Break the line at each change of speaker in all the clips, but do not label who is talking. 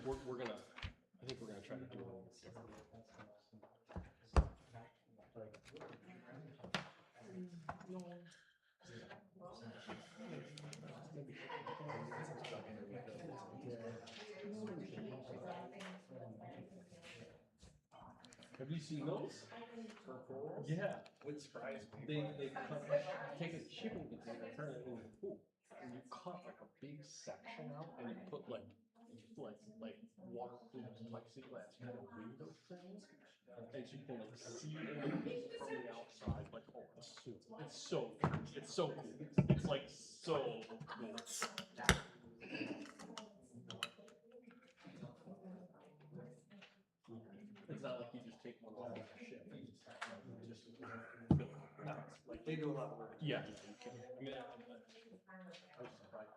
we're gonna, I think we're gonna try to do it a little different. Have you seen those? Yeah. Would surprise me. They take a shipping container, turn it into poop, and you cut like a big section out, and you put like waterproof plexiglass kind of window things, and so you can like see it from the outside. Like, oh, it's so cool. It's so cool. It's like so cool. It's not like you just take one off the ship. Like they do a lot of work. Yeah. I mean, I was surprised.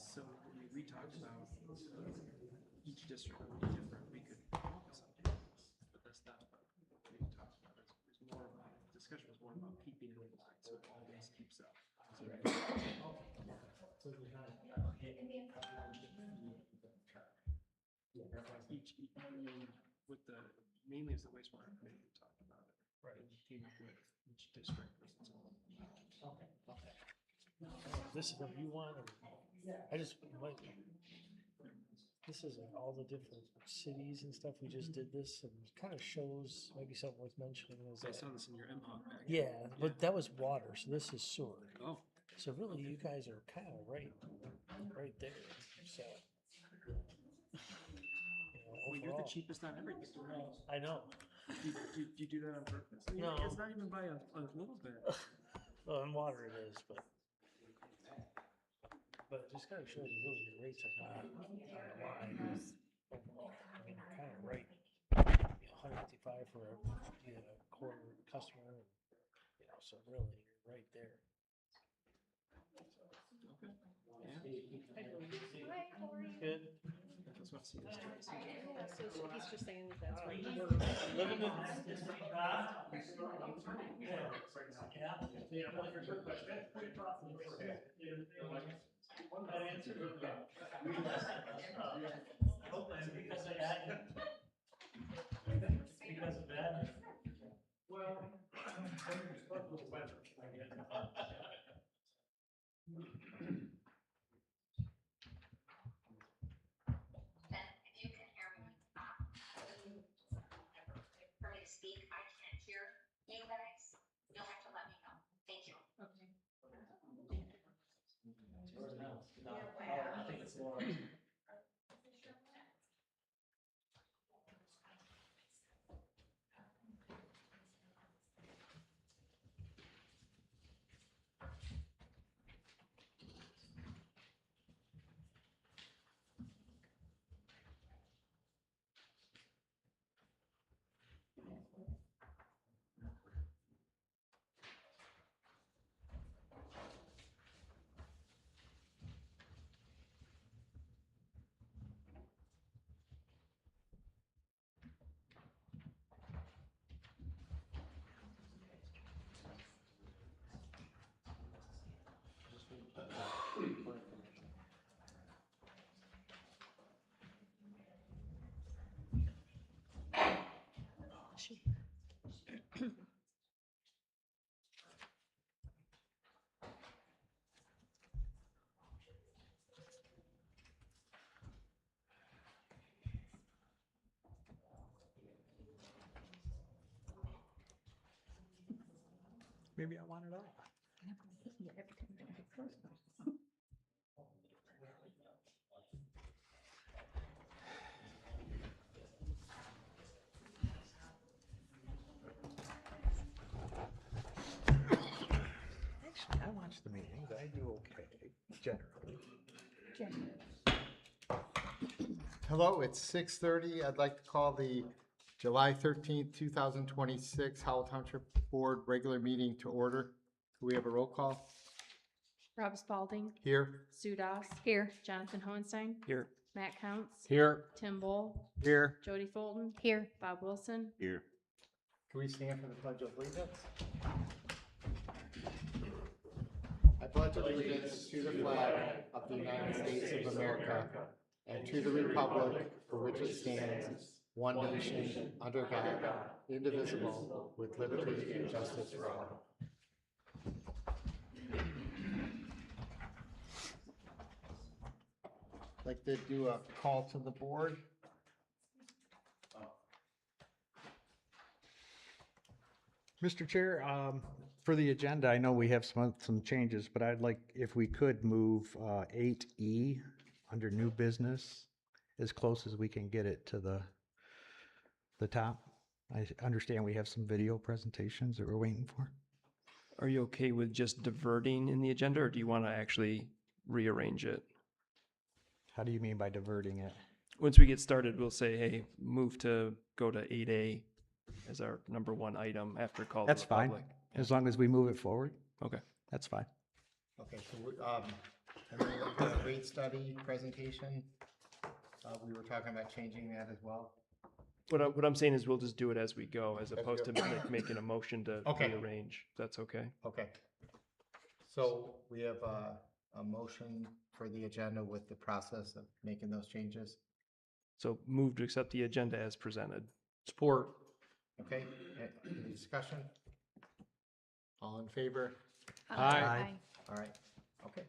So we talked about each district would be different. We could focus on campus, but that's not what we talked about. It's more about discussion was more about keeping it in line, so it always keeps up. So each with the mainly as the wastewater committee we talked about it. Right. And came up with each district versus
This is what you want. I just like this is like all the different cities and stuff. We just did this and it kind of shows maybe something worth mentioning is
I
that,
saw this in your MHOG package.
yeah, but that was water, so this is sewer.
Oh.
So really, you guys are kind of right there. So,
Well, you're the cheapest on everything.
I know.
Do you do that on purpose?
No.
It's not even by a little bit.
Well, in water it is, but it just kind of shows you really your rates are not on the line overall. I mean, you're kind of right. 155 for a quarter customer, and, so really you're right there.
Okay. Yeah.
Hi, how are you?
Good.
I just want to see this.
Yeah, so he's just saying that's right.
Living in because of that. Well,
If you can hear me, for me to speak, I can't hear you guys. You'll have to let me know. Thank you.
I think it's more.
Maybe I want it all.
Actually, I watch the meetings. I do okay, generally.
Hello, it's 6:30. I'd like to call the July 13th, 2026 Howell Township Board regular meeting to order. Do we have a roll call?
Rob Spalding,
Here.
Sue Doss. Here. Jonathan Hohenstein.
Here.
Matt Counts.
Here.
Tim Bull.
Here.
Jody Fulton. Here. Bob Wilson.
Here.
Can we stand for the Pledge of Allegiance? I pledge allegiance to the flag of the United States of America and to the republic for which it stands, one nation, under God, indivisible, with liberty and justice for all. I'd like to do a call to the board.
Mr. Chair, for the agenda, I know we have some changes, but I'd like, if we could move 8E under new business as close as we can get it to the top. I understand we have some video presentations that we're waiting for.
Are you okay with just diverting in the agenda, or do you want to actually rearrange it?
How do you mean by diverting it?
Once we get started, we'll say, hey, move to go to 8A as our number one item after call to
That's
the
fine,
public.
as long as we move it forward.
Okay.
That's fine.
Okay, so, and then the rate study presentation, we were talking about changing that as well.
What I'm saying is we'll just do it as we go, as
As we
opposed to
go.
making a motion to
Okay.
rearrange. That's okay.
Okay. So we have a motion for the agenda with the process of making those changes.
So move to accept the agenda as presented.
Support.
Okay, any discussion? All in favor?
Aye.
All right, okay.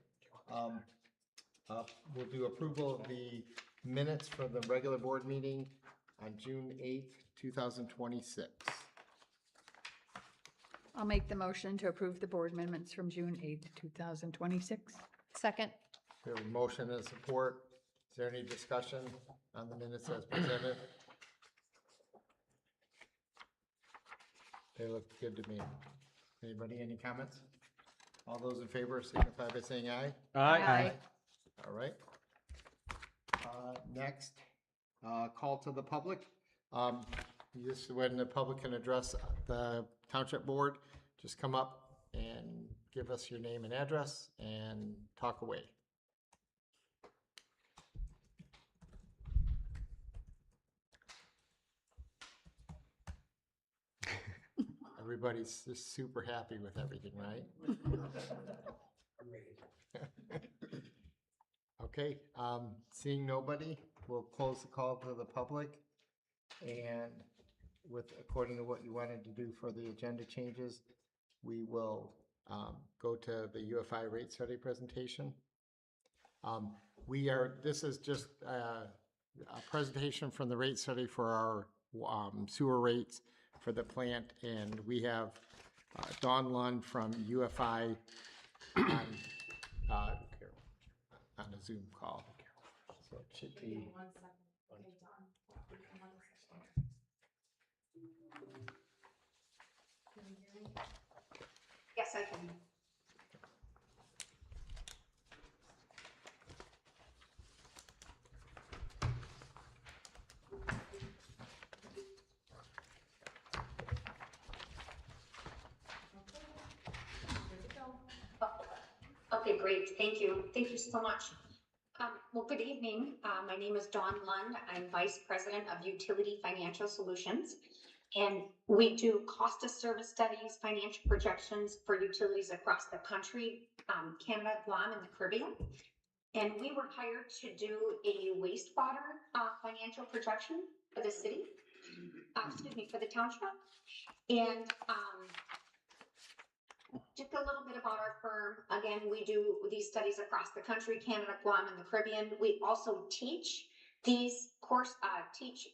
We'll do approval of the minutes for the regular board meeting on June 8th, 2026.
I'll make the motion to approve the board amendments from June 8th, 2026.
Second.
We have a motion and support. Is there any discussion on the minutes as presented? They look good to me. Anybody, any comments? All those in favor signify by saying aye.
Aye.
All right. Next, call to the public. This is when the public can address the township board. Just come up and give us your name and address and talk away. Everybody's just super happy with everything, right? Okay, seeing nobody, we'll close the call to the public. And according to what you wanted to do for the agenda changes, we will go to the UFI rate study presentation. This is just a presentation from the rate study for our sewer rates for the plant, and we have Dawn Lund from UFI on a Zoom call. So it should be.
Yes, I can. Okay, great. Thank you. Thank you so much. Well, good evening. My name is Dawn Lund. I'm Vice President of Utility Financial Solutions. And we do cost of service studies, financial projections for utilities across the country, Canada, Guam, and the Caribbean. And we were hired to do a wastewater financial projection for the city, for the township. And just a little bit about our firm. Again, we do these studies across the country, Canada, Guam, and the Caribbean. We also teach teach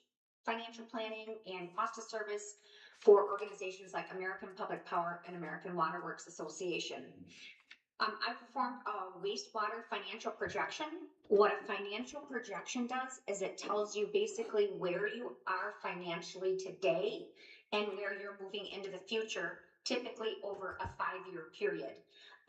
financial planning and cost of service for organizations like American Public Power and American Water Works Association. I performed a wastewater financial projection. What a financial projection does is it tells you basically where you are financially today and where you're moving into the future typically over a 5-year period.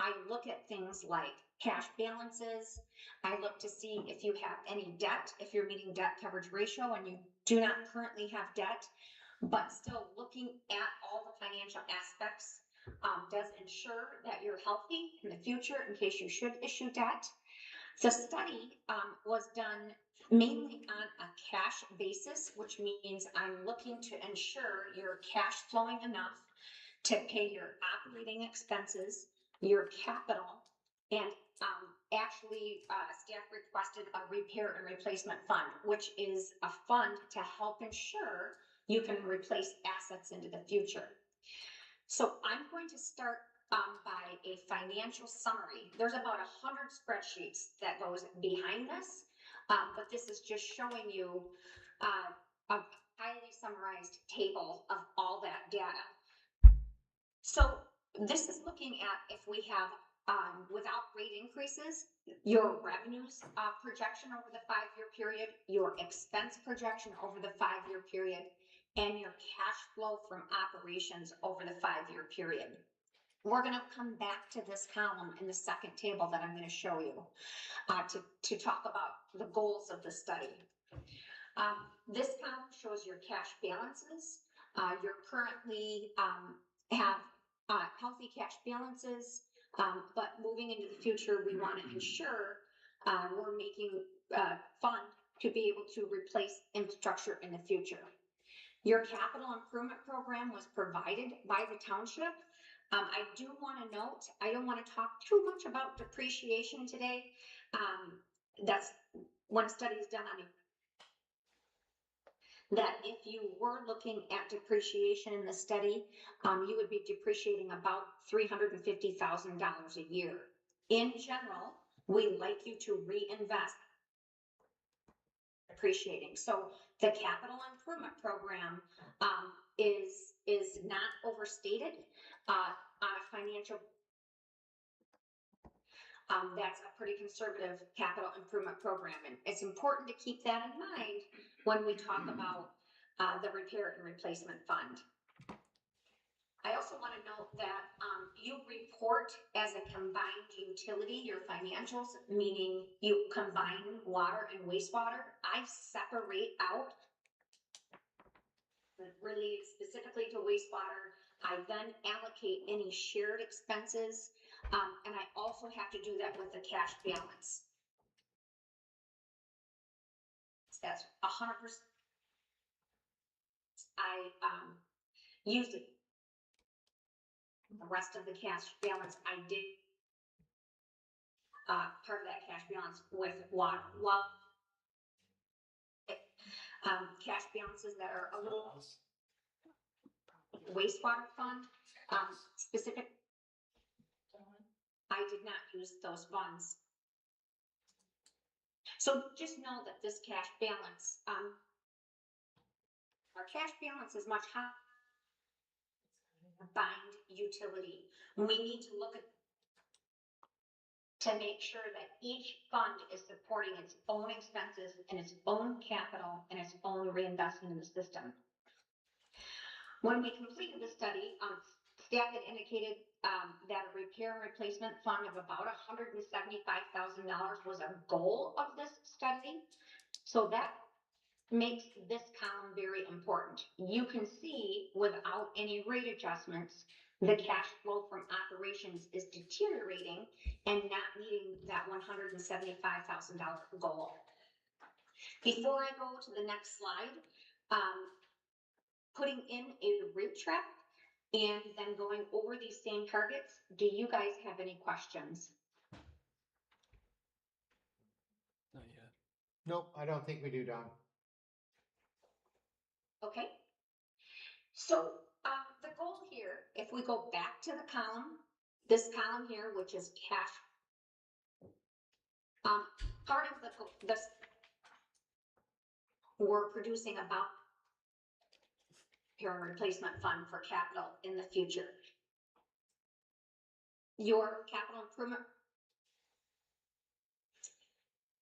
I look at things like cash balances. I look to see if you have any debt, if you're meeting debt coverage ratio and you do not currently have debt, but still looking at all the financial aspects does ensure that you're healthy in the future in case you should issue debt. The study was done mainly on a cash basis, which means I'm looking to ensure you're cash flowing enough to pay your operating expenses, your capital, and actually staff requested a repair and replacement fund, which is a fund to help ensure you can replace assets into the future. So I'm going to start by a financial summary. There's about 100 spreadsheets that goes behind this, but this is just showing you a highly summarized table of all that data. So this is looking at if we have, without rate increases, your revenues projection over the 5-year period, your expense projection over the 5-year period, and your cash flow from operations over the 5-year period. We're going to come back to this column in the second table that I'm going to show you to talk about the goals of the study. This column shows your cash balances. You're currently have healthy cash balances, but moving into the future, we want to ensure we're making fund to be able to replace infrastructure in the future. Your capital improvement program was provided by the township. I do want to note, I don't want to talk too much about depreciation today. That's when a study is done on it. That if you were looking at depreciation in the study, you would be depreciating about $350,000 a year. In general, we like you to reinvest depreciating. So the capital improvement program is not overstated on a financial. That's a pretty conservative capital improvement program, and it's important to keep that in mind when we talk about the repair and replacement fund. I also want to note that you report as a combined utility, your financials, meaning you combine water and wastewater. I separate out related specifically to wastewater. I then allocate any shared expenses, and I also have to do that with the cash balance. That's 100%. I used it. The rest of the cash balance, I did part of that cash balance with water. Well, cash balances that are a little wastewater fund specific. I did not use those funds. So just know that this cash balance, our cash balance is much higher. Combined utility. We need to look at to make sure that each fund is supporting its own expenses and its own capital and its own reinvestment in the system. When we completed the study, staff had indicated that a repair and replacement fund of about $175,000 was a goal of this study. So that makes this column very important. You can see without any rate adjustments, the cash flow from operations is deteriorating and not meeting that $175,000 goal. Before I go to the next slide, putting in a rate track and then going over these same targets, do you guys have any questions?
Not yet.
Nope, I don't think we do, Don.
Okay. So the goal here, if we go back to the column, this column here, which is cash, part of this, we're producing about repair and replacement fund for capital in the future. Your capital improvement,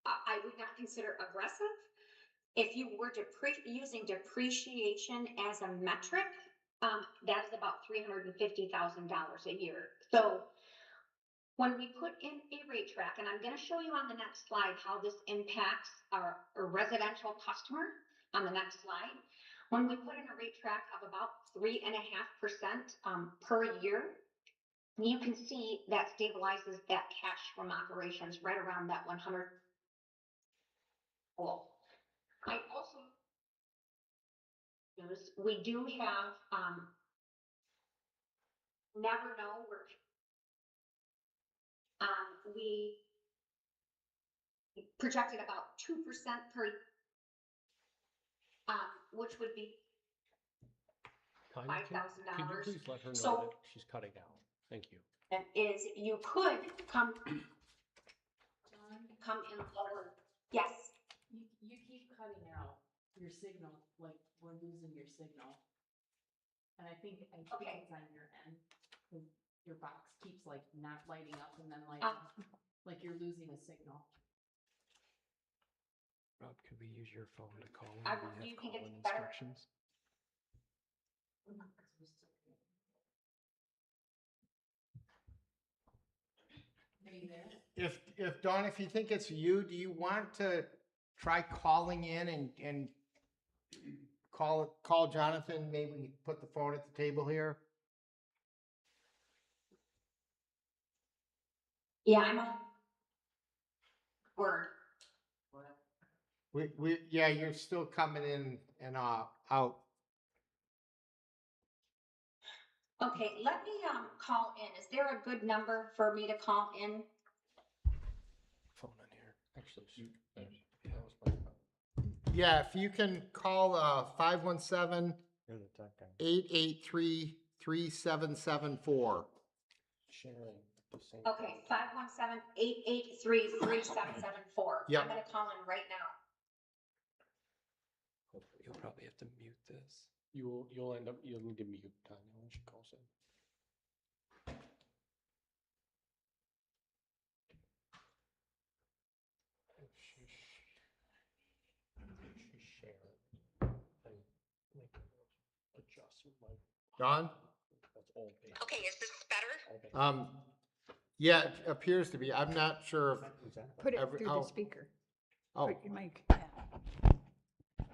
I would not consider aggressive. If you were using depreciation as a metric, that is about $350,000 a year. So when we put in a rate track, and I'm gonna show you on the next slide how this impacts our residential customer on the next slide. When we put in a rate track of about 3.5% per year, you can see that stabilizes that cash from operations right around that 100. Cool. I also we do have never know where we projected about 2% per which would be
Tanya, could you
$5,000.
please let her know
So-
that she's cutting out? Thank you.
is you could come in lower. Yes.
You keep cutting out your signal, like we're losing your signal. And I think
Okay.
it's on your end, 'cause your box keeps like not lighting up and then lighting up, like you're losing a signal.
Rob, could we use your phone to call
I
in?
will-
Do
you
you
think
have
it's
call-in
better?
instructions?
Are you there?
If Dawn, if you think it's you, do you want to try calling in and call Jonathan? Maybe we put the phone at the table here.
Yeah, I'm on. Word.
Yeah, you're still coming in and out.
Okay, let me call in. Is there a good number for me to call in?
Phone in here.
Actually, that was my phone.
Yeah, if you can call 517
You're the tech guy.
883 3774.
Sharing the same.
Okay, 517-883-3774.
Yep.
I'm gonna call in right now.
You'll probably have to mute this.
You'll need to mute Tanya when she calls in. She's sharing. And make adjust my.
Dawn?
That's all basic.
Okay, is this better?
All basic.
Yeah, it appears to be. I'm not sure
Put it
Every-
through
oh.
the speaker.
Oh,
Put your mic, yeah.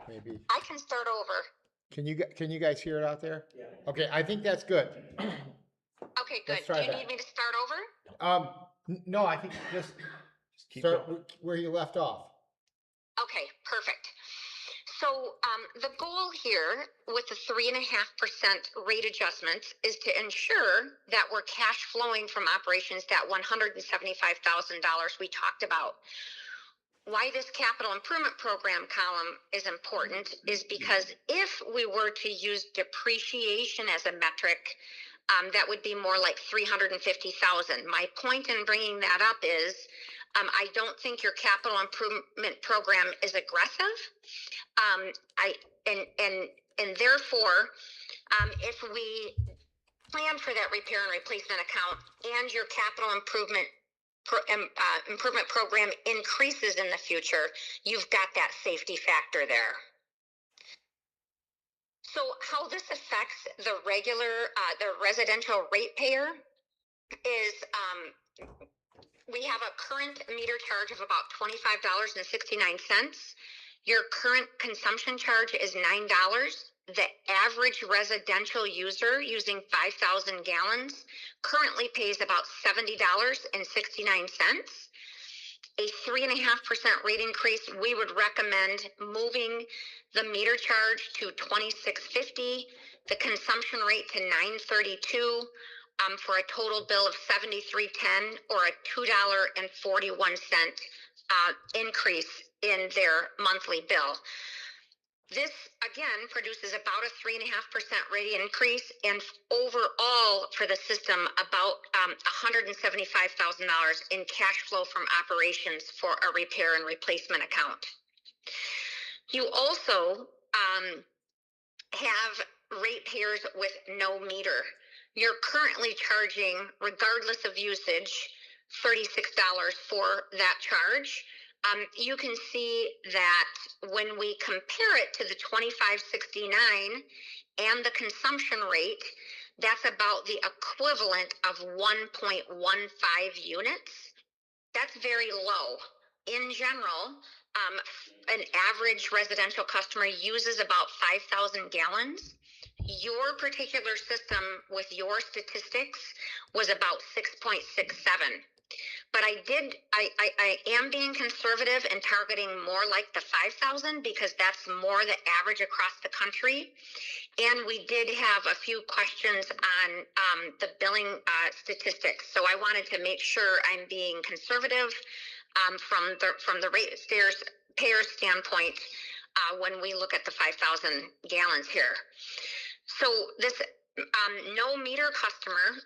maybe.
I can start over.
Can you guys hear it out there? Yeah. Okay, I think that's good.
Okay,
Let's
good.
try
Do you
that.
need me to start over?
No, I think just
keep
start
going.
where you left off.
Okay, perfect. So the goal here with the 3.5% rate adjustment is to ensure that we're cash flowing from operations that $175,000 we talked about. Why this capital improvement program column is important is because if we were to use depreciation as a metric, that would be more like 350,000. My point in bringing that up is I don't think your capital improvement program is aggressive. And therefore, if we plan for that repair and replacement account and your capital improvement program increases in the future, you've got that safety factor there. So how this affects the residential ratepayer is we have a current meter charge of about $25.69. Your current consumption charge is $9. The average residential user using 5,000 gallons currently pays about $70.69. A 3.5% rate increase, we would recommend moving the meter charge to $26.50, the consumption rate to $9.32, for a total bill of $73.10 or a $2.41 increase in their monthly bill. This, again, produces about a 3.5% rate increase, and overall for the system, about $175,000 in cash flow from operations for a repair and replacement account. You also have ratepayers with no meter. You're currently charging, regardless of usage, $36 for that charge. you can see that when we compare it to the 2569 and the consumption rate, that's about the equivalent of 1.15 units. That's very low. In general, an average residential customer uses about 5,000 gallons. Your particular system with your statistics was about 6.67. But I am being conservative and targeting more like the 5,000 because that's more the average across the country. And we did have a few questions on the billing statistics. So I wanted to make sure I'm being conservative from the payer standpoint when we look at the 5,000 gallons here. So this no meter customer,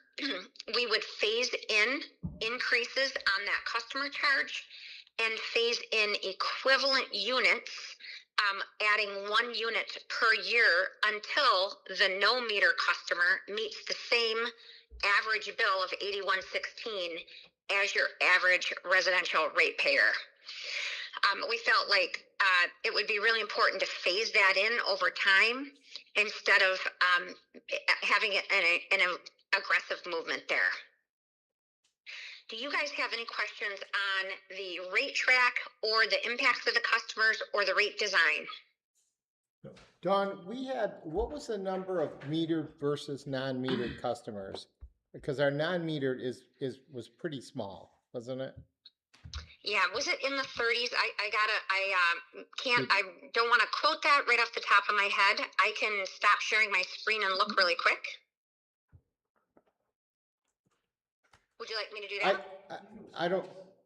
we would phase in increases on that customer charge and phase in equivalent units, adding 1 unit per year until the no meter customer meets the same average bill of 8116 as your average residential ratepayer. We felt like it would be really important to phase that in over time instead of having it in an aggressive movement there. Do you guys have any questions on the rate track or the impacts of the customers or the rate design?
Dawn, what was the number of metered versus non-metered customers? Because our non-metered was pretty small, wasn't it?
Yeah, was it in the 30s? I don't want to quote that right off the top of my head. I can stop sharing my screen and look really quick. Would you like me to do that?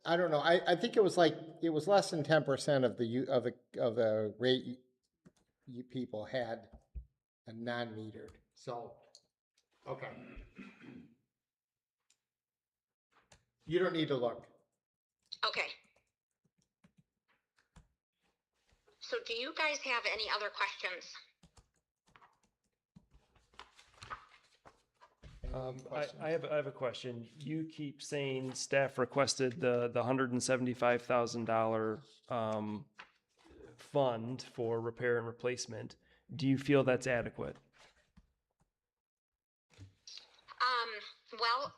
I don't know. I think it was less than 10% of the rate you people had a non-metered. So, okay. You don't need to look.
Okay. So do you guys have any other questions?
I have a question. You keep saying staff requested the $175,000 fund for repair and replacement. Do you feel that's adequate?
Well,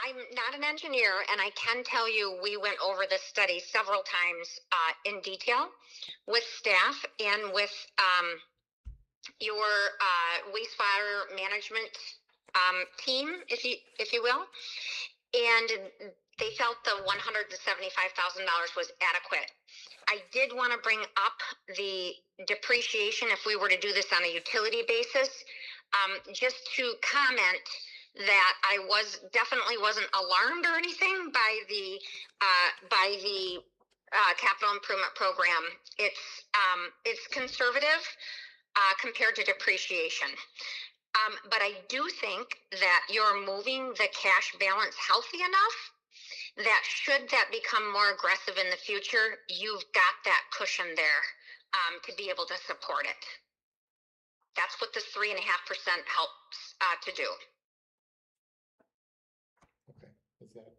I'm not an engineer, and I can tell you we went over this study several times in detail with staff and with your wastewater management team, if you will, and they felt the $175,000 was adequate. I did want to bring up the depreciation if we were to do this on a utility basis, just to comment that I definitely wasn't alarmed or anything by the capital improvement program. It's conservative compared to depreciation. But I do think that you're moving the cash balance healthy enough that should that become more aggressive in the future, you've got that cushion there to be able to support it. That's what this 3.5% helps to do.
Okay, is that?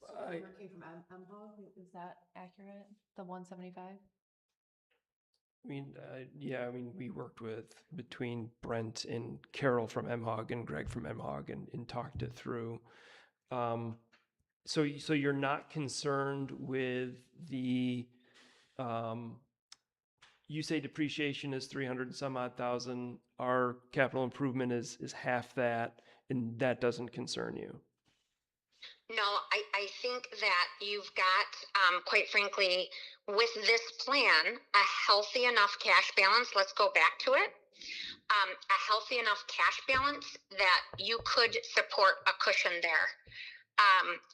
So the came from MHOG, is that accurate? The 175?
I mean, we worked between Brent and Carol from MHOG and Greg from MHOG and talked it through. So you're not concerned with the, you say depreciation is 300 and some odd thousand, our capital improvement is half that, and that doesn't concern you?
No, I think that you've got, quite frankly, with this plan, a healthy enough cash balance, let's go back to it, a healthy enough cash balance that you could support a cushion there.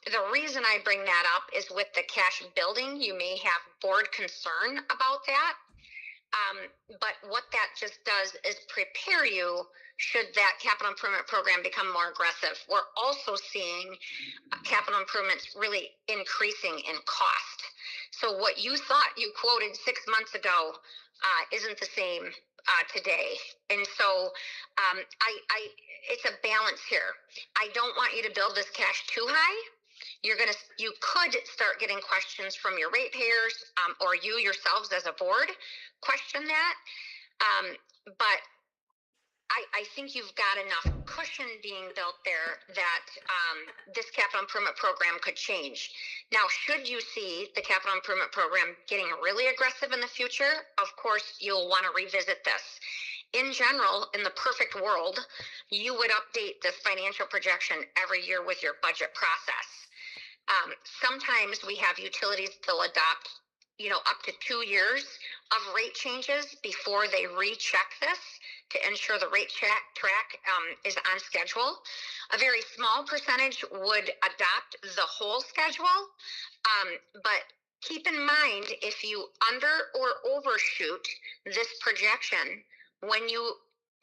The reason I bring that up is with the cash building, you may have board concern about that. But what that just does is prepare you should that capital improvement program become more aggressive. We're also seeing capital improvements really increasing in cost. So what you thought you quoted 6 months ago isn't the same today. And so it's a balance here. I don't want you to build this cash too high. you could start getting questions from your ratepayers, or you yourselves as a board question that. But I think you've got enough cushion being built there that this capital improvement program could change. Now, should you see the capital improvement program getting really aggressive in the future, of course, you'll want to revisit this. In general, in the perfect world, you would update this financial projection every year with your budget process. Sometimes we have utilities that'll adopt, up to 2 years of rate changes before they recheck this to ensure the rate track is on schedule. A very small percentage would adopt the whole schedule, but keep in mind, if you under or overshoot this projection, when you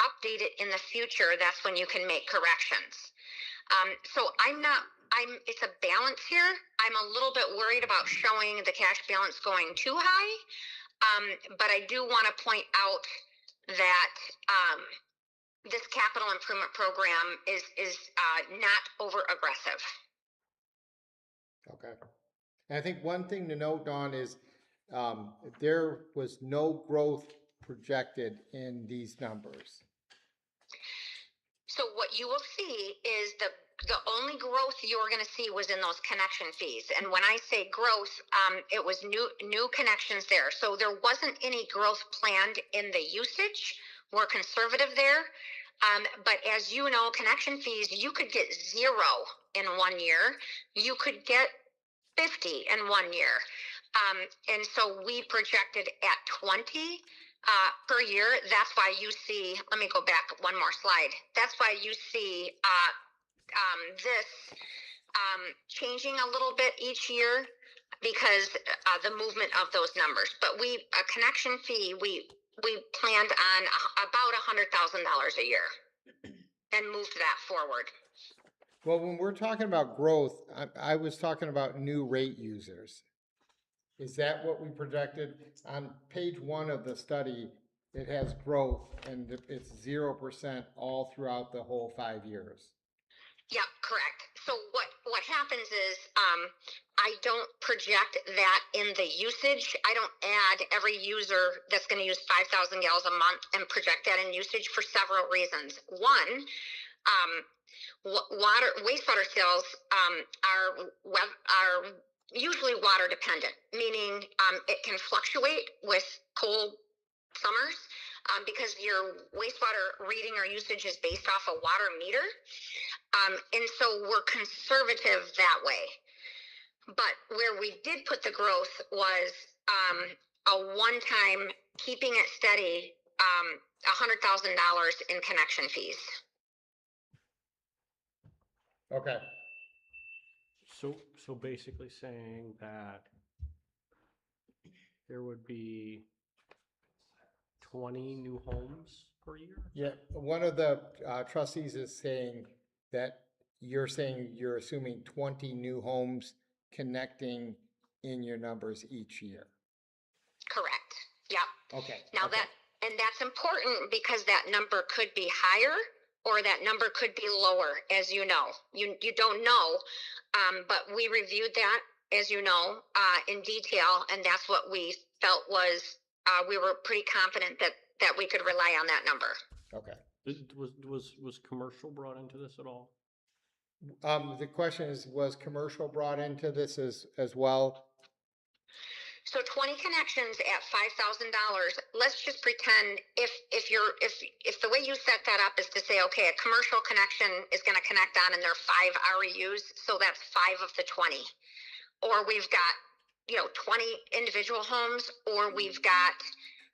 update it in the future, that's when you can make corrections. So it's a balance here. I'm a little bit worried about showing the cash balance going too high, but I do want to point out that this capital improvement program is not over aggressive.
Okay. And I think one thing to note, Dawn, is there was no growth projected in these numbers.
So what you will see is the only growth you're going to see was in those connection fees. And when I say growth, it was new connections there. So there wasn't any growth planned in the usage. We're conservative there. But as you know, connection fees, you could get 0 in 1 year. You could get 50 in 1 year. And so we projected at 20 per year. That's why you see, let me go back one more slide. That's why you see this changing a little bit each year, because the movement of those numbers. But a connection fee, we planned on about $100,000 a year and moved that forward.
Well, when we're talking about growth, I was talking about new rate users. Is that what we projected? On page 1 of the study, it has growth, and it's 0% all throughout the whole 5 years.
Yeah, correct. So what happens is I don't project that in the usage. I don't add every user that's going to use 5,000 gallons a month and project that in usage for several reasons. One, wastewater sales are usually water dependent, meaning it can fluctuate with cold summers because your wastewater reading or usage is based off a water meter. And so we're conservative that way. But where we did put the growth was a one-time keeping it steady, $100,000 in connection fees.
Okay.
So basically saying that there would be 20 new homes per year?
Yeah, one of the trustees is saying that you're assuming 20 new homes connecting in your numbers each year.
Correct. Yeah.
Okay.
Now
okay.
that's important because that number could be higher or that number could be lower, as you know. You don't know, but we reviewed that, as you know, in detail, and that's what we felt was we were pretty confident that we could rely on that number.
Okay.
Was commercial brought into this at all?
The question is, was commercial brought into this as well?
So 20 connections at $5,000. Let's just pretend if the way you set that up is to say, okay, a commercial connection is going to connect on and there are 5 REUs, so that's 5 of the 20. Or we've got 20 individual homes, or we've got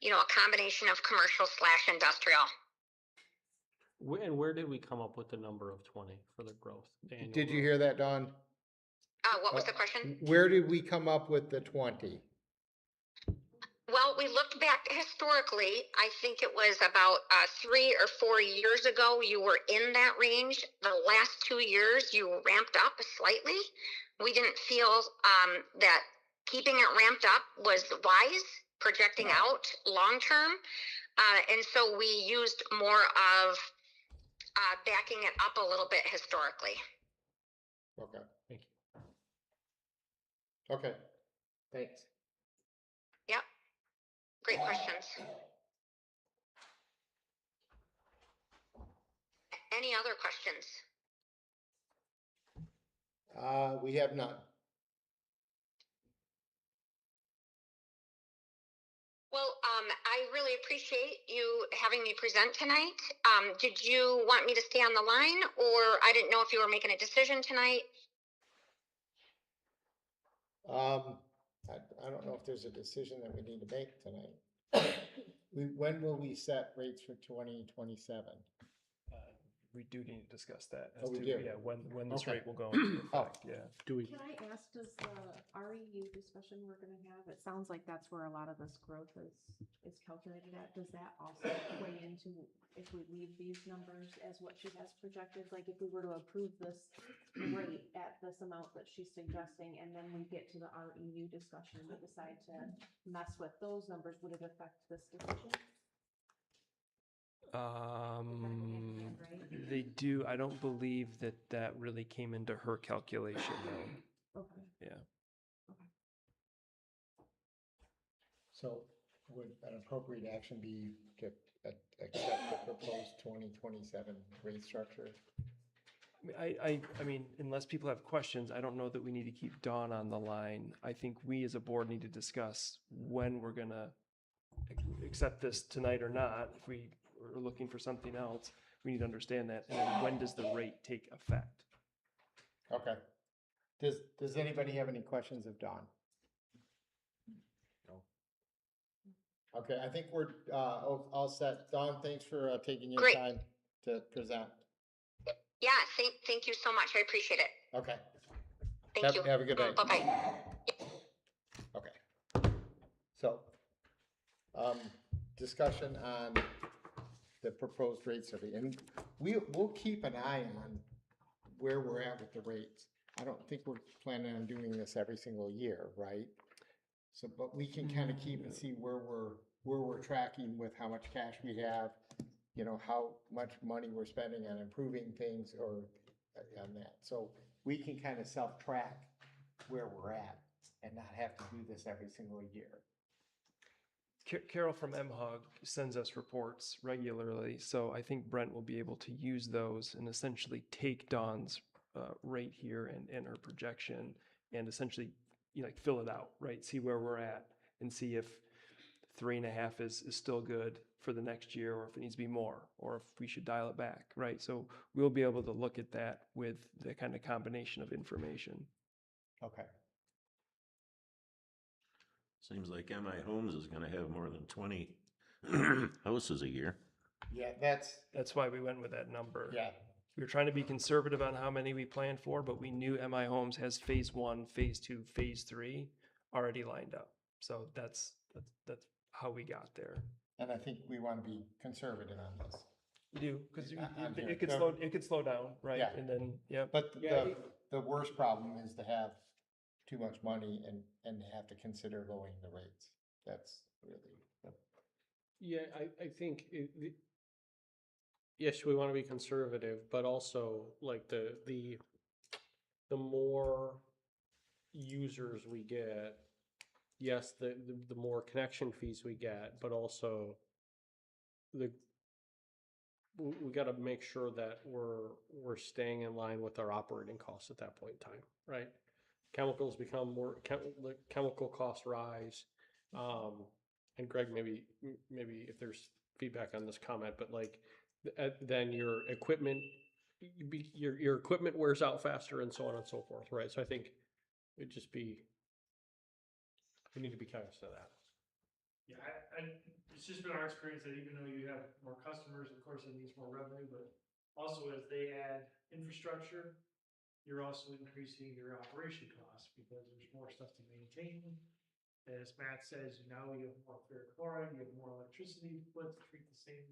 a combination of commercial / industrial.
And where did we come up with the number of 20 for the growth?
Did you hear that, Dawn?
What was the question?
Where did we come up with the 20?
Well, we looked back historically. I think it was about 3 or 4 years ago, you were in that range. The last 2 years, you ramped up slightly. We didn't feel that keeping it ramped up was wise, projecting out long term. And so we used more of backing it up a little bit historically.
Okay.
Thank you.
Okay, thanks.
Yep. Great questions. Any other questions?
We have none.
Well, I really appreciate you having me present tonight. Did you want me to stay on the line, or I didn't know if you were making a decision tonight?
I don't know if there's a decision that we need to make tonight. When will we set rates for 2027?
We do need to discuss that as
Oh, we
to,
do?
yeah, when this
Okay.
rate will go into
Oh.
effect, yeah.
Do we,
Can I ask, does the REU discussion we're gonna have, it sounds like that's where a lot of this growth is calculated at. Does that also play into if we leave these numbers as what she has projected? Like if we were to approve this rate at this amount that she's suggesting, and then we get to the REU discussion and we decide to mess with those numbers, would it affect this decision? Right?
They do, I don't believe that that really came into her calculation though,
Okay.
yeah.
So would an appropriate action be to accept the proposed 2027 rate structure?
I mean, unless people have questions, I don't know that we need to keep Dawn on the line. I think we as a board need to discuss when we're gonna accept this tonight or not. If we are looking for something else, we need to understand that. And then when does the rate take effect?
Okay. Does anybody have any questions of Dawn? No. Okay, I think we're all set. Dawn, thanks for taking your
Great.
time to present.
Yeah, thank you so much. I appreciate it.
Okay.
Thank you.
Have a good day.
Bye-bye.
Okay. So, discussion on the proposed rate study, and we'll keep an eye on where we're at with the rates. I don't think we're planning on doing this every single year, right? So, but we can kind of keep and see where we're tracking with how much cash we have, you know, how much money we're spending on improving things or on that. So we can kind of self-track where we're at and not have to do this every single year.
Carol from MHOG sends us reports regularly, so I think Brent will be able to use those and essentially take Dawn's rate here and her projection and essentially, you know, like fill it out, right? See where we're at and see if 3.5 is still good for the next year, or if it needs to be more, or if we should dial it back, right? So we'll be able to look at that with the kind of combination of information.
Okay.
Seems like MI Homes is gonna have more than 20 houses a year.
Yeah,
That's why we went with that number.
yeah,
We were trying to be conservative on how many we planned for, but we knew MI Homes has phase 1, phase 2, phase 3 already lined up. So that's how we got there.
and I think we want to be conservative on this.
You do, because
I'm here.
it could slow down, right?
Yeah.
And then, yeah.
But
Yeah,
the worst problem is to have too much money and have to consider lowering the rates. That's really,
yeah, I think yes, we want to be conservative, but also like the more users we get, yes, the more connection fees we get, but also we got to make sure that we're staying in line with our operating costs at that point in time, right? Chemicals become more, the chemical costs rise. And Greg, maybe if there's feedback on this comment, but like, then your equipment, your equipment wears out faster and so on and so forth, right? So I think we need to be cognizant of that.
Yeah, it's just been our experience that even though you have more customers, of course, it means more revenue, but also as they add infrastructure, you're also increasing your operation costs because there's more stuff to maintain. As Matt says, now you have more ferric chloride, you have more electricity to treat the same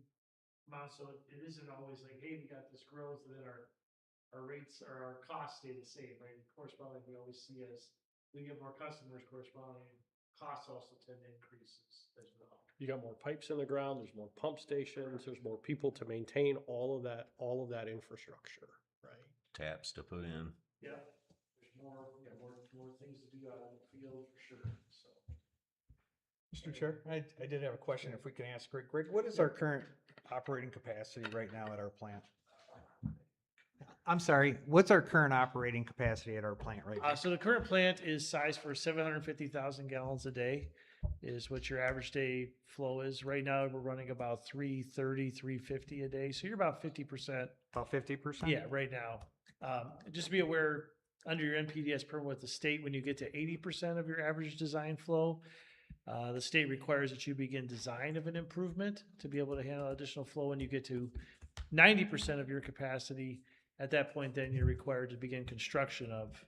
amount. So it isn't always like, hey, we got this growth and then our rates or our costs stay the same, right? Correspondingly, we always see as we get more customers, corresponding costs also tend to increase as well.
You got more pipes in the ground, there's more pump stations, there's more people to maintain all of that infrastructure, right?
Taps to put in.
Yeah, there's more more things to do out in the field for sure, so.
Mr. Chair, I did have a question if we can ask Greg. Greg, what is our current operating capacity right now at our plant? I'm sorry, what's our current operating capacity at our plant right now?
So the current plant is sized for 750,000 gallons a day is what your average day flow is. Right now, we're running about 330, 350 a day. So you're about 50%.
About 50%?
Yeah, right now. Just be aware, under your NPDS permit with the state, when you get to 80% of your average design flow, the state requires that you begin design of an improvement to be able to handle additional flow. When you get to 90% of your capacity, at that point, then you're required to begin construction of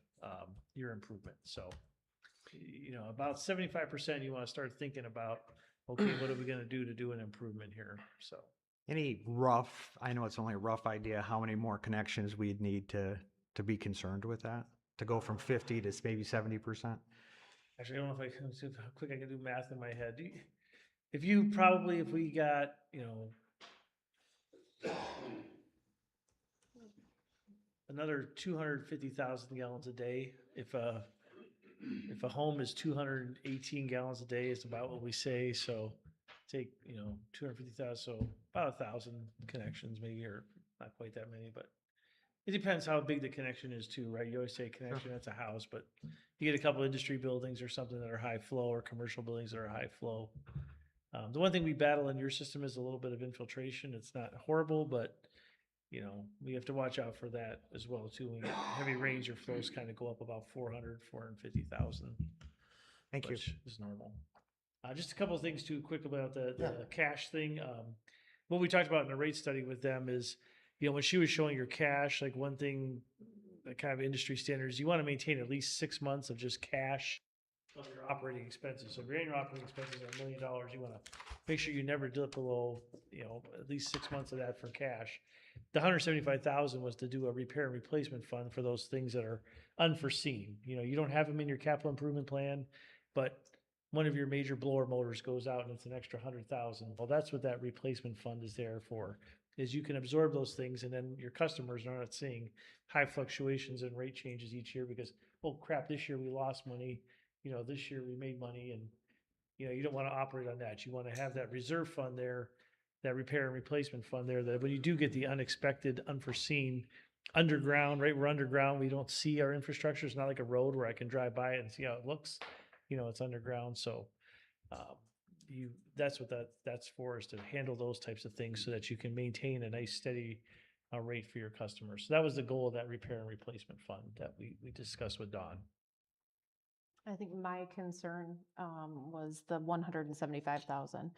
your improvement. So, about 75% you want to start thinking about, okay, what are we going to do an improvement here? So,
Any rough, I know it's only a rough idea, how many more connections we'd need to be concerned with that? To go from 50 to maybe 70%?
actually, I don't know if I can see how quick I can do math in my head. If we got, another 250,000 gallons a day. If a home is 218 gallons a day, is about what we say. So take 250,000, so about 1,000 connections maybe, or not quite that many, but it depends how big the connection is too, right? You always say connection, that's a house, but you get a couple industry buildings or something that are high flow, or commercial buildings that are high flow. The one thing we battle in your system is a little bit of infiltration. It's not horrible, but we have to watch out for that as well too. When we get heavy rains, your flows kind of go up about 450,000.
Thank you.
Which is normal. Just a couple of things too, quick about the cash thing. What we talked about in the rate study with them is, when she was showing your cash, like one thing, the kind of industry standards, you want to maintain at least 6 months of just cash of your operating expenses. So if your annual operating expenses are $1 million, you want to make sure you never dip below, at least 6 months of that for cash. The 175,000 was to do a repair and replacement fund for those things that are unforeseen. You don't have them in your capital improvement plan, but one of your major blower motors goes out and it's an extra 100,000. Well, that's what that replacement fund is there for, is you can absorb those things, and then your customers are not seeing high fluctuations in rate changes each year because, oh crap, this year we lost money, this year we made money, and you don't want to operate on that. You want to have that reserve fund there, that repair and replacement fund there, that when you do get the unexpected, unforeseen underground, right? We're underground. We don't see our infrastructure. It's not like a road where I can drive by it and see how it looks. It's underground. So that's what that's for, is to handle those types of things so that you can maintain a nice steady rate for your customers. So that was the goal of that repair and replacement fund that we discussed with Don.
I think my concern was the 175,000.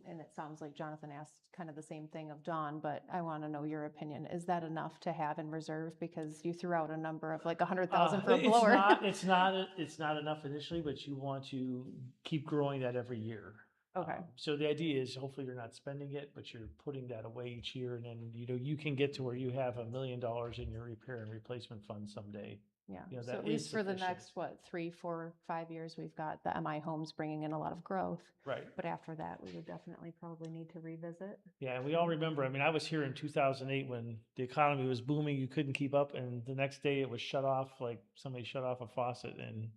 And it sounds like Jonathan asked kind of the same thing of Dawn, but I want to know your opinion. Is that enough to have in reserve? Because you threw out a number of like 100,000 for a blower.
It's not enough initially, but you want to keep growing that every year.
Okay.
So the idea is hopefully you're not spending it, but you're putting that away each year, and then you can get to where you have $1 million in your repair and replacement fund someday.
Yeah. So at least for the next 3, 4, 5 years, we've got the MI homes bringing in a lot of growth.
Right.
But after that, we would definitely probably need to revisit.
Yeah, and we all remember. I mean, I was here in 2008 when the economy was booming. You couldn't keep up, and the next day it was shut off, like somebody shut off a faucet. And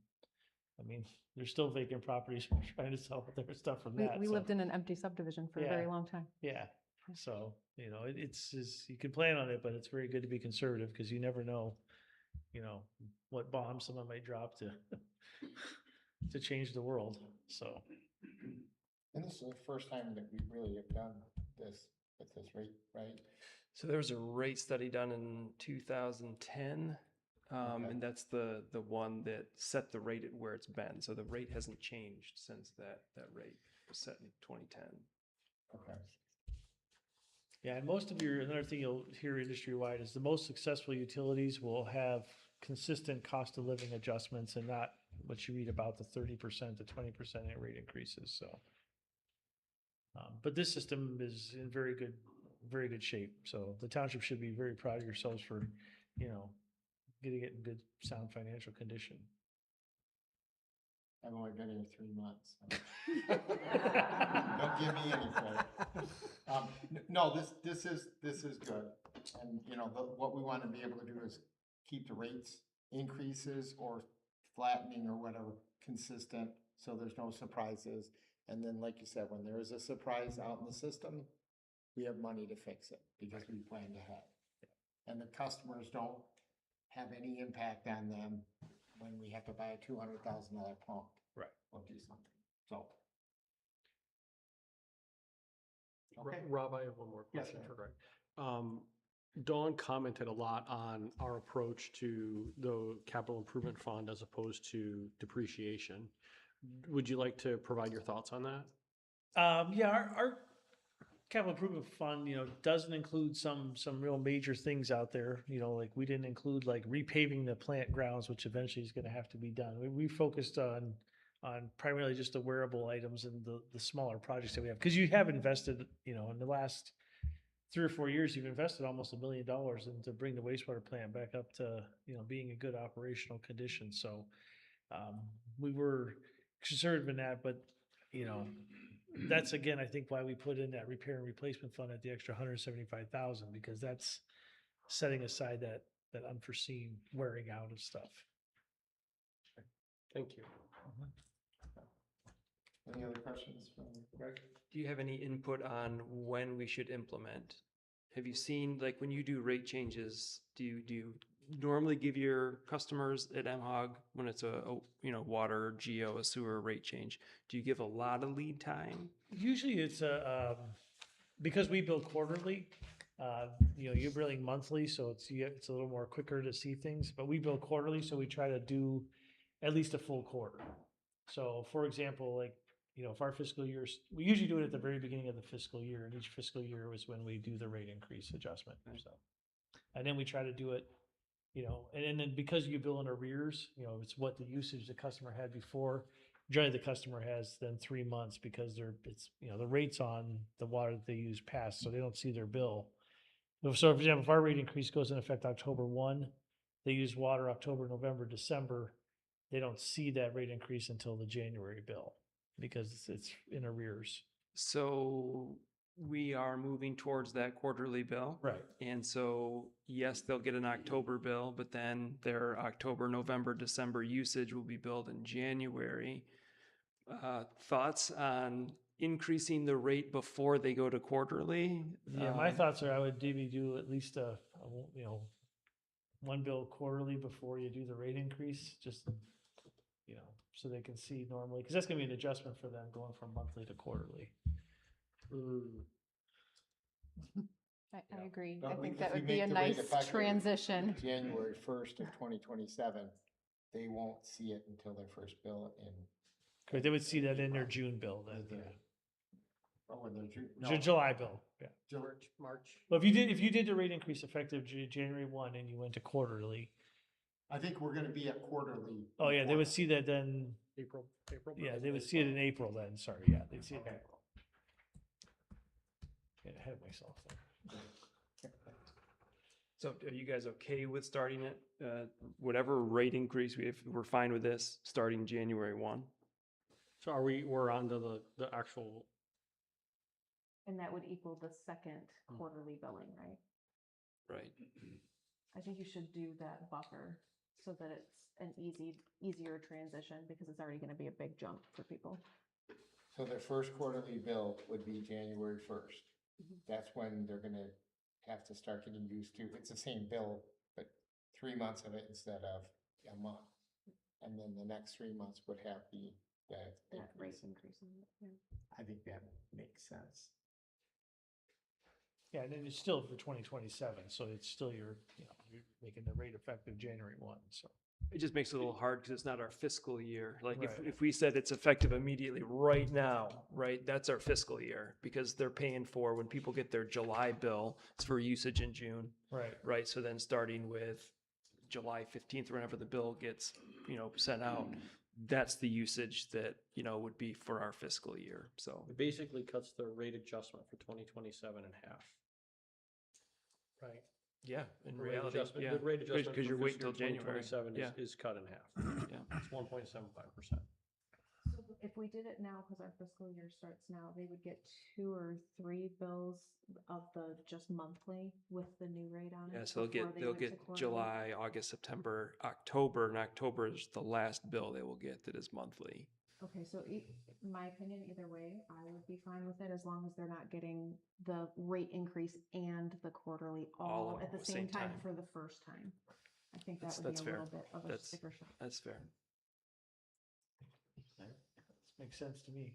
I mean, there's still vacant properties trying to sell their stuff from that.
We lived in an empty subdivision for a very long time.
Yeah. So it's you can plan on it, but it's very good to be conservative because you never know. What bomb someone might drop to change the world. So.
And this is the first time that we really have done this with this rate, right?
So there was a rate study done in 2010, and that's the one that set the rate at where it's been. So the rate hasn't changed since that rate was set in 2010.
Okay.
Yeah, and most of another thing you'll hear industry-wide is the most successful utilities will have consistent cost of living adjustments and not what you read about the 30% to 20% in rate increases. So, but this system is in very good shape. So the township should be very proud of yourselves for, getting it in good, sound financial condition.
I've only been here 3 months. So. Don't give me any credit. No, this is good, and what we want to be able to do is keep the rates increases or flattening or whatever, consistent, so there's no surprises. And then, like you said, when there is a surprise out in the system, we have money to fix it because we planned ahead. And the customers don't have any impact on them when we have to buy a $200,000 pump.
Right.
Or do something, so.
Rob, I have one more
Yes,
question
sir.
for Greg. Dawn commented a lot on our approach to the capital improvement fund as opposed to depreciation. Would you like to provide your thoughts on that?
Yeah, our capital improvement fund, doesn't include some real major things out there. Like we didn't include like repaving the plant grounds, which eventually is gonna have to be done. We focused on primarily just the wearable items and the smaller projects that we have. Because you have invested, in the last 3 or 4 years, you've invested almost $1 million to bring the wastewater plant back up to, being a good operational condition. So we were conservative in that, but, that's again, I think why we put in that repair and replacement fund at the extra 175,000, because that's setting aside that unforeseen wearing out of stuff.
Thank you.
Any other questions from Greg?
Do you have any input on when we should implement? Have you seen, like, when you do rate changes, do you normally give your customers at MHOG, when it's a water, geo, a sewer rate change, do you give a lot of lead time?
Usually it's because we bill quarterly, you're billing monthly, so it's a little more quicker to see things, but we bill quarterly, so we try to do at least a full quarter. So for example, like, if our fiscal years, we usually do it at the very beginning of the fiscal year, and each fiscal year was when we do the rate increase adjustment, so. And then we try to do it, and then because you bill in arrears, it's what the usage the customer had before. Generally, the customer has then 3 months because the rates on the water that they use passed, so they don't see their bill. So for example, if our rate increase goes in effect October 1, they use water October, November, December, they don't see that rate increase until the January bill because it's in arrears.
So we are moving towards that quarterly bill.
Right.
And so, yes, they'll get an October bill, but then their October, November, December usage will be billed in January. Thoughts on increasing the rate before they go to quarterly?
Yeah, my thoughts are I would maybe do at least one bill quarterly before you do the rate increase, just, so they can see normally, because that's gonna be an adjustment for them going from monthly to quarterly.
I agree.
But
I think
if
that
we
would be
make
a
the rate
nice
effective
transition.
January 1st of 2027, they won't see it until their first bill in.
Correct, they would see that in their June bill then,
their- Oh, in their June.
July bill, yeah.
March.
Well, if you did the rate increase effective January 1 and you went to quarterly,
I think we're gonna be at quarterly.
oh yeah, they would see that then,
April.
yeah, they would see it in April then, sorry, yeah, they'd see it in April. Get ahead of myself there.
So are you guys okay with starting it? Whatever rate increase we're fine with this, starting January 1?
So we're on to the actual,
And that would equal the second quarterly billing, right?
Right.
I think you should do that buffer so that it's an easier transition because it's already gonna be a big jump for people.
So their first quarterly bill would be January 1st. That's when they're gonna have to start getting used to, it's the same bill, but 3 months of it instead of a month. And then the next 3 months would have that
That rate
increase.
increase in it, yeah.
I think that makes sense.
Yeah, and then it's still for 2027, so it's still you're making the rate effective January 1, so.
It just makes it a little hard because it's not our fiscal year. Like
Right.
if we said it's effective immediately right now, right, that's our fiscal year because they're paying for when people get their July bill, it's for usage in June.
Right.
Right. So then starting with July 15th, whenever the bill gets, sent out, that's the usage that, would be for our fiscal year. So
it basically cuts the rate adjustment for 2027 in half. Right?
yeah, in
The rate
reality,
adjustment-
yeah.
The rate adjustment
Because
for
you're waiting
fiscal
till January.
2027
Yeah.
is cut in half.
Yeah.
It's 1.75%.
if we did it now, because our fiscal year starts now, they would get 2 or 3 bills of the just monthly with the new rate on it.
Yeah, so
before they
they'll
went to
get
quarterly.
July, August, September, October, and October is the last bill they will get that is monthly.
Okay, so in my opinion, either way, I would be fine with it as long as they're not getting the rate increase and the quarterly all at the same time for the first time. I think that would be
That's
a
fair.
little bit of a
That's-
sticker shock.
That's fair.
Makes sense to me.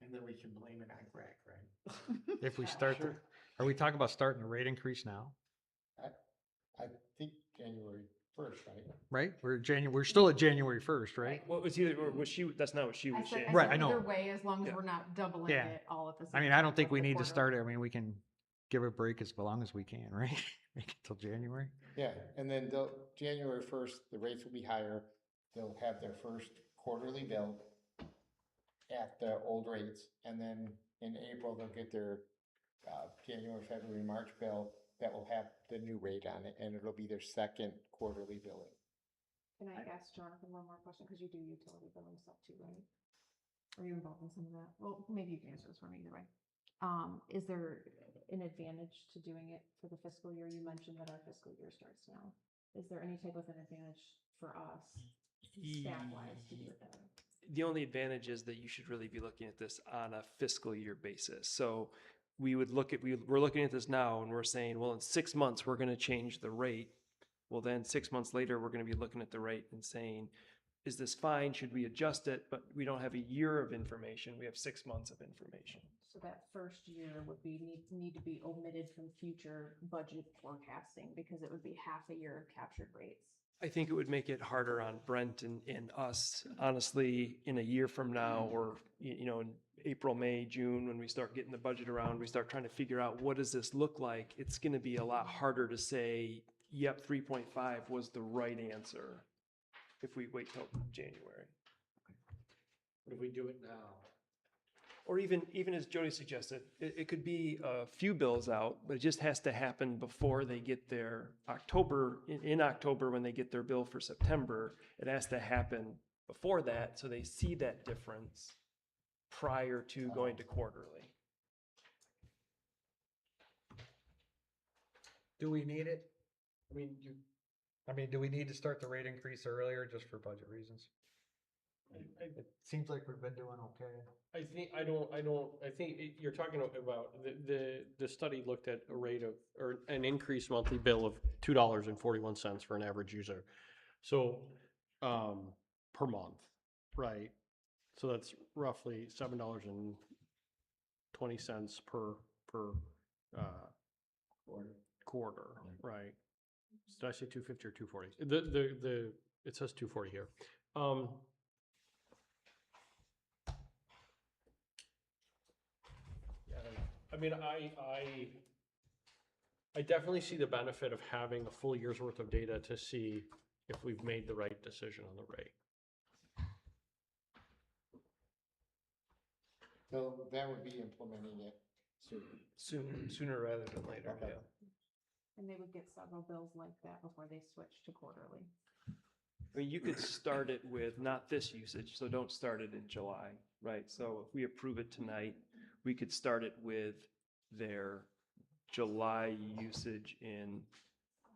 And then we can blame it on Greg, right?
If we start, are we talking about starting the rate increase now?
I think January 1st, right?
Right? We're still at January 1st, right?
Well, it's either, or was she, that's not what she was saying.
Right, I know.
Either way, as long as
Yeah.
we're not doubling
Yeah.
it all at the same
I
time.
mean, I don't think
with
we
the
need to
quarterly.
start it. I mean, we can give a break as long as we can, right? Make it till January.
Yeah, and then January 1st, the rates will be higher. They'll have their first quarterly bill at the old rates. And then in April, they'll get their January, February, March bill that will have the new rate on it. And it'll be their second quarterly billing.
Can I ask Jonathan one more question? Because you do utility billing stuff too, right? Are you involved in some of that? Well, maybe you can answer this for me either way. Is there an advantage to doing it for the fiscal year? You mentioned that our fiscal year starts now. Is there any type of an advantage for us, staff-wise, to do it that way?
The only advantage is that you should really be looking at this on a fiscal year basis. So we would look at, we're looking at this now and we're saying, well, in 6 months, we're going to change the rate. Well, then 6 months later, we're going to be looking at the rate and saying, is this fine? Should we adjust it? But we don't have a year of information. We have 6 months of information.
So that first year would be, need to be omitted from future budget forecasting because it would be half a year of captured rates.
I think it would make it harder on Brent and us, honestly, in a year from now, or, you know, in April, May, June, when we start getting the budget around, we start trying to figure out what does this look like? It's going to be a lot harder to say, yep, 3.5 was the right answer if we wait till January.
What if we do it now?
Or even as Jody suggested, it could be a few bills out, but it just has to happen before they get their October, in October when they get their bill for September. It has to happen before that so they see that difference prior to going to quarterly.
Do we need it? I mean, do we need to start the rate increase earlier just for budget reasons? It seems like we've been doing okay.
I think you're talking about, the study looked at a rate of, or an increased monthly bill of $2.41 for an average user. So, per month, right? So that's roughly $7.20 per quarter, right? Did I say 250 or 240? It says 240 here. I mean, I definitely see the benefit of having a full year's worth of data to see if we've made the right decision on the rate.
So that would be implementing it soon.
Sooner rather than later,
Okay.
yeah.
And they would get several bills like that before they switch to quarterly.
I mean, you could start it with not this usage, so don't start it in July, right? So if we approve it tonight, we could start it with their July usage in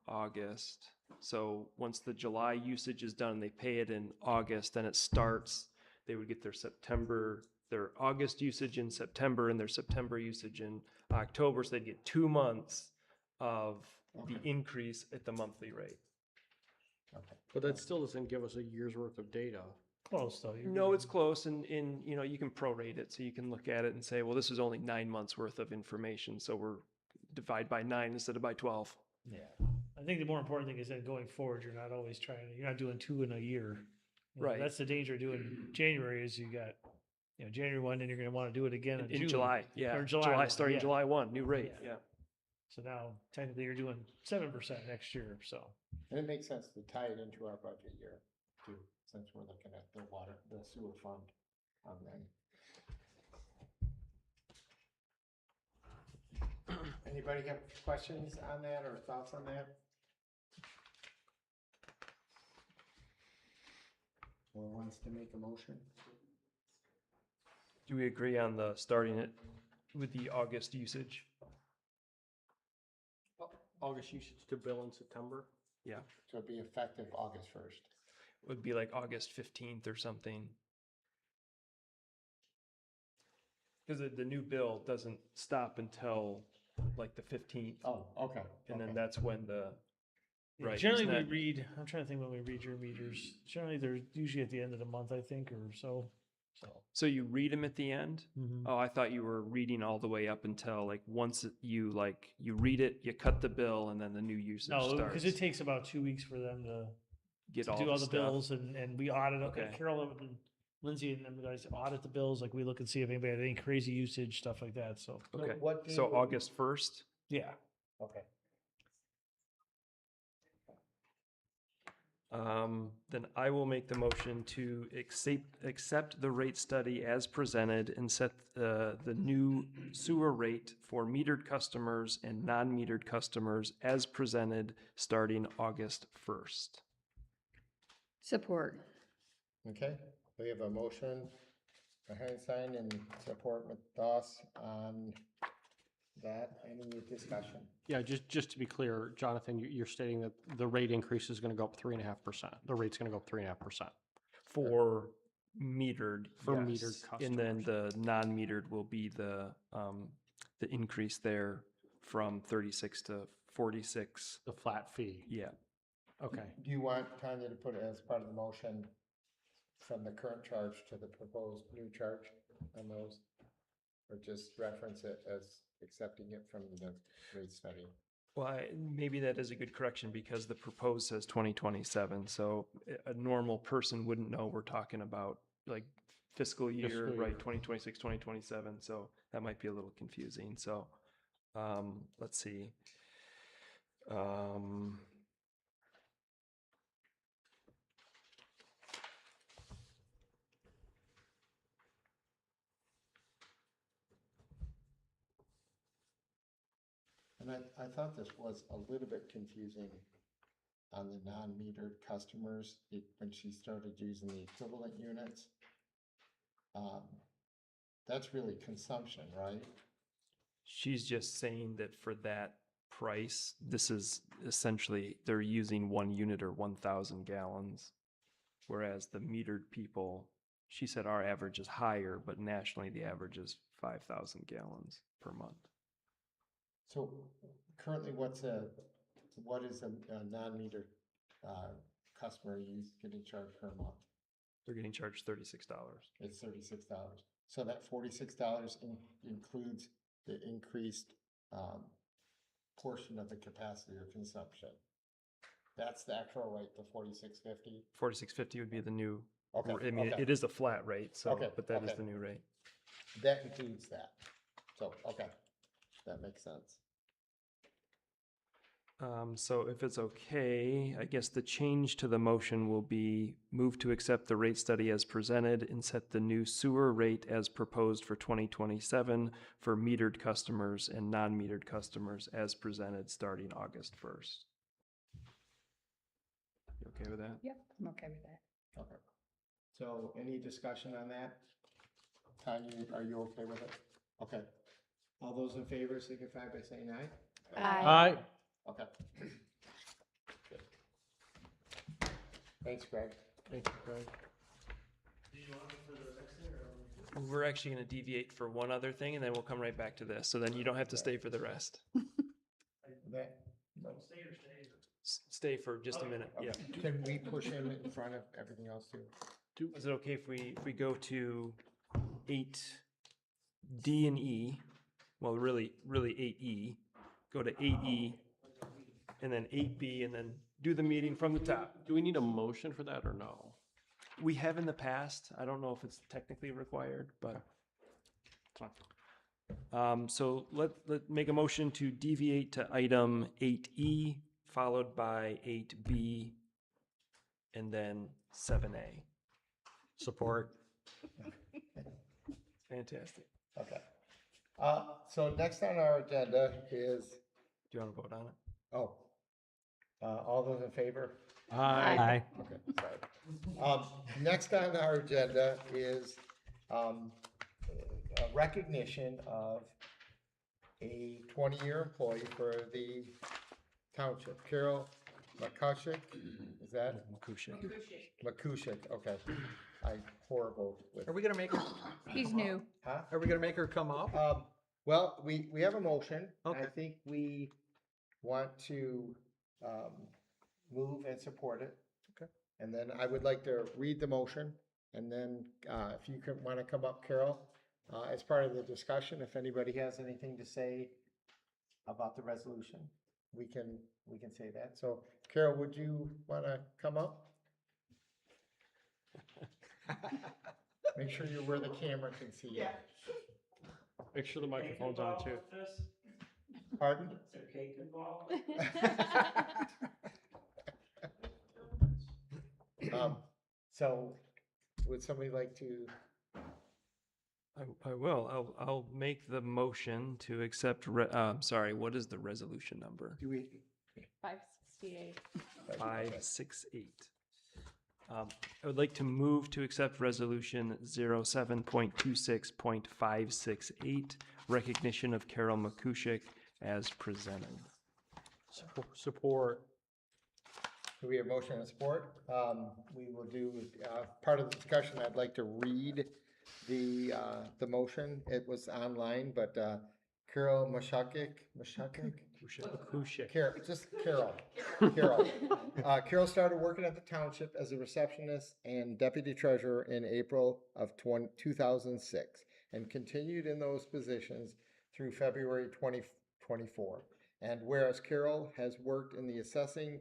August. So once the July usage is done, they pay it in August, then it starts, they would get their August usage in September and their September usage in October. So they'd get 2 months of the increase at the monthly rate.
But that still doesn't give us a year's worth of data.
Close though.
No, it's close, and you know, you can prorate it, so you can look at it and say, well, this is only 9 months worth of information, so we're divide by 9 instead of by 12.
Yeah. I think the more important thing is that going forward, you're not always you're not doing 2 in a year. You know,
Right.
That's the danger of doing January is you got, January 1, and you're going to want to do it again in
In
June.
July, yeah,
Or
July,
July,
starting
yeah.
July 1, new rate,
Yeah.
yeah.
So now technically you're doing 7% next year, so.
And it makes sense to tie it into our budget year too, since we're looking at the sewer fund on them. Anybody have questions on that or thoughts on that? Or wants to make a motion?
Do we agree on the starting it with the August usage?
August usage to bill in September.
Yeah,
So it'd be effective August 1st.
would be like August 15th or something. Because the new bill doesn't stop until like the 15th.
Oh, okay.
And then
okay.
that's when the,
Yeah,
right.
generally,
isn't
we
that-
read, I'm trying to think when we read your meters. Generally, they're usually at the end of the month, I think, or so.
So you read them at the end?
Mhm.
Oh, I thought you were reading all the way up until like once you read it, you cut the bill, and then the new usage
No,
starts.
because it takes about 2 weeks for them to
Get
do
all
all
the
the
stuff.
bills, and we audit,
Okay.
Carol and Lindsay and them guys audit the bills, like we look and see if anybody had any crazy usage, stuff like that, so.
Okay,
what day
so
would-
August 1st?
Yeah.
Okay.
Then I will make the motion to accept the rate study as presented and set the new sewer rate for metered customers and non-metered customers as presented starting August 1st.
Support.
Okay, we have a motion by Heinstein and support with Doss on that. Any discussion?
Yeah, just to be clear, Jonathan, you're stating that the rate increase is gonna go up 3.5%. The rate's gonna go up 3.5%.
For metered,
For
yes.
metered
And then the non-metered will be the increase there from 36 to 46.
The flat fee.
Yeah.
Okay.
Do you want Tanya to put it as part of the motion from the current charge to the proposed new charge on those? Or just reference it as accepting it from the rate study?
Well, maybe that is a good correction because the proposed says 2027. So a normal person wouldn't know we're talking about like fiscal year,
Fiscal year.
right? 2026, 2027. So that might be a little confusing. So let's see.
And I thought this was a little bit confusing on the non-metered customers when she started using the equivalent units. That's really consumption, right?
She's just saying that for that price, this is essentially they're using 1 unit or 1,000 gallons. Whereas the metered people, she said our average is higher, but nationally the average is 5,000 gallons per month.
So currently what is a non-metered customer getting charged per month?
They're getting charged $36.
It's $36. So that $46 includes the increased portion of the capacity or consumption. That's the actual rate, the $46.50.
$46.50 would be the new.
Okay,
I mean,
okay.
it is a flat rate, so
Okay,
but that is
okay.
the new rate.
That includes that. So, okay, that makes sense.
So if it's okay, I guess the change to the motion will be move to accept the rate study as presented and set the new sewer rate as proposed for 2027 for metered customers and non-metered customers as presented starting August 1st. You okay with that?
Yep, I'm okay with that.
Okay. So any discussion on that? Tanya, are you okay with it? Okay. All those in favor signify by saying aye.
Aye.
Okay. Good. Thanks, Greg.
Thank you, Greg.
We're actually going to deviate for one other thing and then we'll come right back to this. So then you don't have to stay for the rest.
That,
Stay for just a minute. Yeah.
can we push him in front of everything else too?
Is it okay if we go to 8D and E? Well, really 8E. Go to 8E and then 8B and then do the meeting from the top.
Do we need a motion for that or no?
We have in the past. I don't know if it's technically required, but so let make a motion to deviate to item 8E followed by 8B and then 7A.
Support.
Fantastic.
Okay. So next on our agenda is,
Do you want to vote on it?
oh, All those in favor?
Aye.
Okay, sorry. Next on our agenda is a recognition of a 20-year employee for the township. Carol McCushik, is that? Makushik, okay. I'm horrible with.
Are we gonna make her,
He's new.
Huh?
are we gonna make her come up?
Well, we have a motion.
Okay.
I think we want to move and support it.
Okay.
And then I would like to read the motion, and then if you could want to come up, Carol, as part of the discussion, if anybody has anything to say about the resolution, we can say that. So Carol, would you want to come up? Make sure you're where the camera can see you.
Make sure the microphone's on too.
Pardon? So would somebody like to,
I will. I'll make the motion to accept, sorry, what is the resolution number?
do we?
568.
568. I would like to move to accept resolution 07.26.568, recognition of Carol Makushik as presented.
Support.
Do we have motion and support? We will do, part of the discussion, I'd like to read the motion. It was online, but Carol Makushik. Carol, just Carol. Carol started working at the township as a receptionist and deputy treasurer in April of 2006 and continued in those positions through February 2024. And whereas Carol has worked in the assessing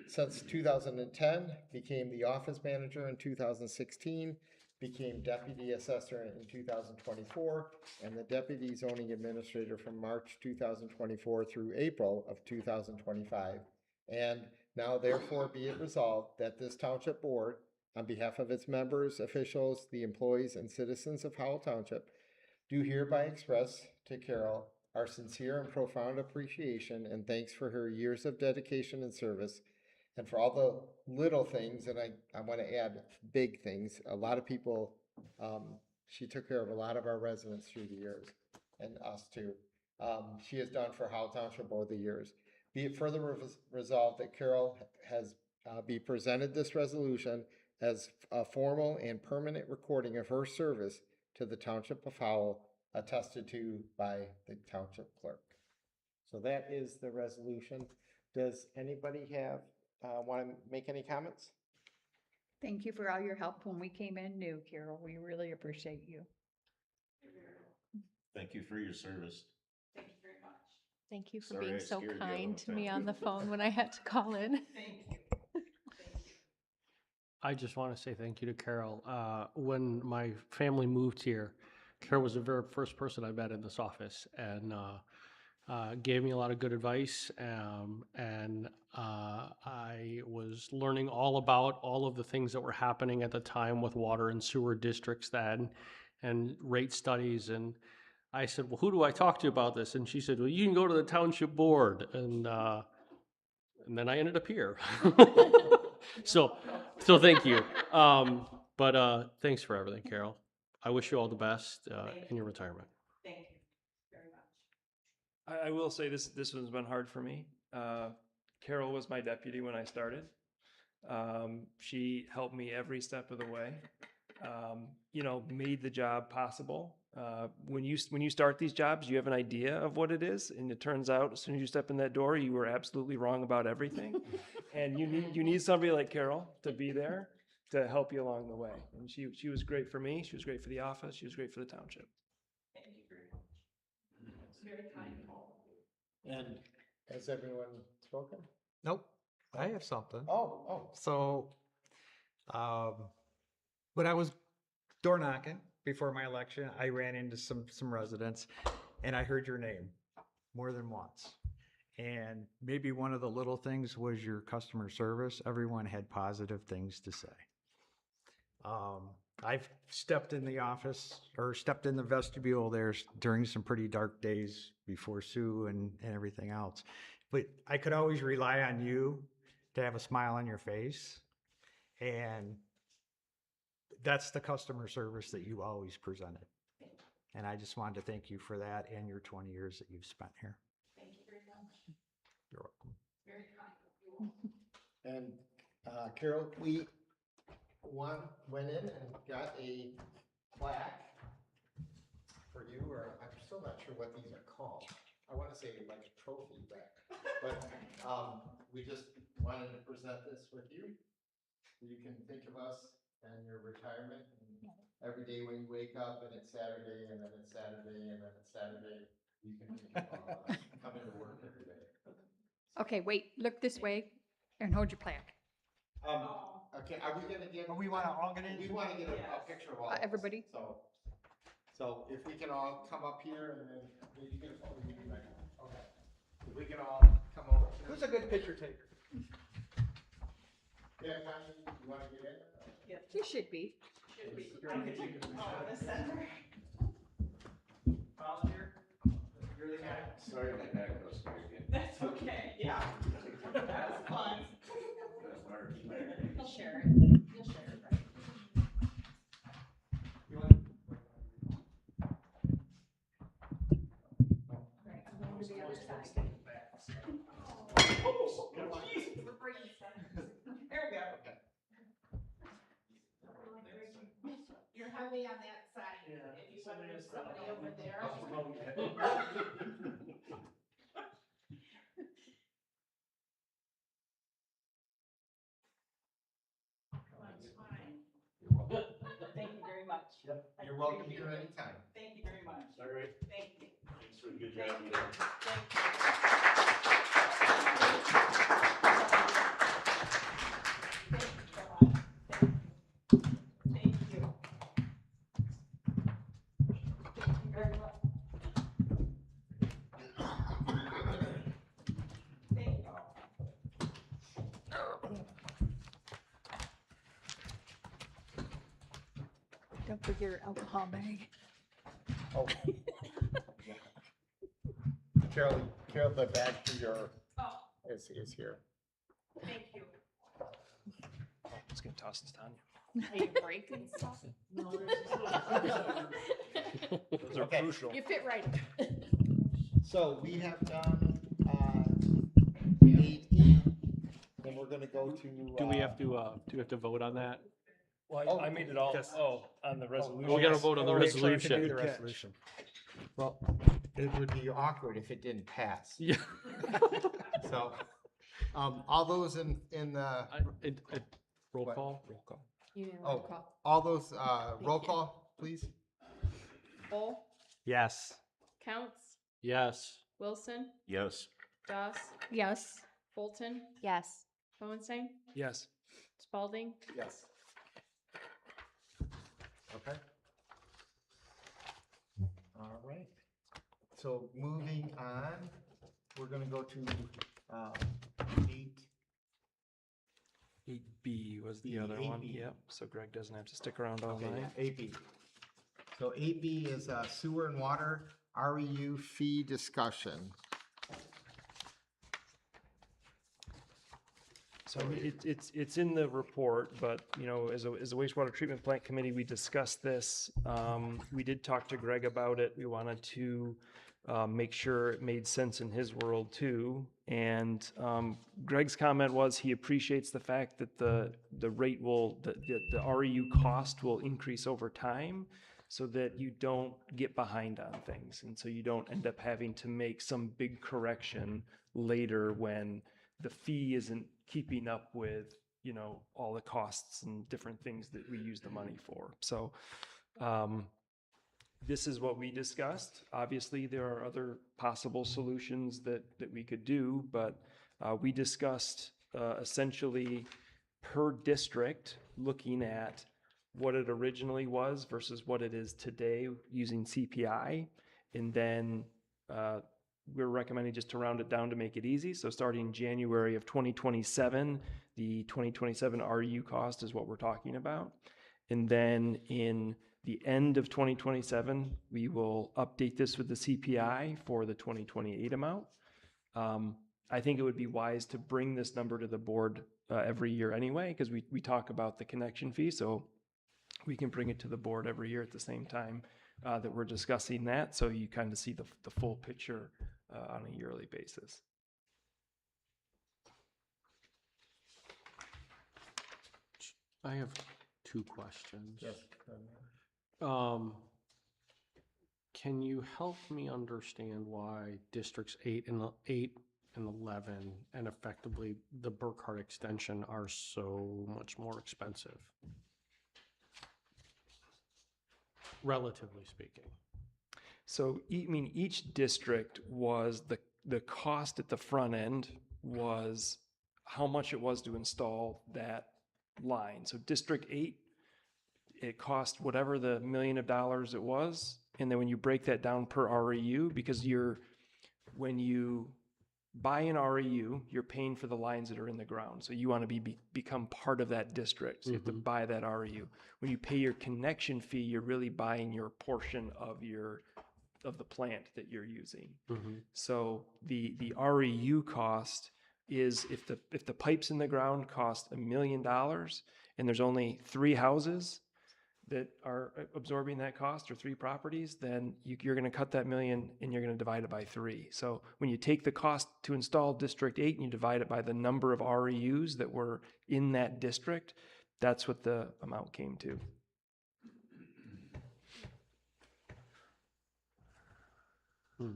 since 2010, became the office manager in 2016, became deputy assessor in 2024, and the deputy zoning administrator from March 2024 through April of 2025. And now therefore be it resolved that this township board, on behalf of its members, officials, the employees, and citizens of Howell Township, do hereby express to Carol our sincere and profound appreciation and thanks for her years of dedication and service, and for all the little things, and I want to add big things. A lot of people, she took care of a lot of our residents through the years, and us too. She has done for Howell Township over the years. Be it further resolved that Carol has be presented this resolution as a formal and permanent recording of her service to the Township of Howell, attested to by the Township Clerk. So that is the resolution. Does anybody have want to make any comments?
Thank you for all your help when we came in new, Carol. We really appreciate you.
Thank you for your service.
Thank you for
Sorry,
being
I
so
scared you
kind
about
to me
that.
on the phone when I had to call in.
I just want to say thank you to Carol. When my family moved here, Carol was the very first person I met in this office and gave me a lot of good advice. And I was learning all about all of the things that were happening at the time with water and sewer districts then and rate studies. And I said, well, who do I talk to about this? And she said, well, you can go to the township board. And then I ended up here. So thank you. But thanks for everything, Carol. I wish you all the best in your retirement.
I will say this one's been hard for me. Carol was my deputy when I started. She helped me every step of the way. Made the job possible. When you start these jobs, you have an idea of what it is, and it turns out as soon as you step in that door, you were absolutely wrong about everything. And you need somebody like Carol to be there to help you along the way. And she was great for me. She was great for the office. She was great for the township.
And has everyone spoken?
Nope, I have something.
Oh.
So, when I was door knocking before my election, I ran into some residents and I heard your name more than once. And maybe one of the little things was your customer service. Everyone had positive things to say. I've stepped in the office or stepped in the vestibule there during some pretty dark days before Sue and everything else. But I could always rely on you to have a smile on your face. And that's the customer service that you always presented. And I just wanted to thank you for that and your 20 years that you've spent here.
Thank you very much.
You're welcome.
Very kind.
And Carol, we went in and got a plaque for you, or I'm still not sure what these are called. I want to say like a trophy, but we just wanted to present this with you. So you can think of us and your retirement. And every day when you wake up and it's Saturday, and then it's Saturday, and then it's Saturday, you can think of us coming to work every day.
Okay, wait, look this way and hold your plaque.
Okay, are we gonna get?
We want to all get in.
We want to get a picture of all of us.
Everybody?
So if we can all come up here and then maybe get a photo. Okay. If we can all come over.
Who's a good picture taker?
Yeah, Connie, you wanna get in?
You should be.
Volunteer?
You're the guy.
Sorry, my back goes again.
That's okay, yeah. That's fun.
He'll share it. You'll share it, right?
You want?
Right, I'm going to the other side.
We're bringing stuff. There we go.
Okay.
You're heavy on that side. If you want to move somebody over there. Thank you very much.
You're welcome here anytime.
Thank you very much.
All right.
Thank you.
Thanks for a good
Thank
job.
you.
you done.
Thank you. Thank you. Thank you very much. Thank you.
Don't forget your alcohol bag.
Oh. Carol, the bag for your,
Oh,
is here.
thank you.
I was gonna toss this down.
Are you breaking stuff? No,
Those are
Okay.
crucial.
You fit right.
So we have done, 8E, then we're gonna go to.
Do we have to vote on that?
Oh,
I made it all,
yes.
on the resolution.
We gotta vote on the
Oh, yes, sorry to do
resolution.
the
Good catch.
resolution.
Well, it would be awkward if it didn't pass.
Yeah.
So, all those in the,
Roll
What?
call?
You didn't
Oh.
call.
all those, roll call, please?
Bull,
Yes.
Counts,
Yes.
Wilson,
Yes.
Doss,
Yes.
Bolton,
Yes.
Hohenstein,
Yes.
Spalding,
Yes. Okay. All right. So moving on, we're gonna go to, 8.
8B was the
B,
other one,
8B.
yep, so Greg doesn't have to stick around all
Okay,
night.
8B. So 8B is sewer and water REU fee discussion.
So I mean, it's in the report, but, you know, as a wastewater treatment plant committee, we discussed this. We did talk to Greg about it. We wanted to make sure it made sense in his world too. And Greg's comment was he appreciates the fact that the rate will, the REU cost will increase over time so that you don't get behind on things. And so you don't end up having to make some big correction later when the fee isn't keeping up with, you know, all the costs and different things that we use the money for. So this is what we discussed. Obviously, there are other possible solutions that we could do, but we discussed essentially per district, looking at what it originally was versus what it is today using CPI. And then we're recommending just to round it down to make it easy. So starting January of 2027, the 2027 RU cost is what we're talking about. And then in the end of 2027, we will update this with the CPI for the 2028 amount. I think it would be wise to bring this number to the board every year anyway, because we talk about the connection fee, so we can bring it to the board every year at the same time that we're discussing that, so you kind of see the full picture on a yearly basis.
I have two questions.
Yes.
Can you help me understand why districts 8 and 11 and effectively the Burkhardt extension are so much more expensive? Relatively speaking.
So, I mean, each district was the cost at the front end was how much it was to install that line. So District 8, it cost whatever the $1 million it was. And then when you break that down per REU, because when you buy an REU, you're paying for the lines that are in the ground. So you want to become part of that district. So you have to buy that REU. When you pay your connection fee, you're really buying your portion of the plant that you're using. So the REU cost is if the pipes in the ground cost $1 million and there's only 3 houses that are absorbing that cost or 3 properties, then you're going to cut that $1 million and you're going to divide it by 3. So when you take the cost to install District 8 and you divide it by the number of REUs that were in that district, that's what the amount came to.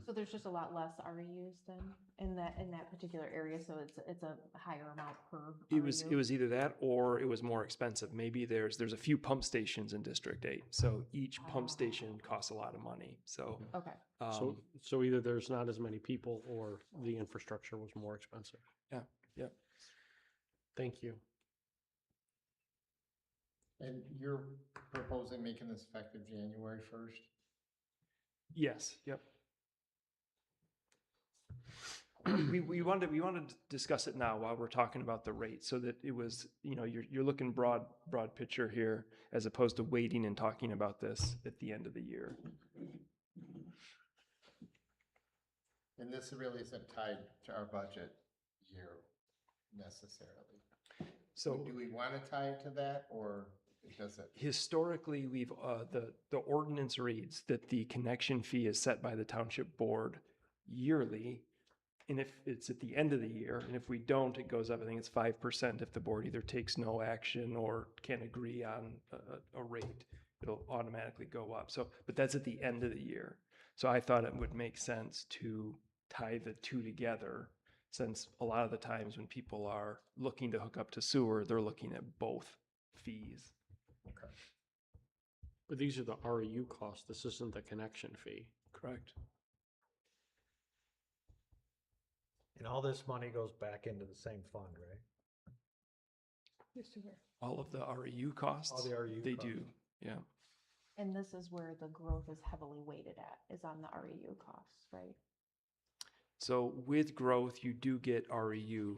So there's just a lot less REUs then in that particular area, so it's a higher amount per
It was
REU?
either that or it was more expensive. Maybe there's a few pump stations in District 8, so each pump station costs a lot of money. So
Okay.
So either there's not as many people or the infrastructure was more expensive.
yeah.
Thank you.
And you're proposing making this effective January 1st?
Yes. Yep. we wanted to discuss it now while we're talking about the rate, so that it was, you're looking broad picture here as opposed to waiting and talking about this at the end of the year.
And this really isn't tied to our budget year necessarily.
So
do we want to tie it to that, or does it?
Historically, we've the ordinance reads that the connection fee is set by the township board yearly. And if it's at the end of the year, and if we don't, it goes up. I think it's 5% if the board either takes no action or can't agree on a rate. It'll automatically go up. So, but that's at the end of the year. So I thought it would make sense to tie the two together, since a lot of the times when people are looking to hook up to sewer, they're looking at both fees.
Okay.
But these are the REU costs. This isn't the connection fee.
Correct.
And all this money goes back into the same fund, right?
All of the REU costs?
All the REU
They
costs.
do, yeah.
And this is where the growth is heavily weighted at, is on the REU costs, right?
So with growth, you do get REU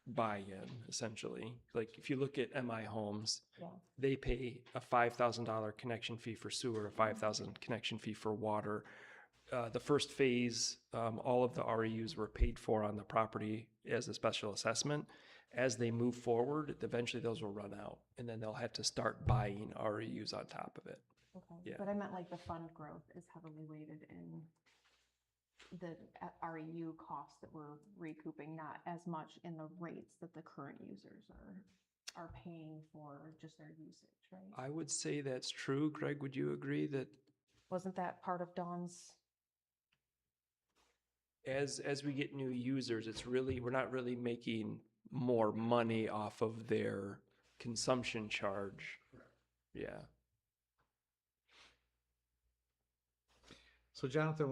buy-in, essentially. Like if you look at MI Homes,
Yeah.
they pay a $5,000 connection fee for sewer, a $5,000 connection fee for water. The first phase, all of the REUs were paid for on the property as a special assessment. As they move forward, eventually those will run out, and then they'll have to start buying REUs on top of it.
Okay.
Yeah.
But I meant like the fund growth is heavily weighted in the REU costs that we're recouping, not as much in the rates that the current users are paying for just their usage, right?
I would say that's true. Greg, would you agree that
Wasn't that part of Dawn's?
as we get new users, we're not really making more money off of their consumption charge. Yeah.
So Jonathan,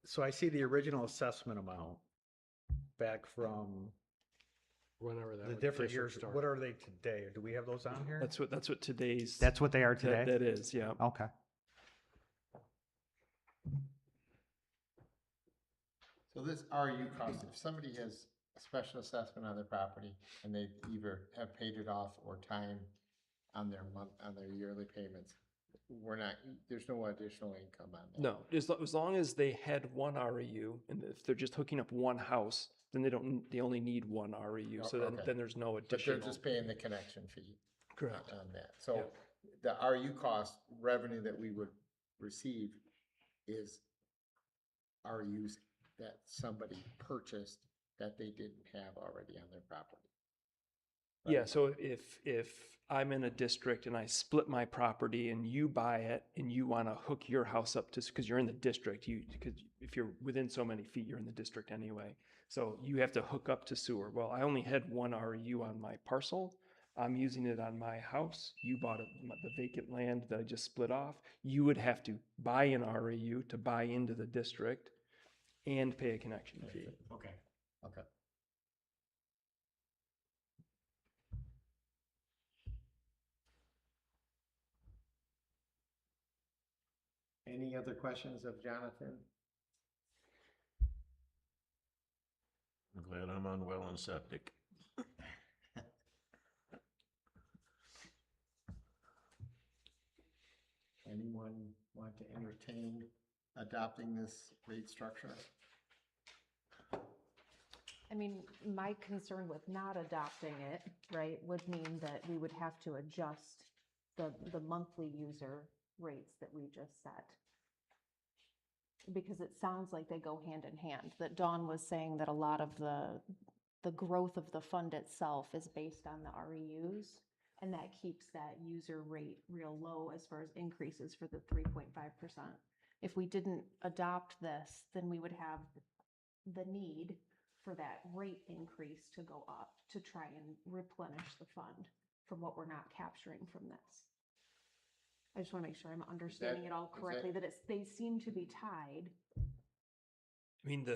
so I see the original assessment amount back from
Whenever that
the
was
different
district
years.
start.
What are they today? Do we have those on here?
That's what today's.
That's what they are today?
That is, yeah.
Okay.
So this RU cost, if somebody has a special assessment on their property and they either have paid it off or time on their yearly payments, we're not, there's no additional income on that.
No, as long as they had one REU, and if they're just hooking up one house, then they only need one REU,
Oh,
so
okay.
then there's no
But they're
additional.
just paying the connection fee.
Correct.
On that. So the RU cost revenue that we would receive is RUs that somebody purchased that they didn't have already on their property.
Yeah, so if I'm in a district and I split my property and you buy it and you want to hook your house up to, because you're in the district, because if you're within so many feet, you're in the district anyway. So you have to hook up to sewer. Well, I only had one RU on my parcel. I'm using it on my house. You bought the vacant land that I just split off. You would have to buy an REU to buy into the district and pay a connection fee.
Okay. Okay. Any other questions of Jonathan?
I'm glad I'm on well and septic.
Anyone want to entertain adopting this rate structure?
I mean, my concern with not adopting it, right, would mean that we would have to adjust the monthly user rates that we just set. Because it sounds like they go hand in hand, that Dawn was saying that a lot of the growth of the fund itself is based on the REUs, and that keeps that user rate real low as far as increases for the 3.5%. If we didn't adopt this, then we would have the need for that rate increase to go up to try and replenish the fund from what we're not capturing from this. I just want to make sure I'm understanding it all correctly, that they seem to be tied.
I mean,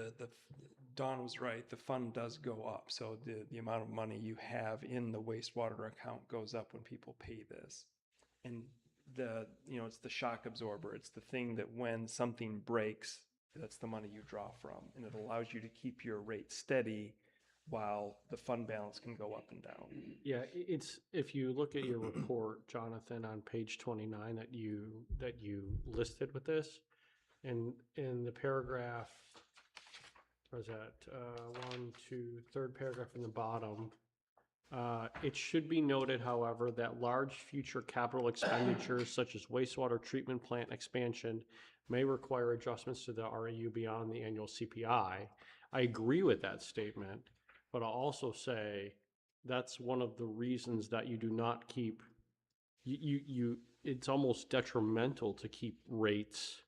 Dawn was right, the fund does go up, so the amount of money you have in the wastewater account goes up when people pay this. And it's the shock absorber, it's the thing that when something breaks, that's the money you draw from, and it allows you to keep your rate steady while the fund balance can go up and down.
Yeah, it's, if you look at your report, Jonathan, on page 29 that you listed with this, and in the paragraph, where's that? Third paragraph in the bottom. It should be noted, however, that large future capital expenditures such as wastewater treatment plant expansion may require adjustments to the REU beyond the annual CPI. I agree with that statement, but I'll also say that's one of the reasons that you do not keep, it's almost detrimental to keep rates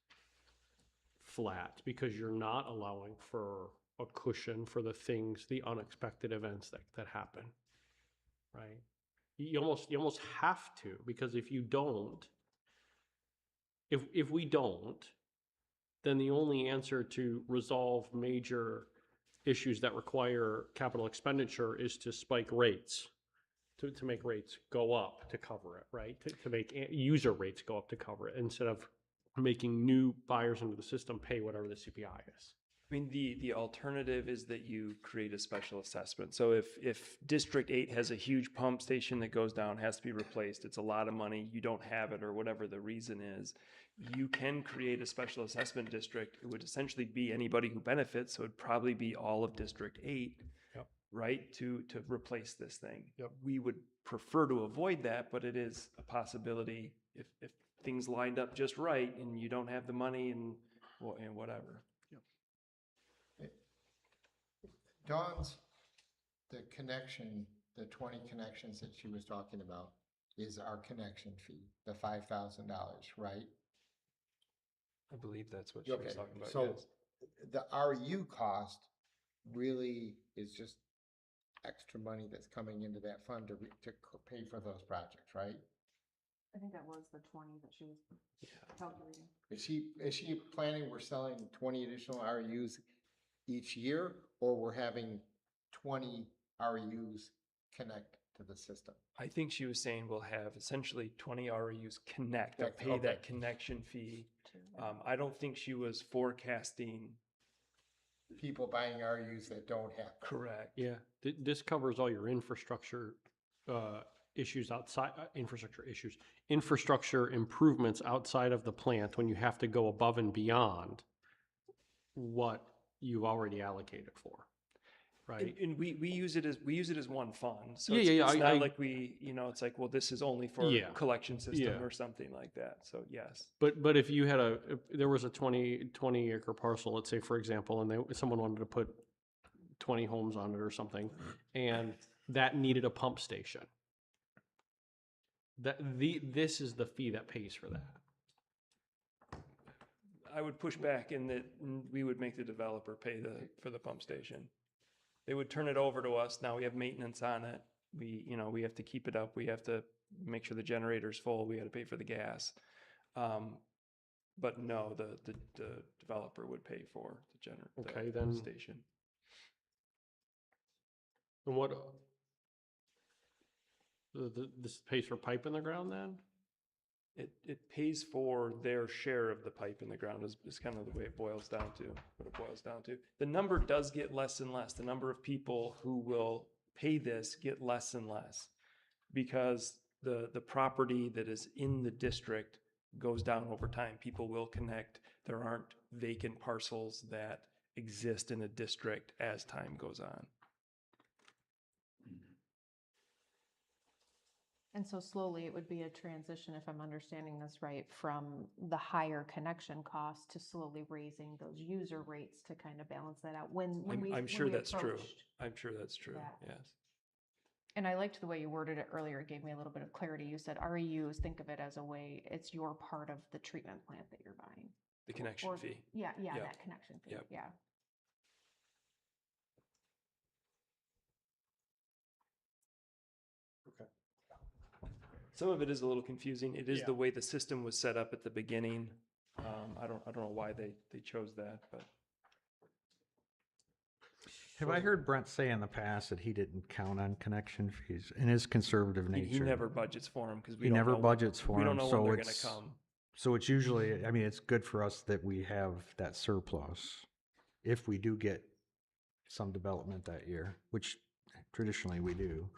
flat because you're not allowing for a cushion for the things, the unexpected events that happen, right? You almost have to, because if you don't, if we don't, then the only answer to resolve major issues that require capital expenditure is to spike rates, to make rates go up to cover it, right? To make user rates go up to cover it instead of making new buyers into the system pay whatever the CPI is.
I mean, the alternative is that you create a special assessment. So if District 8 has a huge pump station that goes down, has to be replaced, it's a lot of money, you don't have it, or whatever the reason is, you can create a special assessment district. It would essentially be anybody who benefits, so it'd probably be all of District 8,
Yep.
right, to replace this thing.
Yep.
We would prefer to avoid that, but it is a possibility if things lined up just right and you don't have the money and whatever.
Dawn's, the connection, the 20 connections that she was talking about is our connection fee, the $5,000, right?
I believe that's what she was talking about.
So
yes.
the RU cost really is just extra money that's coming into that fund to pay for those projects, right?
I think that was the 20 that she was calculating.
Is she planning we're selling 20 additional RUs each year, or we're having 20 RUs connect to the system?
I think she was saying we'll have essentially 20 REUs connect. They'll pay that connection fee. I don't think she was forecasting
people buying RUs that don't have.
Correct.
Yeah, this covers all your infrastructure
issues outside, infrastructure improvements outside of the plant when you have to go above and beyond what you've already allocated for, right?
And we use it as one fund. So
Yeah,
it's,
yeah, yeah,
it's
I-
not
I-
like it's like, well, this is only for
Yeah.
collection system
Yeah.
or something like that. So yes.
But if you had if there was a 20 acre parcel, let's say, for example, and someone wanted to put 20 homes on it or something, and that needed a pump station, this is the fee that pays for that.
I would push back in that we would make the developer pay for the pump station. They would turn it over to us. Now we have maintenance on it. We have to keep it up. We have to make sure the generator's full. We got to pay for the gas. But no, the developer would pay for the
Okay,
the
then-
station.
And what, this pays for pipe in the ground then?
It pays for their share of the pipe in the ground is kind of the way it boils down to, what it boils down to. The number does get less and less. The number of people who will pay this get less and less because the property that is in the district goes down over time. People will connect. There aren't vacant parcels that exist in a district as time goes on.
And so slowly it would be a transition, if I'm understanding this right, from the higher connection costs to slowly raising those user rates to kind of balance that out.
I'm sure that's true.
approached
I'm sure that's true,
that.
yes.
And I liked the way you worded it earlier. It gave me a little bit of clarity. You said REUs, think of it as a way, it's your part of the treatment plant that you're buying.
The connection
Or-
fee.
Yeah,
Yep.
that connection fee,
Yep.
yeah.
Some of it is a little confusing. It is
Yeah.
the way the system was set up at the beginning. I don't know why they chose that, but
Have I heard Brent say in the past that he didn't count on connection fees in his conservative
he
nature?
never budgets for them because
He never budgets for
we don't
them,
know
so
when they're
it's
gonna come.
so it's usually, I mean, it's good for us that we have that surplus if we do get some development that year, which traditionally we do.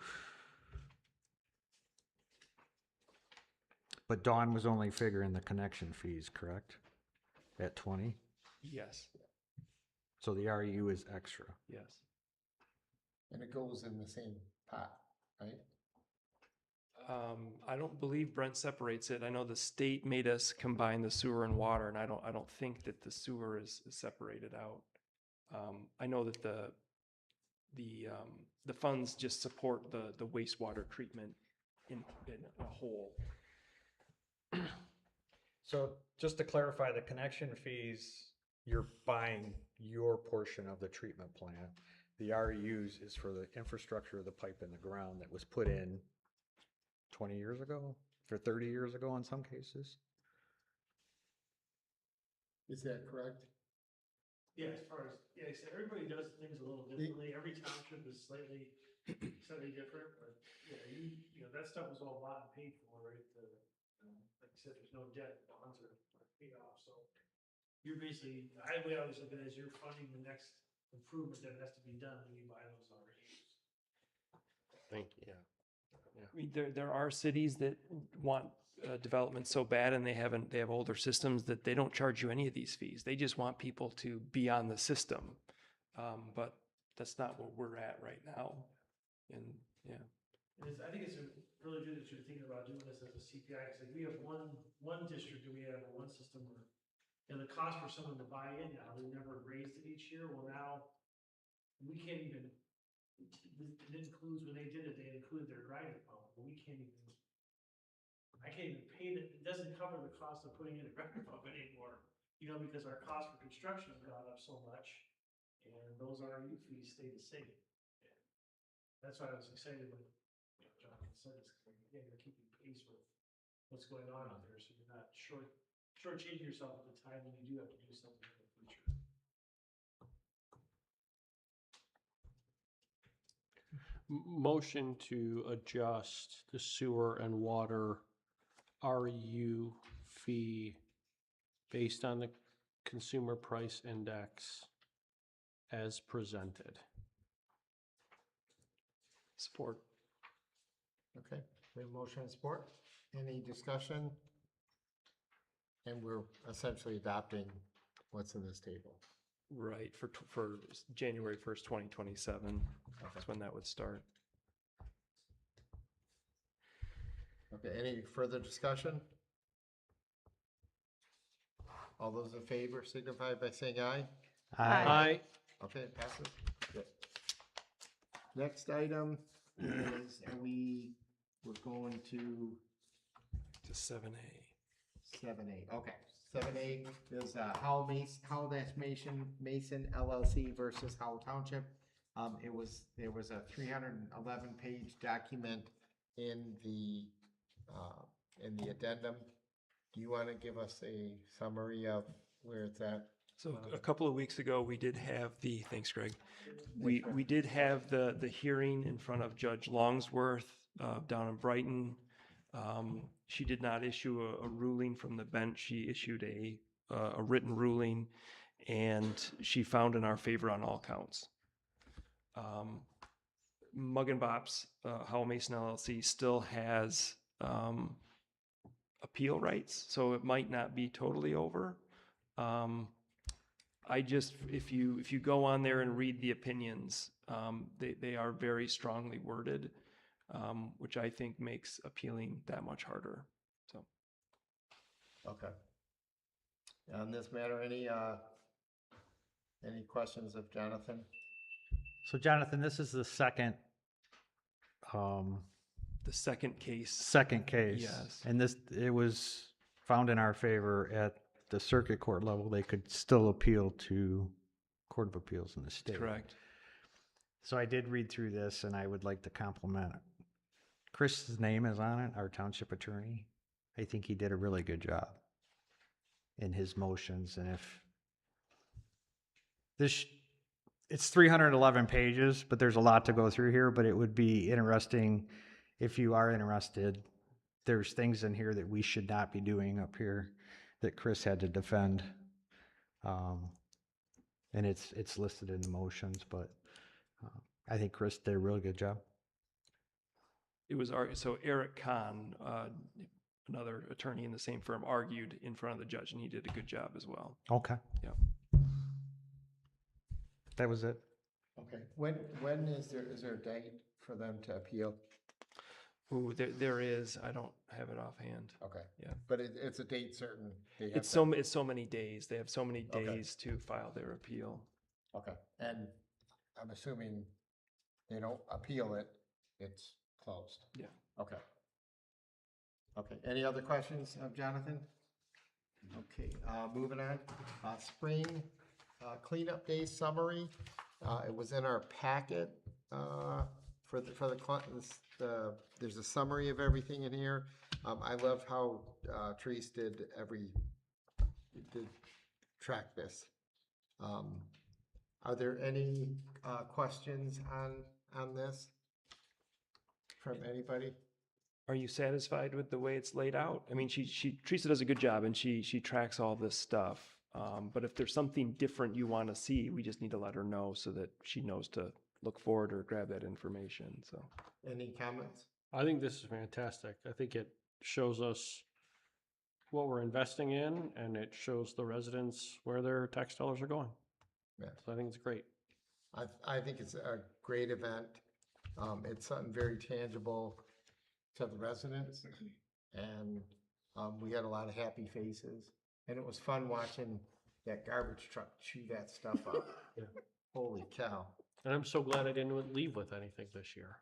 But Dawn was only figuring the connection fees, correct? At 20?
Yes,
So the REU is extra.
yes.
And it goes in the same pot, right?
I don't believe Brent separates it. I know the state made us combine the sewer and water, and I don't think that the sewer is separated out. I know that the funds just support the wastewater treatment in a whole.
So just to clarify, the connection fees, you're buying your portion of the treatment plant. The REUs is for the infrastructure of the pipe in the ground that was put in 20 years ago, or 30 years ago in some cases.
Is that correct?
Yeah, as far as, yeah, so everybody does things a little differently. Every township is slightly different, but yeah, you know, that stuff was all bought and paid for, right? Like I said, there's no debt, bonds are paid off, so you're basically, the way I always look at it is you're funding the next improvement that has to be done when you buy those REUs.
Thank you, yeah.
I mean, there are cities that want development so bad and they have older systems that they don't charge you any of these fees. They just want people to be on the system. But that's not what we're at right now. And yeah.
I think it's really good that you're thinking about doing this as a CPI, because like we have one district that we have, or one system where, you know, the cost for someone to buy in now, they never raised it each year. Well, now we can't even, it includes, when they did it, they included their grinder pump, but we can't even, I can't even pay that, it doesn't cover the cost of putting in a grinder pump anymore, you know, because our cost for construction has gone up so much, and those RU fees stay the same. That's why I was excited when, you know, Jonathan said this, because again, you're keeping pace with what's going on out there, so you're not shortchanging yourself at the time when you do have to do something in the future.
Motion to adjust the sewer and water REU fee based on the consumer price index as presented.
Support.
Okay, we Okay, motion and support. Any discussion? And we're essentially adopting what's in this table.
Right, for January 1st, 2027, that's when that would start.
Okay, any further discussion? All those in favor signify by saying aye.
Aye.
Okay, it passes. Good. Next item is, we're going to
To 7A.
7A, okay. 7A is Howell Mason LLC versus Howell Township. There was a 311-page document in the addendum. Do you want to give us a summary of where it's at?
So a couple of weeks ago, we did have thanks Greg, we did have the hearing in front of Judge Longsworth down in Brighton. She did not issue a ruling from the bench. She issued a written ruling, and she found in our favor on all counts. Mug and Bops, Howell Mason LLC still has appeal rights, so it might not be totally over. If you go on there and read the opinions, they are very strongly worded, which I think makes appealing that much harder. So,
Okay. On this matter, any questions of Jonathan?
So Jonathan, this is the second
case.
Second case.
Yes.
And it was found in our favor at the circuit court level. They could still appeal to Court of Appeals in the state.
Correct.
So I did read through this, and I would like to compliment Chris's name is on it, our township attorney. I think he did a really good job in his motions. And if it's 311 pages, but there's a lot to go through here, but it would be interesting if you are interested. There's things in here that we should not be doing up here that Chris had to defend. And it's listed in the motions, but I think Chris did a really good job.
It was so Eric Kahn, another attorney in the same firm, argued in front of the judge, and he did a good job as well.
Okay.
Yeah.
That was it.
Okay. When is there a date for them to appeal?
Ooh, there is. I don't have it offhand.
Okay.
Yeah.
But it's a date certain.
It's so many days. They have so many days to file their appeal.
Okay. And I'm assuming they don't appeal it, it's closed.
Yeah.
Okay. Okay. Any other questions of Jonathan? Okay. Moving on. Spring cleanup day summary. It was in our packet for the there's a summary of everything in here. I love how Therese did track this. Are there any questions on this from anybody?
Are you satisfied with the way it's laid out? I mean, Teresa does a good job, and she tracks all this stuff. But if there's something different you want to see, we just need to let her know so that she knows to look forward or grab that information. So,
any comments?
I think this is fantastic. I think it shows us what we're investing in, and it shows the residents where their tax dollars are going.
Yeah.
So I think it's great.
I think it's a great event. It's something very tangible to the residents, and we had a lot of happy faces, and it was fun watching that garbage truck chew that stuff up.
Yeah.
Holy cow.
And I'm so glad I didn't leave with anything this year.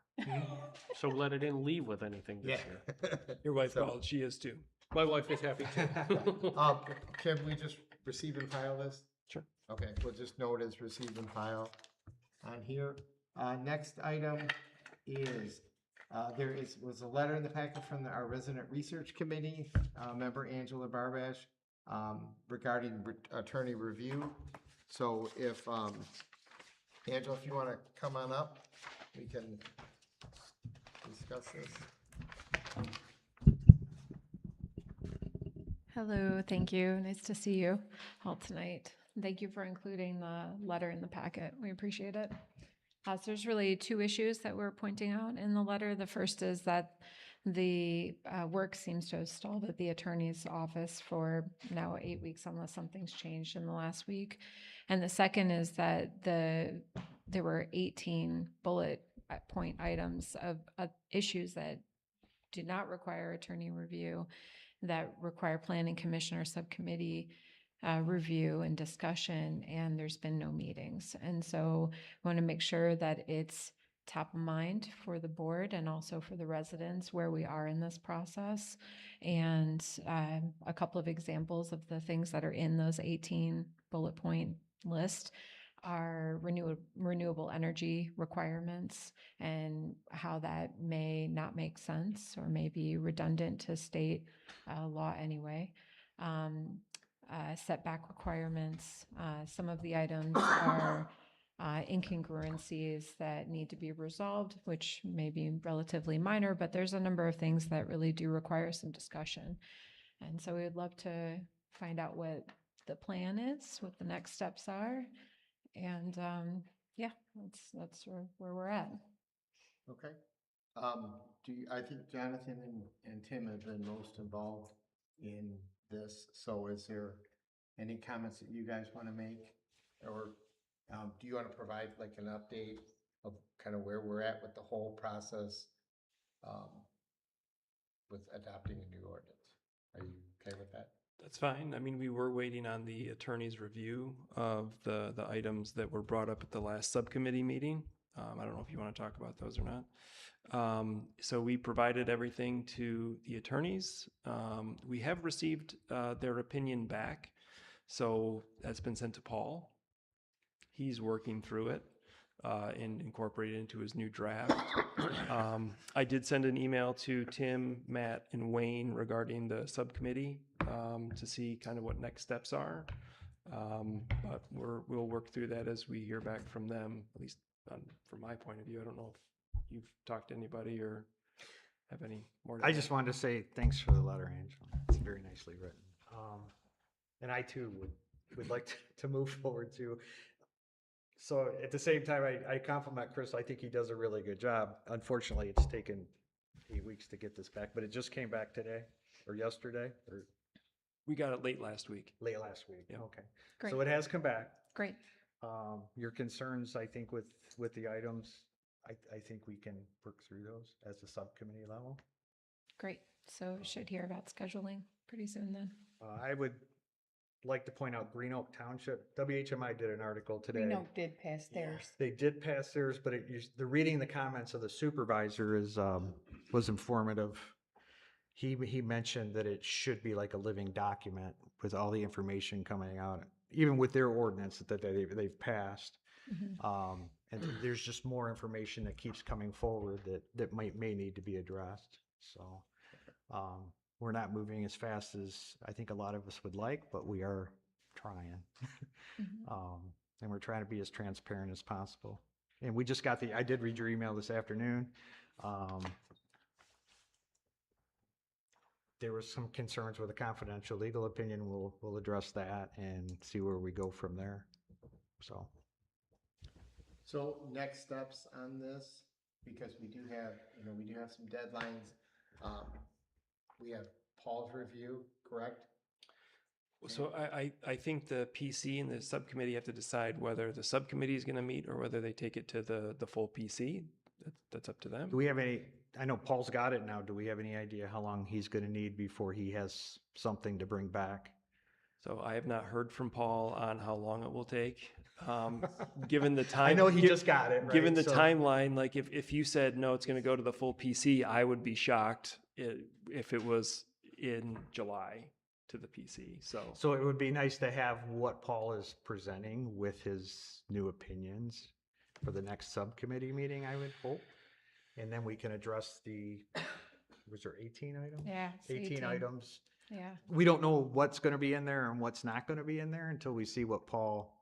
So glad I didn't leave with anything this year.
your wife called. She is too.
My wife is happy too.
Can we just receive and file this?
Sure.
Okay, we'll just note as receive and file on here. Next item is, was a letter in the packet from our resident research committee, member Angela Barbash, regarding attorney review. So if, Angela, if you want to come on up, we can discuss this.
Hello, thank you. Nice to see you all tonight. Thank you for including the letter in the packet. We appreciate it. So there's really two issues that we're pointing out in the letter. The first is that The work seems to have stalled at the attorney's office for now 8 weeks unless something's changed in the last week. And the second is that there were 18 bullet point items of issues that do not require attorney review, that require planning commission or subcommittee review and discussion, and there's been no meetings. And so I want to make sure that it's top of mind for the board and also for the residents where we are in this process. And a couple of examples of the things that are in those 18 bullet point list are renewable energy requirements and how that may not make sense or may be redundant to state law anyway. Setback requirements. Some of the items are incongruencies that need to be resolved, which may be relatively minor, but there's a number of things that really do require some discussion. And so we would love to find out what the plan is, what the next steps are. And yeah, that's where we're at.
Okay. I think Jonathan and Tim have been most involved in this, so is there any comments that you guys want to make? Or do you want to provide like an update of kind of where we're at with the whole process with adopting a new ordinance? Are you okay with that?
That's fine. I mean, we were waiting on the attorney's review of the items that were brought up at the last subcommittee meeting. I don't know if you want to talk about those or not. So we provided everything to the attorneys. We have received their opinion back. So that's been sent to Paul. He's working through it and incorporated it into his new draft. I did send an email to Tim, Matt, and Wayne regarding the subcommittee to see kind of what next steps are. But we'll work through that as we hear back from them, at least from my point of view. I don't know if you've talked to anybody or have any more.
I just wanted to say thanks for the letter, Angela. It's very nicely written. And I too would like to move forward too. So at the same time, I compliment Chris. I think he does a really good job. Unfortunately, it's taken 8 weeks to get this back, but it just came back today or yesterday or
We got it late last week.
late last week.
Yep.
Okay.
Great.
So it has come back.
Great.
Your concerns, I think, with the items, I think we can work through those as a subcommittee level.
Great. So we should hear about scheduling pretty soon then.
I would like to point out Green Oak Township. WHMI did an article today.
Green Oak did pass theirs.
They did pass theirs, but the reading the comments of the supervisor was informative. He mentioned that it should be like a living document with all the information coming out, even with their ordinance that they've passed.
Mhm.
And there's just more information that keeps coming forward that may need to be addressed. So we're not moving as fast as I think a lot of us would like, but we are trying. And we're trying to be as transparent as possible. And we just got I did read your email this afternoon. There was some concerns with a confidential legal opinion. We'll address that and see where we go from there.
So next steps on this, because we do have some deadlines. We have Paul's review, correct?
So I think the PC and the subcommittee have to decide whether the subcommittee is going to meet or whether they take it to the full PC. That's up to them.
Do we have I know Paul's got it now. Do we have any idea how long he's going to need before he has something to bring back?
So I have not heard from Paul on how long it will take. Given the time,
I know he just got it. Right?
Given the timeline, like if you said no, it's going to go to the full PC, I would be shocked if it was in July to the PC. So
it would be nice to have what Paul is presenting with his new opinions for the next subcommittee meeting, I would hope. And then we can address was there 18 items?
Yeah.
18 items.
Yeah.
We don't know what's going to be in there and what's not going to be in there until we see what Paul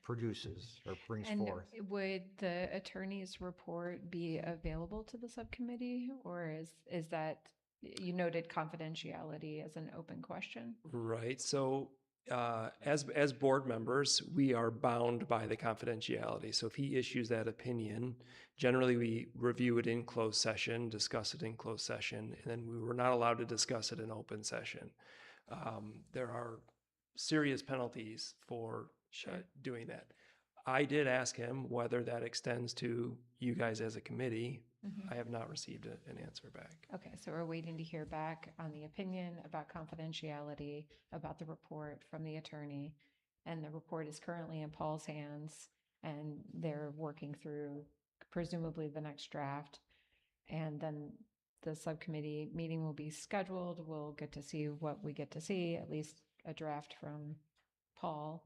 produces or brings forth.
Would the attorney's report be available to the subcommittee, or is that, you noted confidentiality as an open question?
Right. So as board members, we are bound by the confidentiality. So if he issues that opinion, generally we review it in closed session, discuss it in closed session, and then we were not allowed to discuss it in open session. There are serious penalties for doing that. I did ask him whether that extends to you guys as a committee. I have not received an answer back.
Okay, so we're waiting to hear back on the opinion about confidentiality, about the report from the attorney. And the report is currently in Paul's hands, and they're working through presumably the next draft. And then the subcommittee meeting will be scheduled. We'll get to see what we get to see, at least a draft from Paul.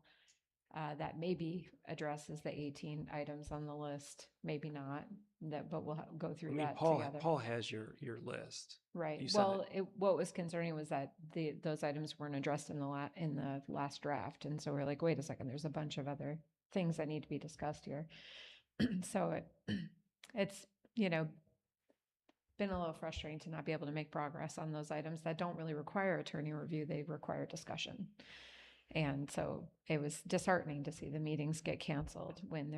That maybe addresses the 18 items on the list, maybe not, but we'll go through that together.
Paul has your list.
Right.
You said
Well, what was concerning was that those items weren't addressed in the last draft. And so we're like, wait a second, there's a bunch of other things that need to be discussed here. So it's, been a little frustrating to not be able to make progress on those items that don't really require attorney review. They require discussion. And so it was disheartening to see the meetings get canceled when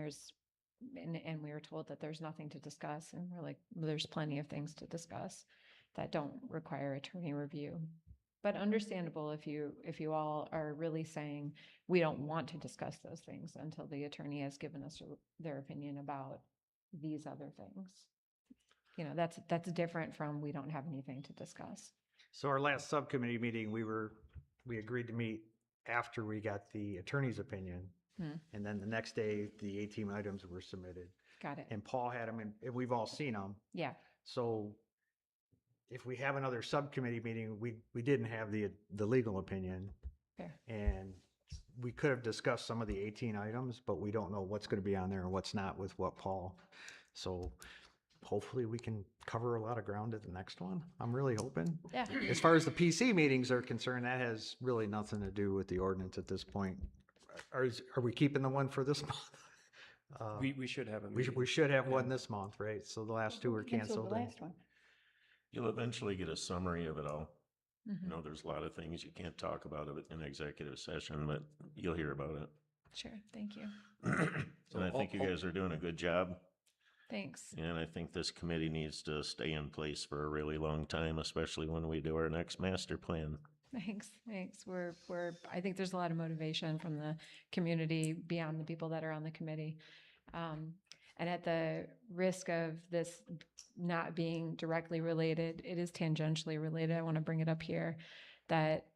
and we were told that there's nothing to discuss. And we're like, well, there's plenty of things to discuss that don't require attorney review. But understandable if you all are really saying we don't want to discuss those things until the attorney has given us their opinion about these other things. That's different from we don't have anything to discuss.
So our last subcommittee meeting, we agreed to meet after we got the attorney's opinion. And then the next day, the 18 items were submitted.
Got it.
And Paul had them, and we've all seen them.
Yeah.
So if we have another subcommittee meeting, we didn't have the legal opinion.
Fair.
And we could have discussed some of the 18 items, but we don't know what's going to be on there and what's not with what Paul. So hopefully we can cover a lot of ground at the next one. I'm really hoping.
Yeah.
As far as the PC meetings are concerned, that has really nothing to do with the ordinance at this point. Are we keeping the one for this month?
We should have a
We
meeting.
should have one this month, right? So the last two were canceled.
The last one.
You'll eventually get a summary of it all.
Mhm.
There's a lot of things you can't talk about in executive session, but you'll hear about it.
Sure. Thank you.
And I think you guys are doing a good job.
Thanks.
And I think this committee needs to stay in place for a really long time, especially when we do our next master plan.
Thanks. I think there's a lot of motivation from the community beyond the people that are on the committee. And at the risk of this not being directly related, it is tangentially related. I want to bring it up here that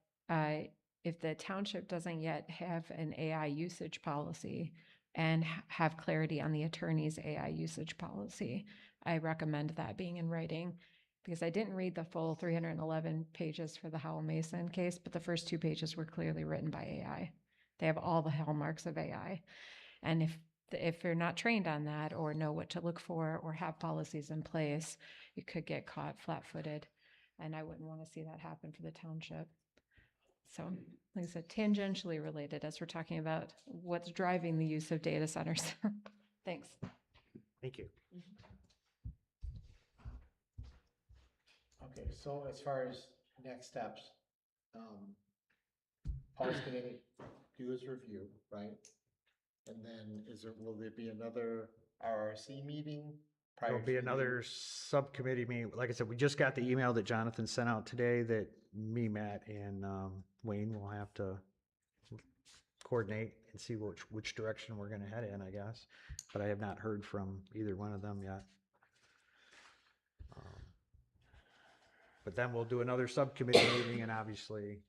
if the township doesn't yet have an AI usage policy and have clarity on the attorney's AI usage policy, I recommend that being in writing. Because I didn't read the full 311 pages for the Howell Mason case, but the first 2 pages were clearly written by AI. They have all the hallmarks of AI. And if you're not trained on that or know what to look for or have policies in place, you could get caught flat-footed. And I wouldn't want to see that happen for the township. So, like I said, tangentially related as we're talking about what's driving the use of data centers. Thanks.
Thank you.
Okay, so as far as next steps, Paul's gonna do his review, right?
And then will there be another RRC meeting? prior
There'll be
to the
another
meeting?
subcommittee meeting. Like I said, we just got the email that Jonathan sent out today that me, Matt, and Wayne will have to coordinate and see which direction we're gonna head in, I guess. But I have not heard from either one of them yet. But then we'll do another subcommittee meeting and obviously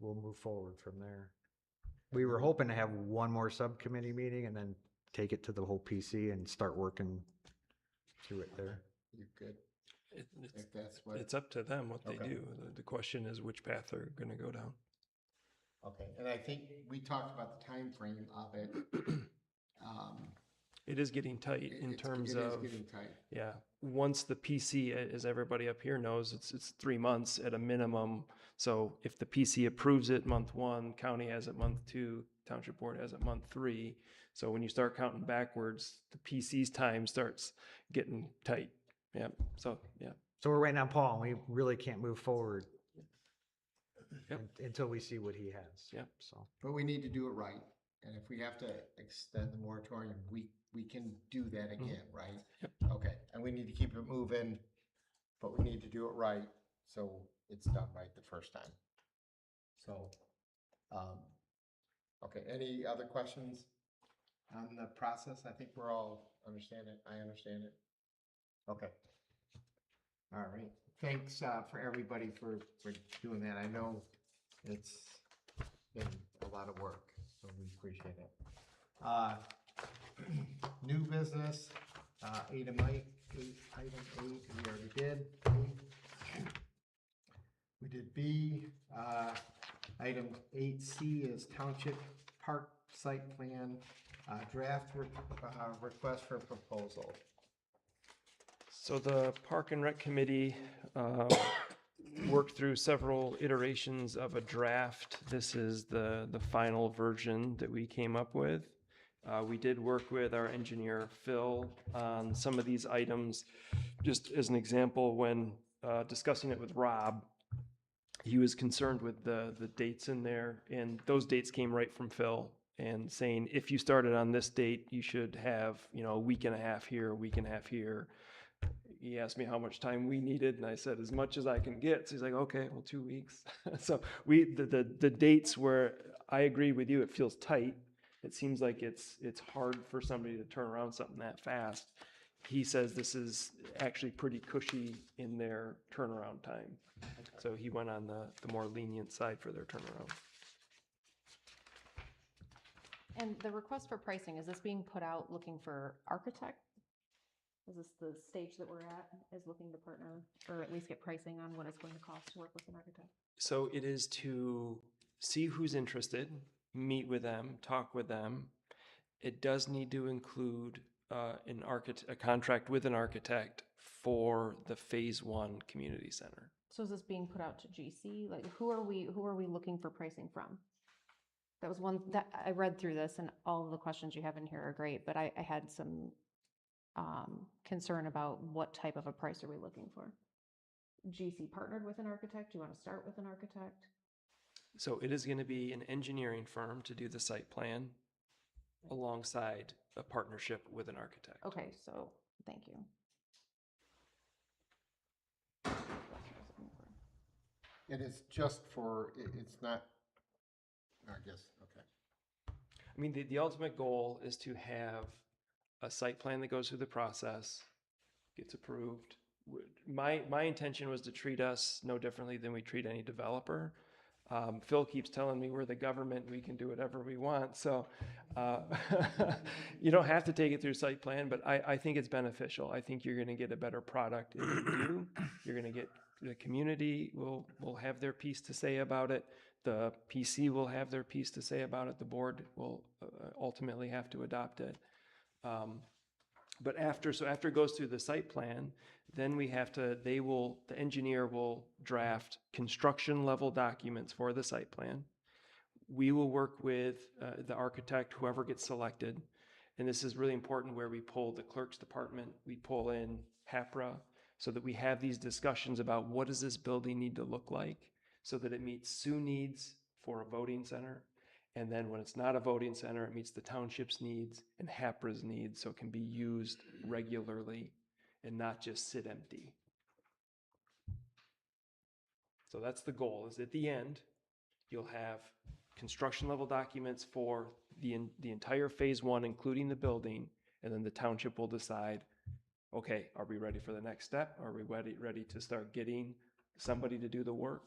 we'll move forward from there. We were hoping to have one more subcommittee meeting and then take it to the whole PC and start working through it there.
You good?
It's
If that's what,
It's up to them what they
Okay.
do. The question is which path they're going to go down.
okay, and I think we talked about the time frame of it.
It is getting tight in terms of,
It is getting tight.
yeah, once the PC, as everybody up here knows, it's 3 months at a minimum. So if the PC approves it month 1, county has it month 2, township board has it month 3. So when you start counting backwards, the PC's time starts getting tight. Yeah, so, yeah.
So we're waiting on Paul and we really can't move forward
Yep.
until we see what he has.
Yep.
So,
But we need to do it right. And if we have to extend the moratorium, we can do that again, right?
Yep.
Okay, and we need to keep it moving, but we need to do it right, so it's done right the first time. So, okay, any other questions on the process? I think we're all understand it. I understand it. Okay. All right. Thanks for everybody for doing that. I know it's been a lot of work, so we appreciate it. New business, item eight, we already did. We did B. Item 8C is Township Park Site Plan, draft request for proposal.
So the Park and Rec Committee worked through several iterations of a draft. This is the final version that we came up with. We did work with our engineer, Phil, on some of these items. Just as an example, when discussing it with Rob, he was concerned with the dates in there, and those dates came right from Phil, and saying, if you started on this date, you should have, a week and a half here, a week and a half here. He asked me how much time we needed, and I said, as much as I can get. So he's like, okay, well, 2 weeks. So the dates where I agree with you, it feels tight. It seems like it's hard for somebody to turn around something that fast. He says this is actually pretty cushy in their turnaround time. So he went on the more lenient side for their turnaround.
And the request for pricing, is this being put out looking for architect? Is this the stage that we're at, is looking to partner or at least get pricing on what it's going to cost to work with an architect?
So it is to see who's interested, meet with them, talk with them. It does need to include a contract with an architect for the phase 1 community center.
So is this being put out to GC? Like, who are we looking for pricing from? That was one that I read through this, and all of the questions you have in here are great, but I had some concern about what type of a price are we looking for? GC partnered with an architect? Do you want to start with an architect?
So it is going to be an engineering firm to do the site plan alongside a partnership with an architect.
Okay, so thank you.
It is just for, it's not, I guess, okay.
I mean, the ultimate goal is to have a site plan that goes through the process, gets approved. My intention was to treat us no differently than we treat any developer. Phil keeps telling me we're the government, we can do whatever we want. So you don't have to take it through site plan, but I think it's beneficial. I think you're going to get a better product if you do. You're going to get, the community will have their piece to say about it. The PC will have their piece to say about it. The board will ultimately have to adopt it. But after it goes through the site plan, then the engineer will draft construction level documents for the site plan. We will work with the architect, whoever gets selected. And this is really important where we pull the clerk's department, we pull in HAPRA, so that we have these discussions about what does this building need to look like so that it meets SUE needs for a voting center. And then when it's not a voting center, it meets the township's needs and HAPRA's needs, so it can be used regularly and not just sit empty. So that's the goal, is at the end, you'll have construction level documents for the entire phase 1, including the building, and then the township will decide, okay, are we ready for the next step? Are we ready to start getting somebody to do the work,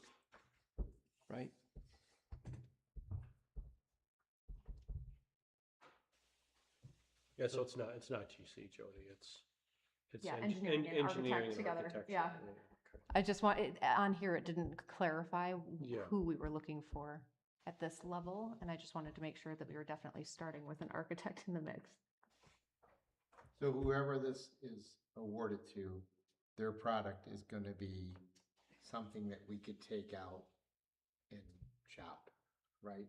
right?
Yeah, so it's not GC, Jody, it's
Yeah, engineering and architect together,
architecture.
yeah.
Okay.
I just want, on here, it didn't clarify
Yeah.
who we were looking for at this level, and I just wanted to make sure that we were definitely starting with an architect in the mix.
So whoever this is awarded to, their product is gonna be something that we could take out and shop, right?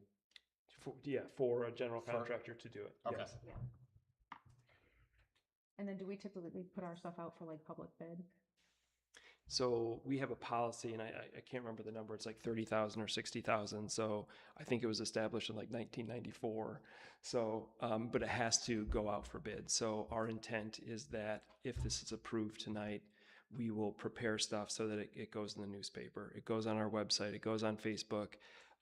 For a general contractor to do it.
Okay.
Yes.
Yeah. And then do we typically put our stuff out for like public bid?
So we have a policy, and I can't remember the number, it's like 30,000 or 60,000. So I think it was established in like 1994. So, but it has to go out for bid. So our intent is that if this is approved tonight, we will prepare stuff so that it goes in the newspaper. It goes on our website, it goes on Facebook.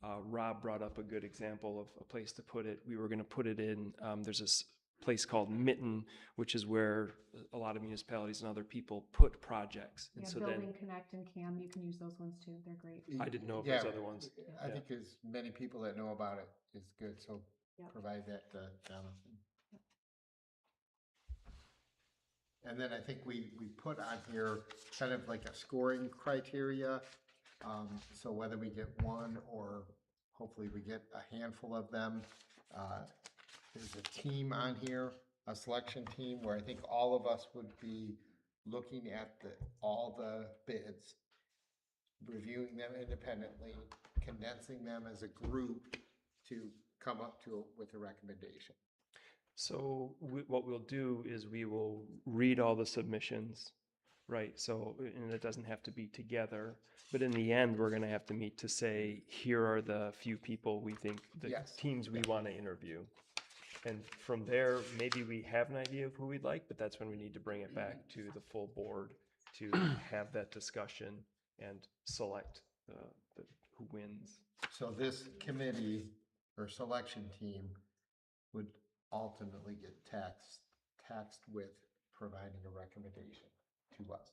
Rob brought up a good example of a place to put it. We were going to put it in, there's this place called Mitten, which is where a lot of municipalities and other people put projects. And
Yeah,
so
Building
then,
Connect and CAM, you can use those ones too. They're great.
I didn't know if
Yeah,
those other ones.
I
Yeah.
think as many people that know about it is good, so
Yep.
provide that to Jonathan. And then I think we put on here kind of like a scoring criteria. So whether we get one or hopefully we get a handful of them. There's a team on here, a selection team, where I think all of us would be looking at all the bids, reviewing them independently, condensing them as a group to come up with a recommendation.
So what we'll do is we will read all the submissions, right? So, and it doesn't have to be together, but in the end, we're going to have to meet to say, here are the few people we think, the
Yes.
teams we want to interview. And from there, maybe we have an idea of who we'd like, but that's when we need to bring it back to the full board to have that discussion and select who wins.
So this committee or selection team would ultimately get taxed with providing a recommendation to us.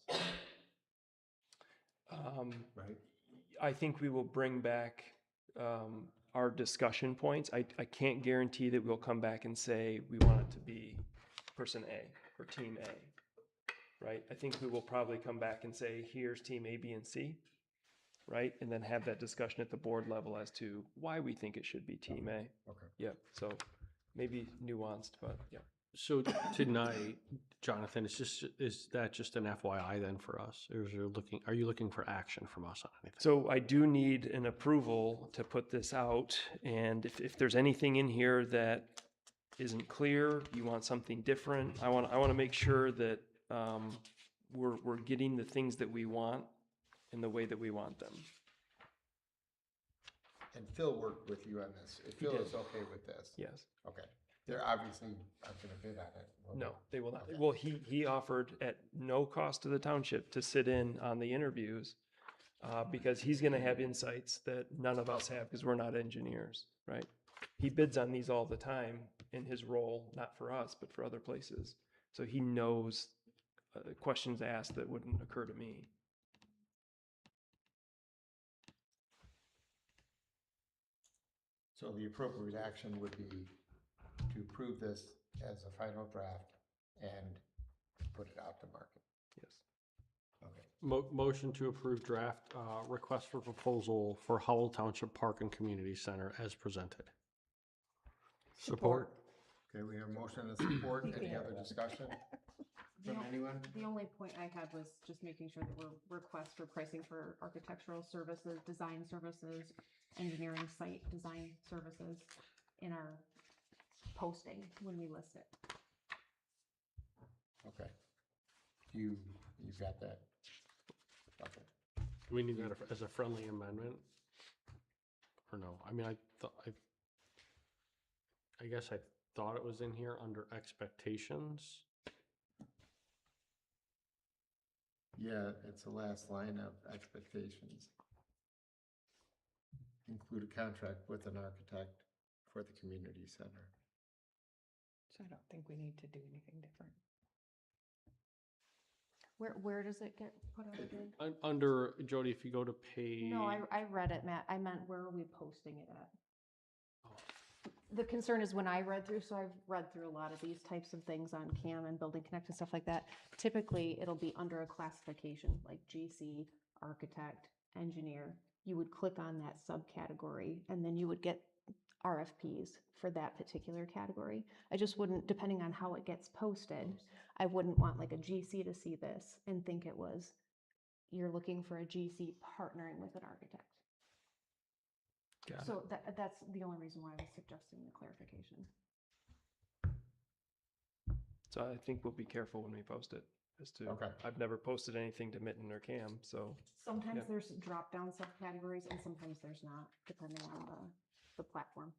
Right?
I think we will bring back our discussion points. I can't guarantee that we'll come back and say we want it to be person A or team A, right? I think we will probably come back and say, here's team A, B, and C, right? And then have that discussion at the board level as to why we think it should be team A.
Okay.
Yep, so maybe nuanced, but yeah.
So tonight, Jonathan, is that just an FYI then for us? Or are you looking for action from us on anything?
So I do need an approval to put this out, and if there's anything in here that isn't clear, you want something different, I want to make sure that we're getting the things that we want in the way that we want them.
And Phil worked with you on this. If Phil is okay with this.
Yes.
Okay. They're obviously not gonna bid on it. will
No, they will not.
Okay.
Well, he offered at no cost to the township to sit in on the interviews because he's going to have insights that none of us have because we're not engineers, right? He bids on these all the time in his role, not for us, but for other places. So he knows questions asked that wouldn't occur to me.
So the appropriate action would be to approve this as a final draft and put it out to market.
Yes.
Okay.
Motion to approve draft request for proposal for Howell Township Park and Community Center as presented. Support.
Okay, we have a motion and support. Any other discussion from anyone?
The only point I had was just making sure that we're request for pricing for architectural services, design services, engineering site design services in our posting when we list it.
Okay. You've got that? Okay.
Do we need that as a friendly amendment? Or no? I mean, I guess I thought it was in here under expectations.
Yeah, it's the last line of expectations. Include a contract with an architect for the community center.
So I don't think we need to do anything different.
Where does it get put out again?
Under, Jody, if you go to page.
No, I read it, Matt. I meant where are we posting it at? The concern is when I read through, so I've read through a lot of these types of things on CAM and Building Connect and stuff like that. Typically, it'll be under a classification like GC, architect, engineer. You would click on that subcategory and then you would get RFPs for that particular category. I just wouldn't, depending on how it gets posted, I wouldn't want like a GC to see this and think it was, you're looking for a GC partnering with an architect.
Got it.
So that's the only reason why I was suggesting the clarification.
So I think we'll be careful when we post it as to,
Okay.
I've never posted anything to Mitten or Cam, so.
Sometimes
Yeah.
there's drop-down subcategories and sometimes there's not, depending on the platform.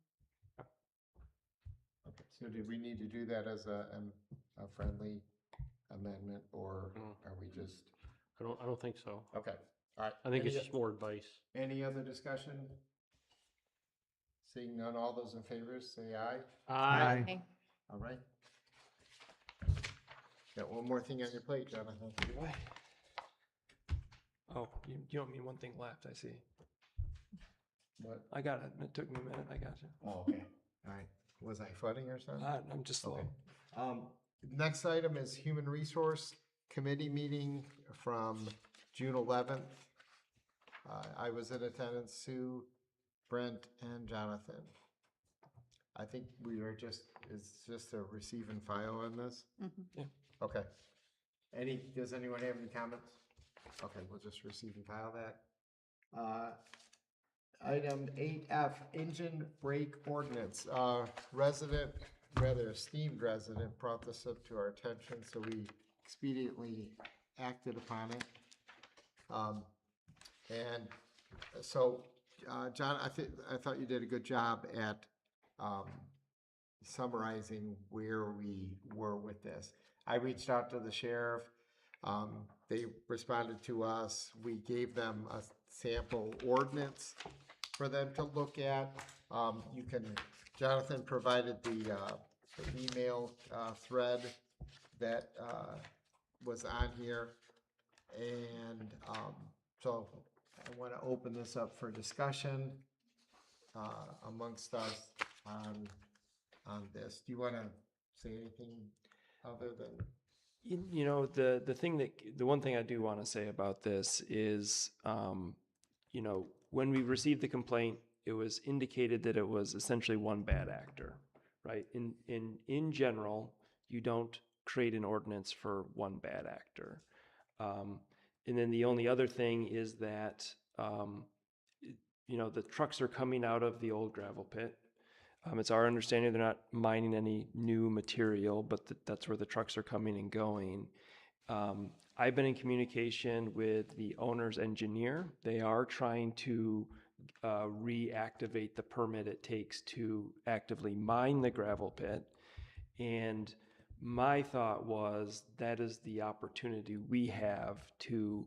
Okay, so do we need to do that as a friendly amendment, or are we just,
I don't think so.
okay, all right.
I think it's
Any-
just more advice.
Any other discussion? Seeing none, all those in favor, say aye.
Aye.
All right. Got one more thing on your plate, Jonathan.
Oh, you don't mean one thing left, I see.
What?
I got it. It took me a minute. I got you.
Oh, okay. All right. Was I flooding or something?
I'm just slow.
Okay. Next item is Human Resource Committee meeting from June 11th. I was in attendance, Sue, Brent, and Jonathan. I think we are it's just a receive and file on this?
Yeah.
Okay. Does anyone have any comments? Okay, we'll just receive and file that. Item 8F, engine brake ordinance. Esteemed resident brought this up to our attention, so we expediently acted upon it. And so, John, I thought you did a good job at summarizing where we were with this. I reached out to the sheriff. They responded to us. We gave them a sample ordinance for them to look at. Jonathan provided the email thread that was on here. And so I want to open this up for discussion amongst us on this. Do you want to say anything other than?
You know, the one thing I do want to say about this is, you know, when we received the complaint, it was indicated that it was essentially one bad actor, right? In general, you don't create an ordinance for one bad actor. And then the only other thing is that, you know, the trucks are coming out of the old gravel pit. It's our understanding they're not mining any new material, but that's where the trucks are coming and going. I've been in communication with the owner's engineer. They are trying to reactivate the permit it takes to actively mine the gravel pit. And my thought was that is the opportunity we have to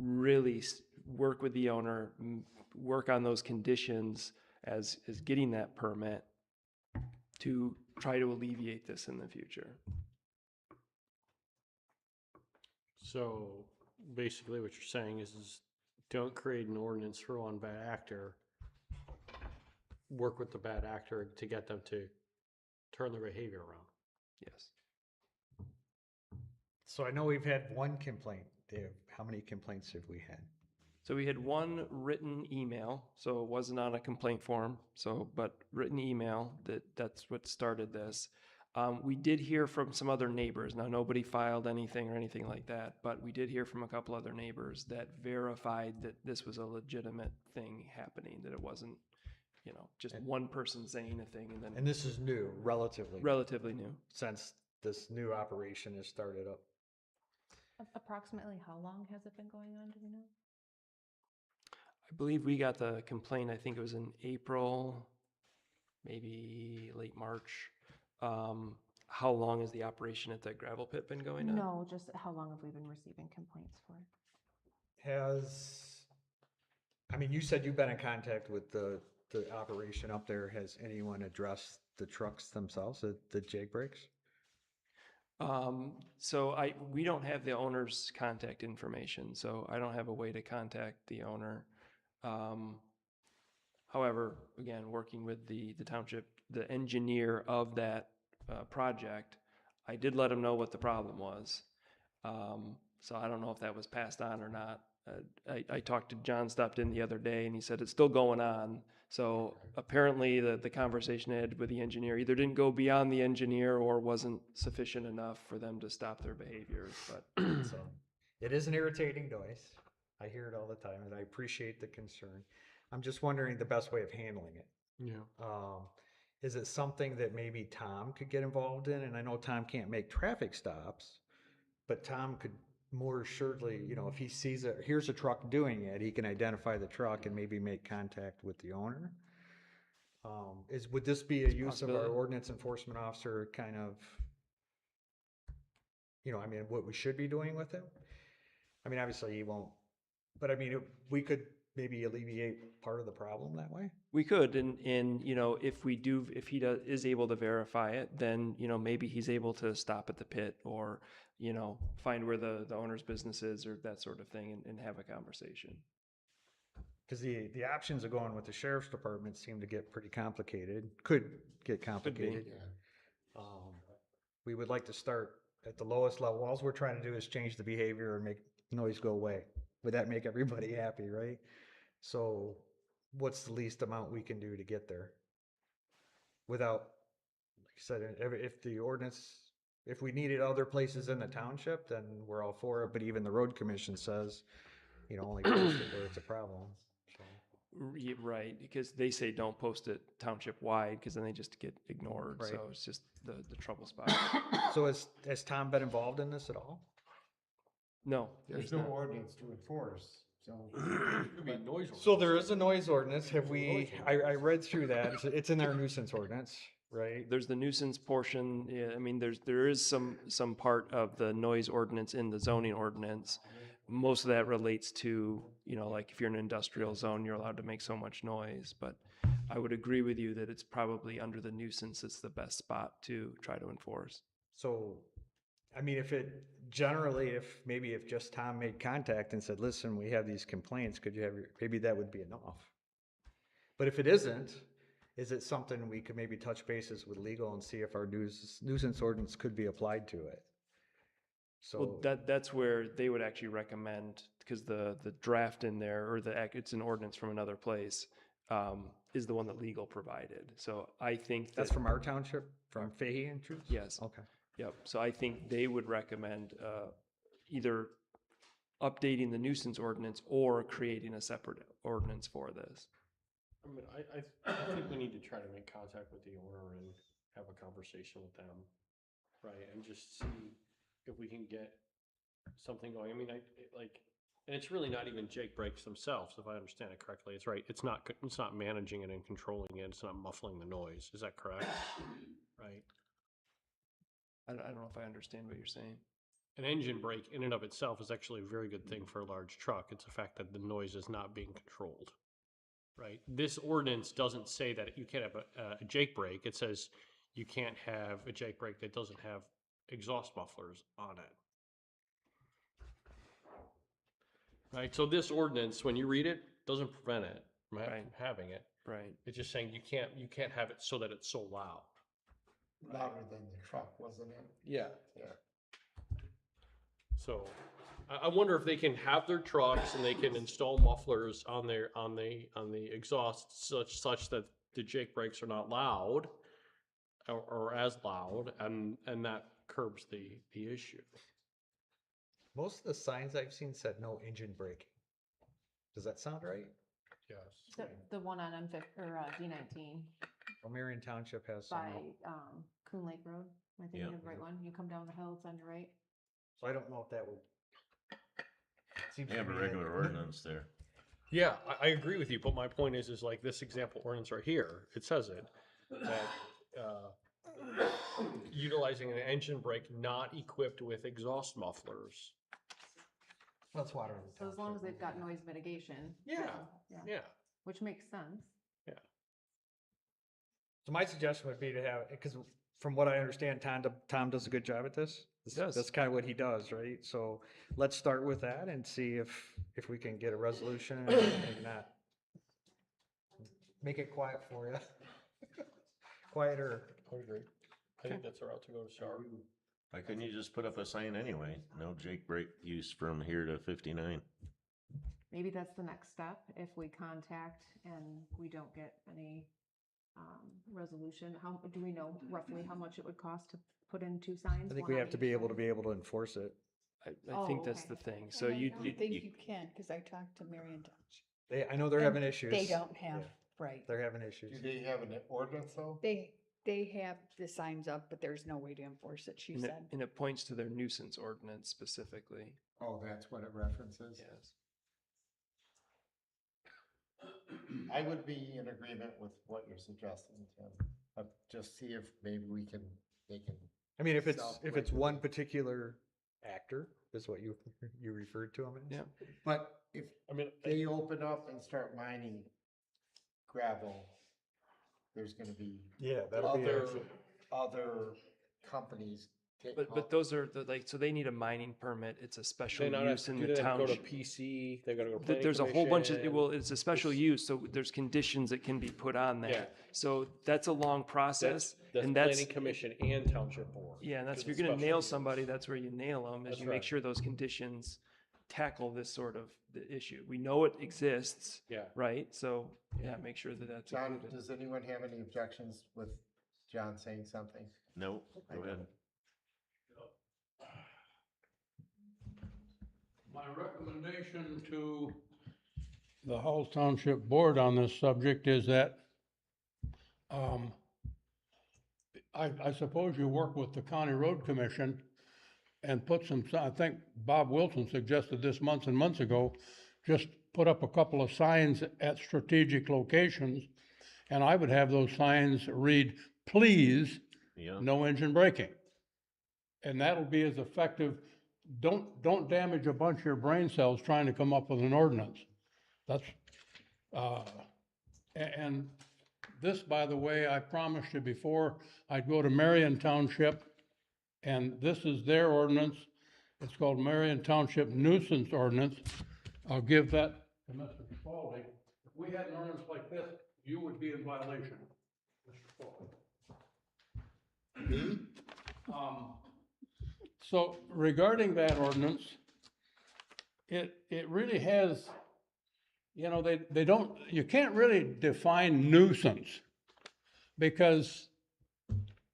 really work with the owner, work on those conditions as getting that permit to try to alleviate this in the future.
So basically what you're saying is don't create an ordinance for one bad actor. Work with the bad actor to get them to turn their behavior around.
Yes.
So I know we've had one complaint. Dave, how many complaints have we had?
So we had one written email, so it wasn't on a complaint form, but written email that's what started this. We did hear from some other neighbors. Now, nobody filed anything or anything like that, but we did hear from a couple other neighbors that verified that this was a legitimate thing happening, that it wasn't, you know, just one person saying a thing and then.
And this is new, relatively.
Relatively new.
Since this new operation has started up.
Approximately how long has it been going on, do we know?
I believe we got the complaint, I think it was in April, maybe late March. How long has the operation at that gravel pit been going on?
No, just how long have we been receiving complaints for?
I mean, you said you've been in contact with the operation up there. Has anyone addressed the trucks themselves, the jig brakes?
So we don't have the owner's contact information, so I don't have a way to contact the owner. However, again, working with the township, the engineer of that project, I did let him know what the problem was. So I don't know if that was passed on or not. I talked to John Stupton the other day, and he said it's still going on. So apparently the conversation I had with the engineer either didn't go beyond the engineer or wasn't sufficient enough for them to stop their behaviors. But
So it is an irritating noise. I hear it all the time, and I appreciate the concern. I'm just wondering the best way of handling it.
Yeah.
Is it something that maybe Tom could get involved in? And I know Tom can't make traffic stops, but Tom could more assuredly, you know, if he sees here's a truck doing it, he can identify the truck and maybe make contact with the owner. Would this be a use of our
possibility.
ordinance enforcement officer kind of, you know, I mean, what we should be doing with him? I mean, obviously he won't, but I mean, we could maybe alleviate part of the problem that way.
We could, and, you know, if he is able to verify it, then, you know, maybe he's able to stop at the pit or, you know, find where the owner's business is or that sort of thing and have a conversation.
Because the options of going with the sheriff's department seem to get pretty complicated, could get complicated. We would like to start at the lowest level. All we're trying to do is change the behavior and make noise go away. Would that make everybody happy, right? So what's the least amount we can do to get there? Without, like I said, if the ordinance, if we needed other places in the township, then we're all for it. But even the road commission says, you know, only post it where it's a problem.
Right, because they say don't post it township wide because then they just get ignored.
Right.
So it's just the trouble spot.
So has Tom been involved in this at all?
No,
There's no ordinance to enforce, so.
Could be a noise
So there is a noise ordinance. Have we, I read through that. It's in our nuisance ordinance, right?
there's the nuisance portion. Yeah, I mean, there is some part of the noise ordinance in the zoning ordinance. Most of that relates to, you know, like if you're in an industrial zone, you're allowed to make so much noise. But I would agree with you that it's probably under the nuisance. It's the best spot to try to enforce.
So, I mean, if just Tom made contact and said, listen, we have these complaints, could you have maybe that would be enough. But if it isn't, is it something we could maybe touch bases with legal and see if our nuisance ordinance could be applied to it? So
Well, that's where they would actually recommend, because the draft in there, or it's an ordinance from another place, is the one that legal provided. So I think
that's from our township, from Fahey and Truth?
Yes.
Okay.
Yep. So I think they would recommend either updating the nuisance ordinance or creating a separate ordinance for this.
I mean, I think we need to try to make contact with the owner and have a conversation with them, right? And just see if we can get something going. I mean, and it's really not even Jake breaks themselves, if I understand it correctly. It's right. It's not managing it and controlling it. It's not muffling the noise. Is that correct? Right.
I don't know if I understand what you're saying.
An engine brake in and of itself is actually a very good thing for a large truck. It's the fact that the noise is not being controlled, right? This ordinance doesn't say that you can't have a Jake brake. It says you can't have a Jake brake that doesn't have exhaust mufflers on it. Right, so this ordinance, when you read it, doesn't prevent it from having it.
Right.
It's just saying you can't have it so that it's so loud.
Louder than the truck, wasn't it?
Yeah.
Yeah.
So I wonder if they can have their trucks and they can install mufflers on the exhaust such that the Jake brakes are not loud or as loud, and that curbs the issue.
Most of the signs I've seen said no engine braking. Does that sound right?
Yes.
The one on D19
Well, Marion Township has some.
by Coon Lake Road. I think you have the right one. You come down the hill, it's on your right.
So I don't know if that would. Seems
They
to
have a
me
regular ordinance there.
Yeah, I agree with you, but my point is like this example ordinance right here, it says it, that utilizing an engine brake not equipped with exhaust mufflers.
That's water.
So as long as they've got noise mitigation.
Yeah, yeah.
Which makes sense.
So my suggestion would be to have, because from what I understand, Tom does a good job at this. That's kind of what he does, right? So let's start with that and see if we can get a resolution and not make it quiet for you. Quieter.
I agree. I think that's the route to go to start.
Why couldn't you just put up a sign anyway? No Jake brake use from here to 59.
Maybe that's the next step. If we contact and we don't get any resolution, how do we know roughly how much it would cost to put in 2 signs?
I think
one
we
on
have to
each
be able
side?
to enforce it.
I think that's the thing. So
And I
you
don't think you can, because I talked to Marion Township.
I know they're having issues.
They don't have,
Yeah.
right.
They're having issues.
Do they have an ordinance though?
They, they have the signs up, but there's no way to enforce it, she
And it,
said.
and it points to their nuisance ordinance specifically.
Oh, that's what it references?
Yes.
I would be in agreement with what you're suggesting, Tim. Just see if maybe they can.
I mean, if it's
self-regulate.
one particular actor, is what you referred to him as?
Yeah.
But if
I mean,
they open up and start mining gravel, there's gonna be
Yeah, that'll be
other companies.
But those are so they need a mining permit. It's a special use in the
Go to
township.
PC, they've got to go to planning
There's a whole bunch of,
commission.
well, it's a special use, so there's conditions that can be put on
Yeah.
there. So that's a long process.
That's
and
planning commission and township board.
Yeah, and that's, if
Because
you're
it's
gonna
special
nail
use.
somebody, that's where you nail them, is
That's
you make
right.
sure those conditions tackle this sort of the issue. We know it exists,
Yeah.
right? So, yeah, make sure that that's
John,
included.
does anyone have any objections with John saying something?
No, go ahead.
My recommendation to the Hulls Township Board on this subject is that I suppose you work with the County Road Commission and put some, I think Bob Wilson suggested this months and months ago, just put up a couple of signs at strategic locations, and I would have those signs read, please,
Yeah.
no engine braking. And that'll be as effective. Don't damage a bunch of your brain cells trying to come up with an ordinance. That's, and this, by the way, I promised you before, I'd go to Marion Township, and this is their ordinance. It's called Marion Township Nuisance Ordinance. I'll give that to Mr. Spalding. If we had an ordinance like this, you would be in violation, Mr. Spalding. So regarding that ordinance, it really has, they don't, you can't really define nuisance because,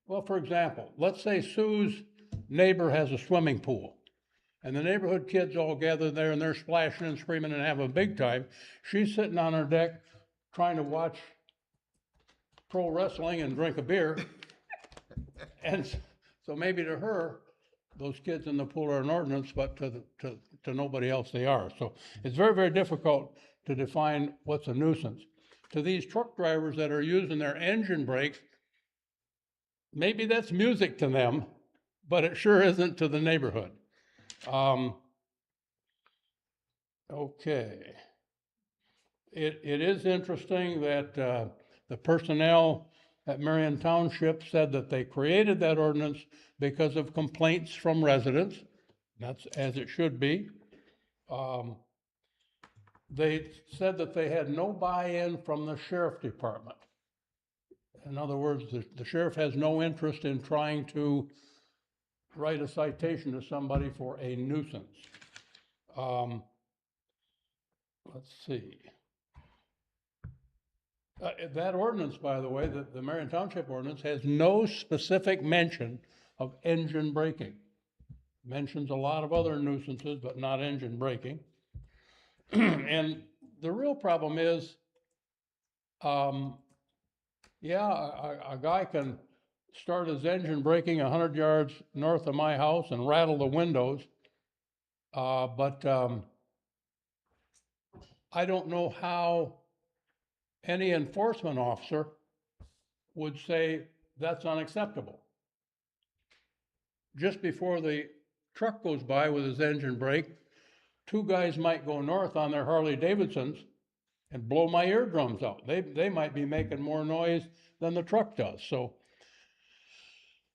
well, for example, let's say Sue's neighbor has a swimming pool and the neighborhood kids all gather there and they're splashing and screaming and having a big time. She's sitting on her deck trying to watch pro wrestling and drink a beer. And so maybe to her, those kids in the pool are an ordinance, but to nobody else they are. So it's very, very difficult to define what's a nuisance. To these truck drivers that are using their engine brakes, maybe that's music to them, but it sure isn't to the neighborhood. Okay. It is interesting that the personnel at Marion Township said that they created that ordinance because of complaints from residents. That's as it should be. They said that they had no buy-in from the sheriff department. In other words, the sheriff has no interest in trying to write a citation to somebody for a nuisance. Let's see. That ordinance, by the way, the Marion Township ordinance, has no specific mention of engine braking. Mentions a lot of other nuisances, but not engine braking. And the real problem is, a guy can start his engine braking 100 yards north of my house and rattle the windows, but I don't know how any enforcement officer would say that's unacceptable. Just before the truck goes by with his engine brake, two guys might go north on their Harley Davidsons and blow my eardrums out. They might be making more noise than the truck does. So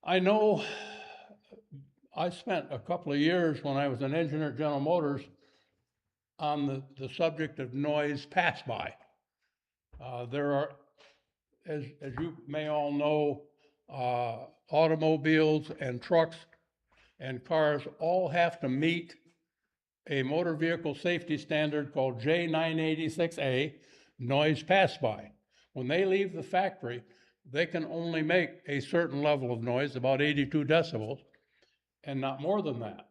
I know I spent a couple of years when I was an engineer at General Motors on the subject of noise pass-by. There are, as you may all know, automobiles and trucks and cars all have to meet a motor vehicle safety standard called J986A, noise pass-by. When they leave the factory, they can only make a certain level of noise, about 82 decibels, and not more than that.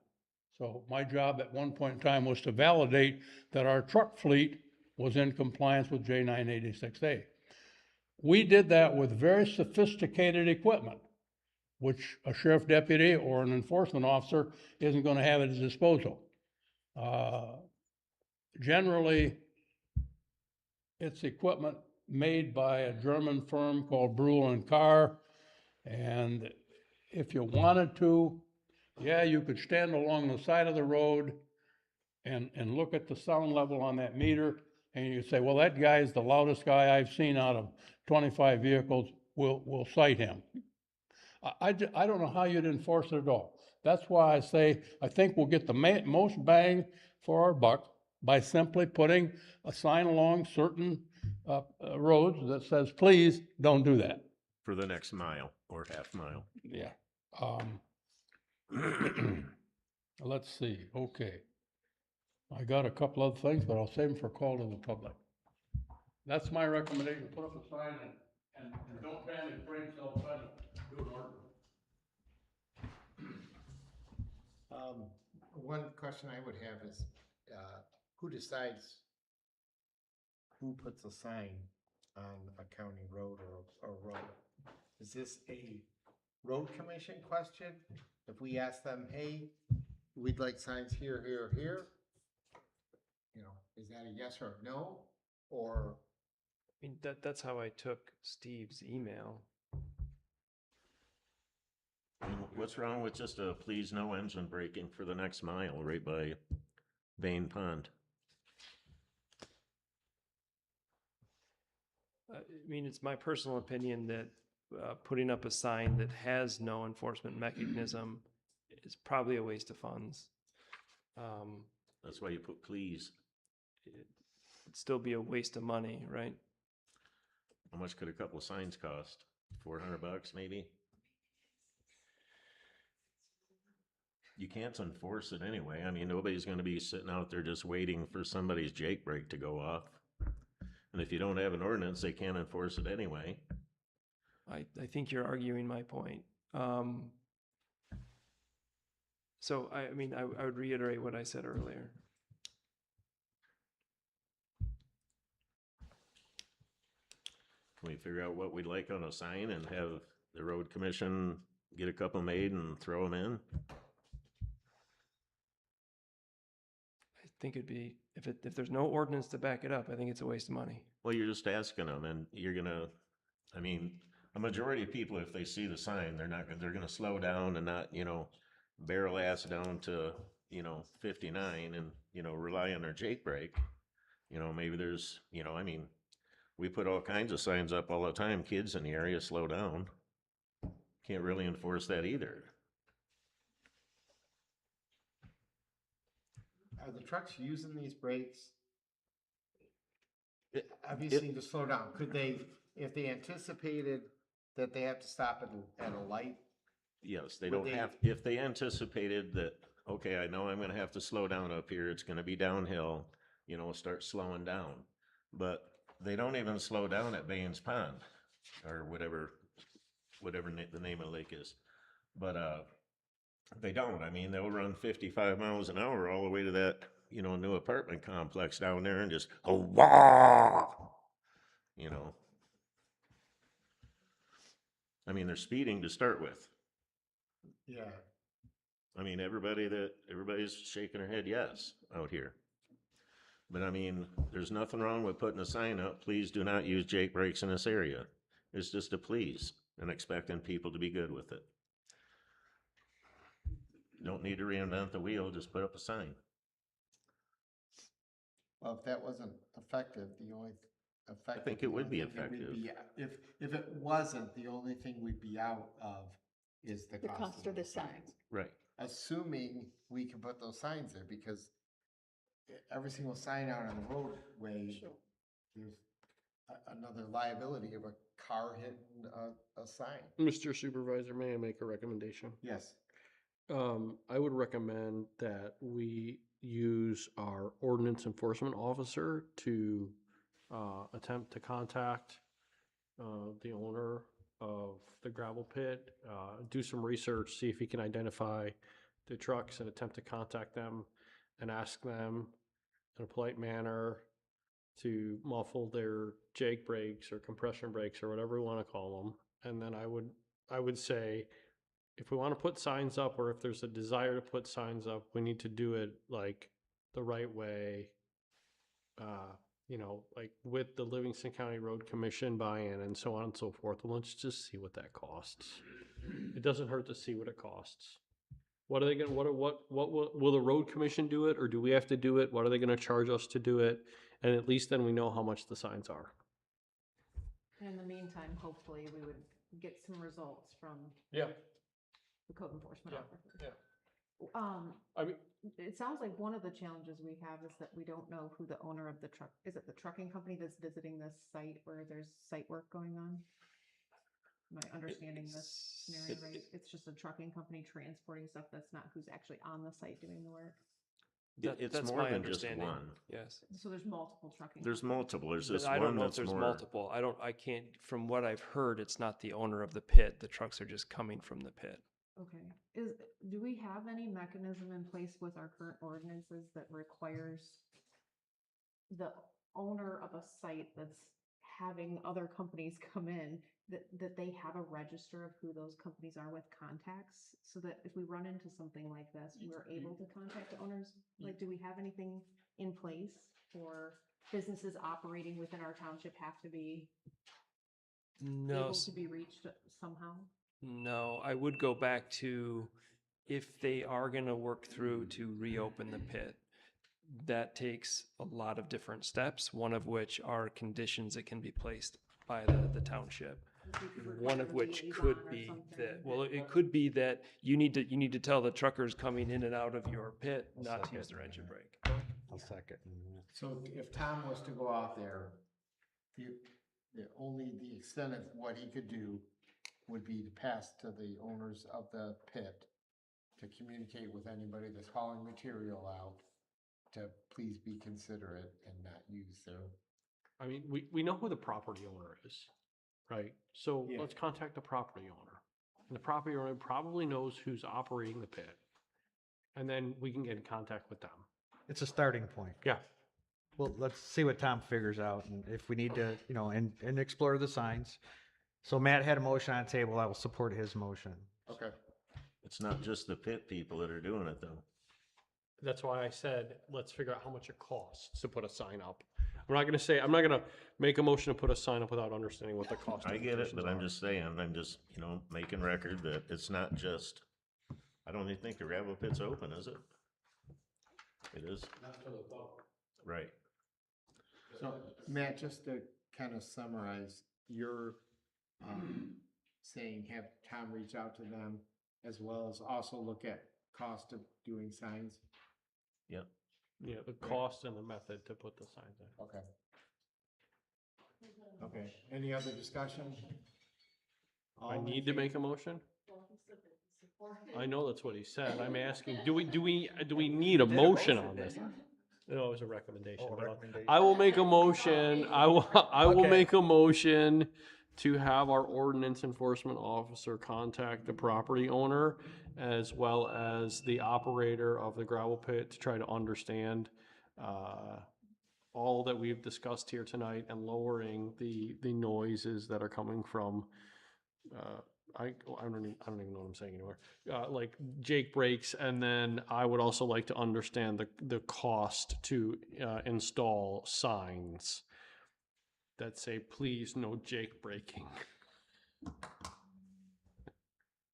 So my job at one point in time was to validate that our truck fleet was in compliance with J986A. We did that with very sophisticated equipment, which a sheriff deputy or an enforcement officer isn't gonna have at his disposal. Generally, it's equipment made by a German firm called Brule and Carr. And if you wanted to, yeah, you could stand along the side of the road and look at the sound level on that meter, and you say, well, that guy is the loudest guy I've seen out of 25 vehicles, we'll cite him. I don't know how you'd enforce it at all. That's why I say, I think we'll get the most bang for our buck by simply putting a sign along certain roads that says, please don't do that.
For the next mile or half mile.
Yeah. Let's see, okay. I got a couple other things, but I'll save them for call to the public. That's my recommendation, put up a sign and don't panic, brakes all the time, do an ordinance.
One question I would have is, who decides who puts a sign on a county road or road? Is this a road commission question? If we ask them, hey, we'd like signs here, here, here, you know, is that a yes or a no? Or,
I mean, that's how I took Steve's email.
What's wrong with just a please no engine braking for the next mile right by Bain Pond?
I mean, it's my personal opinion that putting up a sign that has no enforcement mechanism is probably a waste of funds.
That's why you put please.
It'd still be a waste of money, right?
How much could a couple of signs cost? $400 maybe? You can't enforce it anyway. I mean, nobody's going to be sitting out there just waiting for somebody's jake brake to go off. And if you don't have an ordinance, they can't enforce it anyway.
I think you're arguing my point. So, I mean, I would reiterate what I said earlier.
Can we figure out what we'd like on a sign and have the road commission get a couple made and throw them in?
I think it'd be, if there's no ordinance to back it up, I think it's a waste of money.
Well, you're just asking them, and you're gonna, I mean, a majority of people, if they see the sign, they're gonna slow down and not, barrel ass down to, 59 and, rely on their jake brake. Maybe there's, I mean, we put all kinds of signs up all the time. Kids in the area, slow down. Can't really enforce that either.
are the trucks using these brakes? Obviously to slow down, could they, if they anticipated that they have to stop at a light?
Yes, they
Would
don't
they-
have, if they anticipated that, okay, I know I'm gonna have to slow down up here, it's gonna be downhill, start slowing down. But they don't even slow down at Baines Pond, or whatever the name of the lake is. But, they don't, I mean, they'll run 55 miles an hour all the way to that, new apartment complex down there and just, oh, wah! I mean, they're speeding to start with.
Yeah.
I mean, everybody's shaking their head yes out here. But I mean, there's nothing wrong with putting a sign up, please do not use jake brakes in this area. It's just a please and expecting people to be good with it. Don't need to reinvent the wheel, just put up a sign.
Well, if that wasn't effective, the only effective.
I think it would be
the only thing we'd
effective.
If it wasn't, the only thing we'd be out of is the cost of the signs.
Right.
Assuming we can put those signs there, because every single sign out on the roadway, there's another liability of a car hitting a sign.
Mr. Supervisor, may I make a recommendation?
Yes.
I would recommend that we use our ordinance enforcement officer to attempt to contact the owner of the gravel pit, do some research, see if he can identify the trucks and attempt to contact them and ask them in a polite manner to muffle their Jake brakes or compression brakes or whatever we want to call them. And then I would say, if we want to put signs up, or if there's a desire to put signs up, we need to do it like the right way. You know, like with the Livingston County Road Commission buy-in and so on and so forth. Well, let's just see what that costs. It doesn't hurt to see what it costs. What are they gonna, what will the road commission do it, or do we have to do it? What are they gonna charge us to do it? And at least then we know how much the signs are.
And in the meantime, hopefully, we would get some results from
Yeah.
the code enforcement officer.
Yeah.
I mean, it sounds like one of the challenges we have is that we don't know who the owner of the truck, is it the trucking company that's visiting this site where there's site work going on? Am I understanding this scenario right? It's just a trucking company transporting stuff that's not who's actually on the site doing the work?
It's
That's
more
my
than just
understanding.
one.
Yes.
So there's multiple trucking.
There's
companies.
multiple. There's
But
this
I don't
one
know if
that's
there's
more.
multiple. I can't, from what I've heard, it's not the owner of the pit. The trucks are just coming from the pit.
Okay, do we have any mechanism in place with our current ordinances that requires the owner of a site that's having other companies come in, that they have a register of who those companies are with contacts? So that if we run into something like this, we're able to contact the owners? Like, do we have anything in place for businesses operating within our township have to be
No,
able to be reached somehow?
no, I would go back to if they are going to work through to reopen the pit, that takes a lot of different steps, one of which are conditions that can be placed by the township. One of which could be that, well, it could be that you need to tell the truckers coming in and out of your pit not to use their engine brake.
I'll second.
So if Tom was to go out there, only the extent of what he could do would be to pass to the owners of the pit to communicate with anybody that's hauling material out to please be considerate and not use their.
I mean, we know who the property owner is, right? So
Yeah.
let's contact the property owner. And the property owner probably knows who's operating the pit. And then we can get in contact with them.
It's a starting point.
Yeah.
Well, let's see what Tom figures out, and if we need to, and explore the signs. So Matt had a motion on the table. I will support his motion.
Okay.
It's not just the pit people that are doing it though.
That's why I said, let's figure out how much it costs to put a sign up. I'm not gonna make a motion to put a sign up without understanding what the cost.
I get it, but I'm
implications
just saying, I'm just, making record that it's not just, I don't even think the gravel pit's open, is it? It is? Right.
So Matt, just to kind of summarize, you're saying have Tom reach out to them as well as also look at cost of doing signs?
Yep.
are. Yeah, the cost and the method to put the signs in.
Okay. Okay, any other discussion?
I need to make a motion? I know that's what he said. I'm asking, do we need a motion on this? No, it was a recommendation.
Oh,
but
recommendation.
I will make a motion. I will
Okay.
make a motion to have our ordinance enforcement officer contact the property owner as well as the operator of the gravel pit to try to understand all that we've discussed here tonight and lowering the noises that are coming from I don't even know what I'm saying anymore. Like Jake brakes, and then I would also like to understand the cost to install signs that say, "Please, no Jake braking."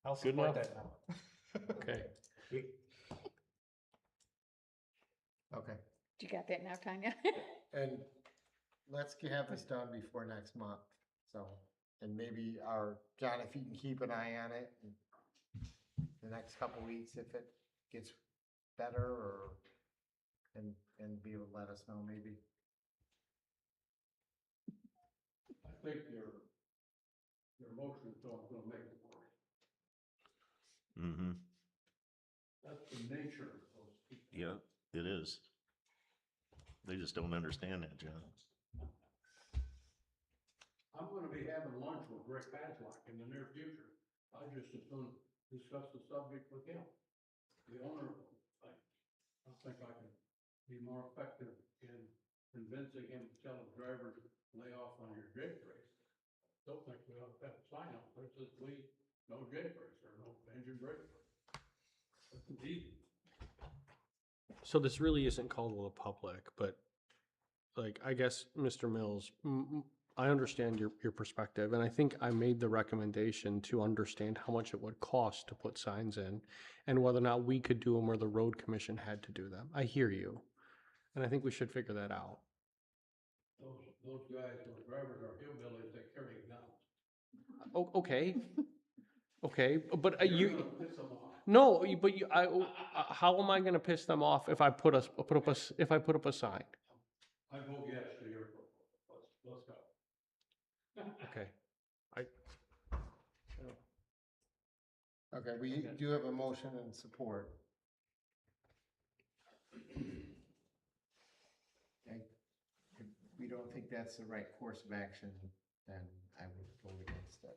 I'll
Good
support
enough?
that now.
Okay.
Okay,
You got that now, Tanya?
and let's have this done before next month, so. And maybe John, if you can keep an eye on it in the next couple weeks, if it gets better and be able to let us know maybe.
I think your motion is all gonna make it work.
Mm-hmm.
That's the nature of those people.
Yeah, it is. They just don't understand that, John.
I'm gonna be having lunch with Rick Haslock in the near future. I just as soon discuss the subject with him, the owner of the thing. I think I can be more effective in convincing him to tell the driver to lay off on your J brakes. Don't think we ought to have a sign up that says, please, no J brakes or no engine brake. It's easy.
So this really isn't called to the public, but like, I guess, Mr. Mills, I understand your perspective, and I think I made the recommendation to understand how much it would cost to put signs in, and whether or not we could do them or the road commission had to do them. I hear you, and I think we should figure that out.
Those guys, those drivers are hillbillies that carry guns.
Oh, okay. Okay, but
You're
you,
gonna piss them off.
no, but you, how am I gonna piss them off if I put up a sign?
I vote yes to your proposal. Let's go.
Okay, I,
Okay, we do have a motion and support. Okay, if we don't think that's the right course of action, then I would vote against it.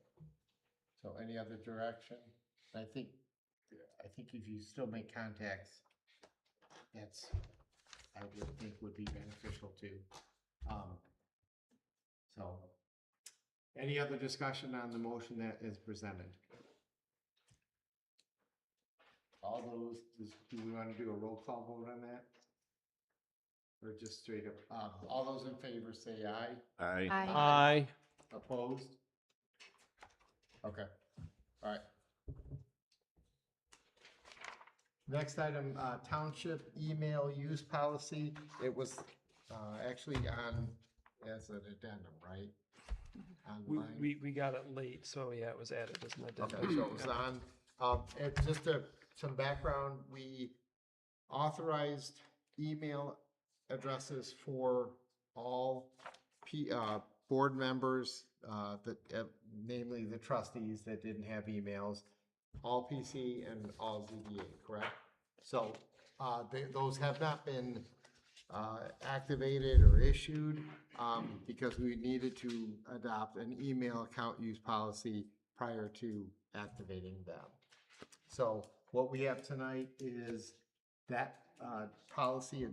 So any other direction? I think if you still make contacts, that's, I would think would be beneficial too. So, any other discussion on the motion that is presented? All those, do we want to do a roll call vote on that? Or just straight up, all those in favor say aye.
Aye.
I,
Opposed? Okay, all right. Next item, township email use policy. It was actually on as an addendum, right? Online.
We got it late, so yeah, it was added as an addendum.
Okay, so it was on. And just some background, we authorized email addresses for all board members, namely the trustees that didn't have emails, all PC and all ZBA, correct? So those have not been activated or issued because we needed to adopt an email account use policy prior to activating them. So what we have tonight is that policy,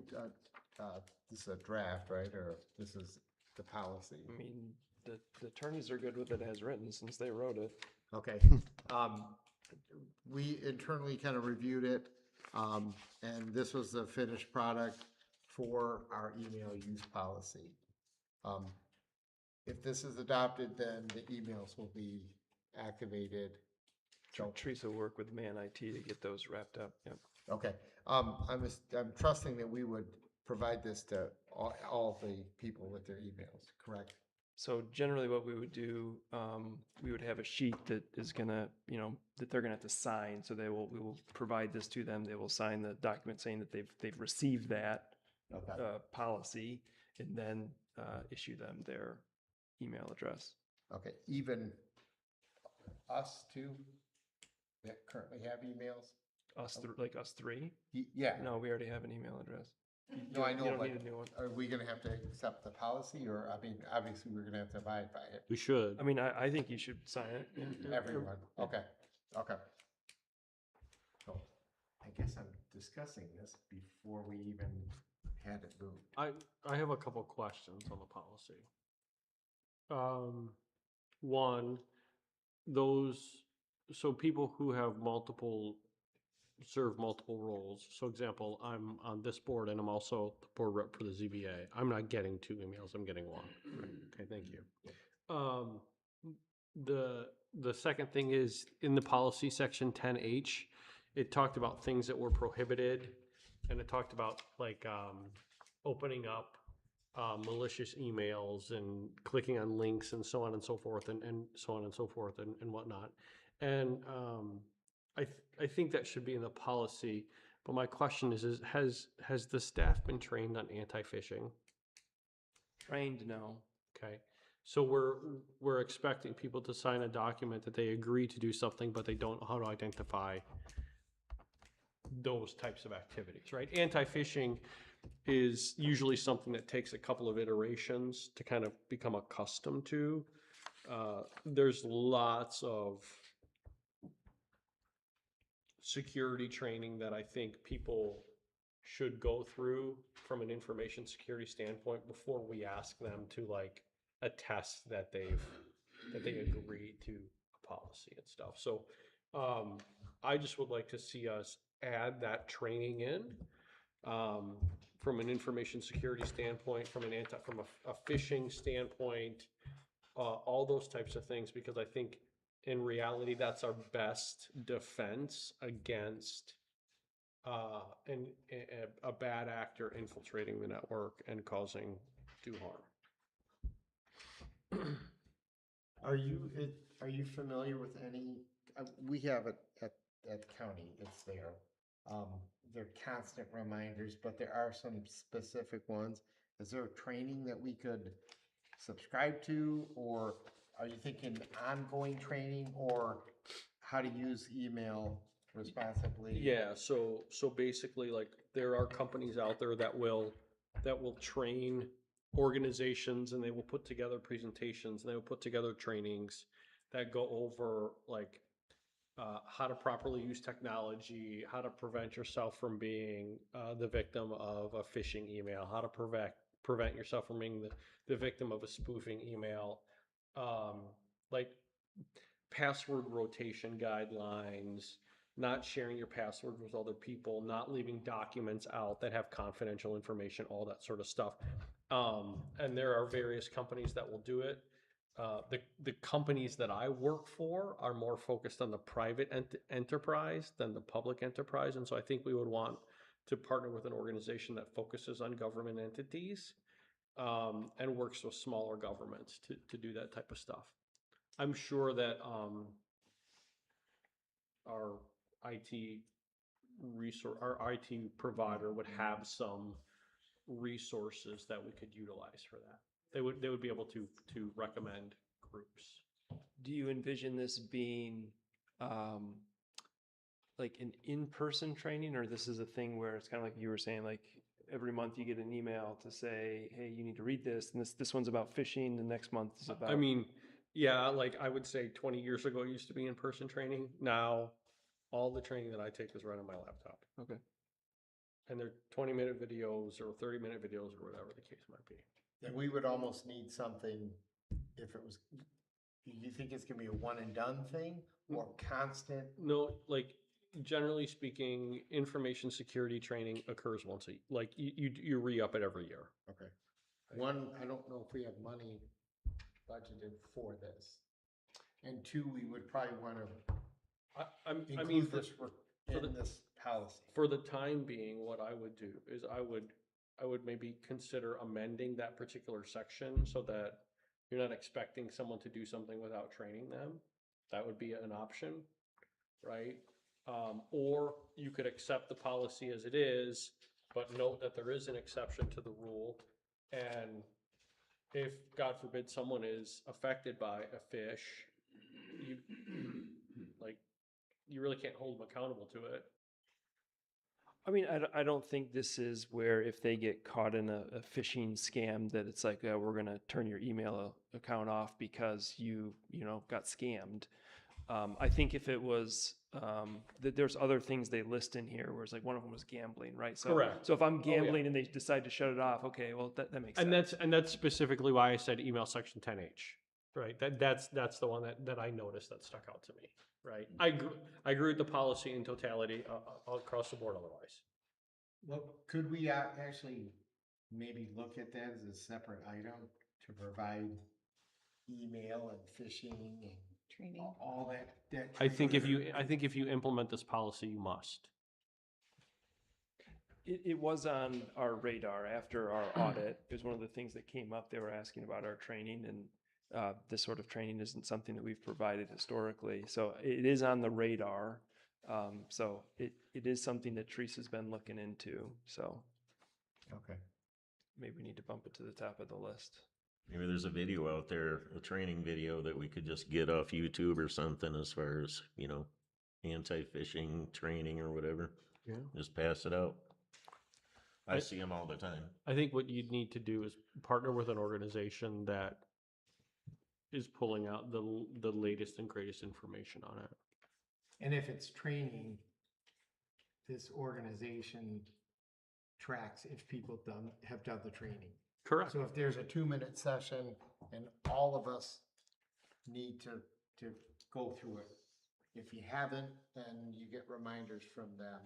this is a draft, right? Or this is the policy?
I mean, the attorneys are good with it as written since they wrote it.
Okay. We internally kind of reviewed it, and this was the finished product for our email use policy. If this is adopted, then the emails will be activated.
Teresa will work with Man IT to get those wrapped up. Yep.
Okay. I'm trusting that we would provide this to all the people with their emails, correct?
So generally what we would do, we would have a sheet that is gonna, that they're gonna have to sign. So we will provide this to them. They will sign the document saying that they've received that policy, and then issue them their email address.
Okay, even us too, that currently have emails?
Like us three?
Yeah.
No, we already have an email address.
No, I know,
You don't
but
need a new one.
are we gonna have to accept the policy, or, I mean, obviously, we're gonna have to abide by it?
we should.
I mean, I think you should sign it.
Everyone, okay. So, I guess I'm discussing this before we even had it moved.
I have a couple questions on the policy. One, so people who have serve multiple roles. So example, I'm on this board and I'm also the board rep for the ZBA. I'm not getting 2 emails, I'm getting 1. Okay, thank you. The second thing is in the policy section 10H, it talked about things that were prohibited, and it talked about like opening up malicious emails and clicking on links and so on and so forth and so on and so forth and whatnot. And I think that should be in the policy, but my question is has the staff been trained on anti-phishing?
Trained, no.
Okay, so we're expecting people to sign a document that they agree to do something, but they don't know how to identify those types of activities, right? Anti-phishing is usually something that takes a couple of iterations to kind of become accustomed to. There's lots of security training that I think people should go through from an information security standpoint before we ask them to like attest that they agree to a policy and stuff. So I just would like to see us add that training in from an information security standpoint, from a phishing standpoint, all those types of things, because I think in reality that's our best defense against a bad actor infiltrating the network and causing due harm.
Are you familiar with any, we have it at the county, it's there. They're constant reminders, but there are some specific ones. Is there training that we could subscribe to, or are you thinking ongoing training, or how to use email responsibly?
Yeah, so basically, like, there are companies out there that will train organizations, and they will put together presentations, and they will put together trainings that go over like how to properly use technology, how to prevent yourself from being the victim of a phishing email, how to prevent yourself from being the victim of a spoofing email, like password rotation guidelines, not sharing your password with other people, not leaving documents out that have confidential information, all that sort of stuff. And there are various companies that will do it. The companies that I work for are more focused on the private enterprise than the public enterprise. And so I think we would want to partner with an organization that focuses on government entities and works with smaller governments to do that type of stuff. I'm sure that our IT provider would have some resources that we could utilize for that. They would be able to recommend groups.
Do you envision this being like an in-person training, or this is a thing where it's kind of like you were saying, like every month you get an email to say, hey, you need to read this, and this one's about phishing, the next month is about...
I mean, yeah, like I would say 20 years ago it used to be in-person training. Now all the training that I take is right on my laptop.
Okay.
And they're 20-minute videos or 30-minute videos or whatever the case might be.
Then we would almost need something, if it was, you think it's gonna be a one and done thing, or constant?
No, like generally speaking, information security training occurs once a, like you re-up it every year.
Okay. One, I don't know if we have money budgeted for this. And two, we would probably wanna include this in this policy.
For the time being, what I would do is I would maybe consider amending that particular section so that you're not expecting someone to do something without training them. That would be an option, right? Or you could accept the policy as it is, but note that there is an exception to the rule. And if, God forbid, someone is affected by a phish, you really can't hold them accountable to it.
I mean, I don't think this is where if they get caught in a phishing scam that it's like, we're going to turn your email account off because you got scammed. I think if it was, there's other things they list in here where it's like one of them was gambling, right? So,
correct.
So if I'm gambling and they decide to shut it off, okay, well, that makes sense.
And that's specifically why I said email section 10H, right? That's the one that I noticed that stuck out to me. Right. I agree with the policy in totality across the board otherwise.
Well, could we actually maybe look at that as a separate item to provide email and phishing and
Training.
all that?
I think if you implement this policy, you must.
It was on our radar after our audit. It was one of the things that came up. They were asking about our training, and this sort of training isn't something that we've provided historically. So it is on the radar. So it is something that Teresa's been looking into. So
okay,
maybe we need to bump it to the top of the list.
Maybe there's a video out there, a training video that we could just get off YouTube or something as far as, anti-phishing training or whatever.
Yeah.
Just pass it out. I see them all the time.
I think what you'd need to do is partner with an organization that is pulling out the latest and greatest information on it.
and if it's training, this organization tracks if people have done the training.
Correct.
So if there's a 2-minute session and all of us need to go through it. If you haven't, then you get reminders from them.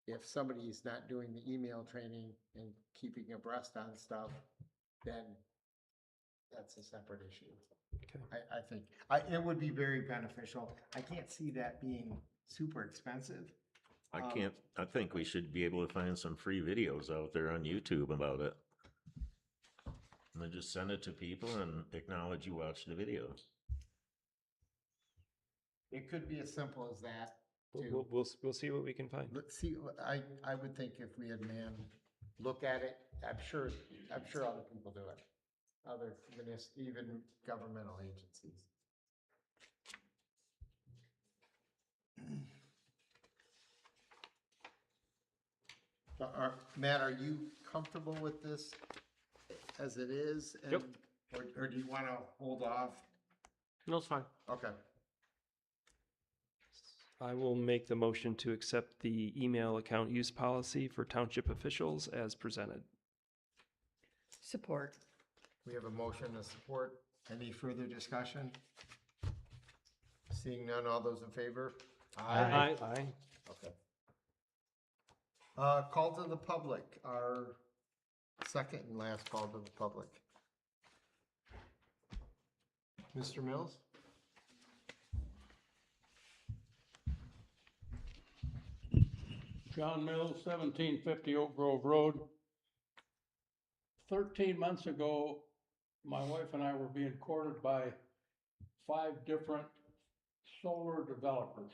If somebody's not doing the email training and keeping abreast on stuff, then that's a separate issue.
Okay.
I think, it would be very beneficial. I can't see that being super expensive.
I think we should be able to find some free videos out there on YouTube about it. And then just send it to people and acknowledge you watched the video.
It could be as simple as that.
We'll see what we can find.
Let's see, I would think if we had man look at it, I'm sure other people do it. Even governmental agencies. Matt, are you comfortable with this as it is?
Yep.
Or do you want to hold off?
No, it's fine.
Okay.
I will make the motion to accept the email account use policy for township officials as presented.
Support.
We have a motion to support. Any further discussion? Seeing none, all those in favor?
Aye.
Okay. Call to the public, our second and last call to the public. Mr. Mills?
John Mills, 1750 Oak Grove Road. 13 months ago, my wife and I were being courted by 5 different solar developers.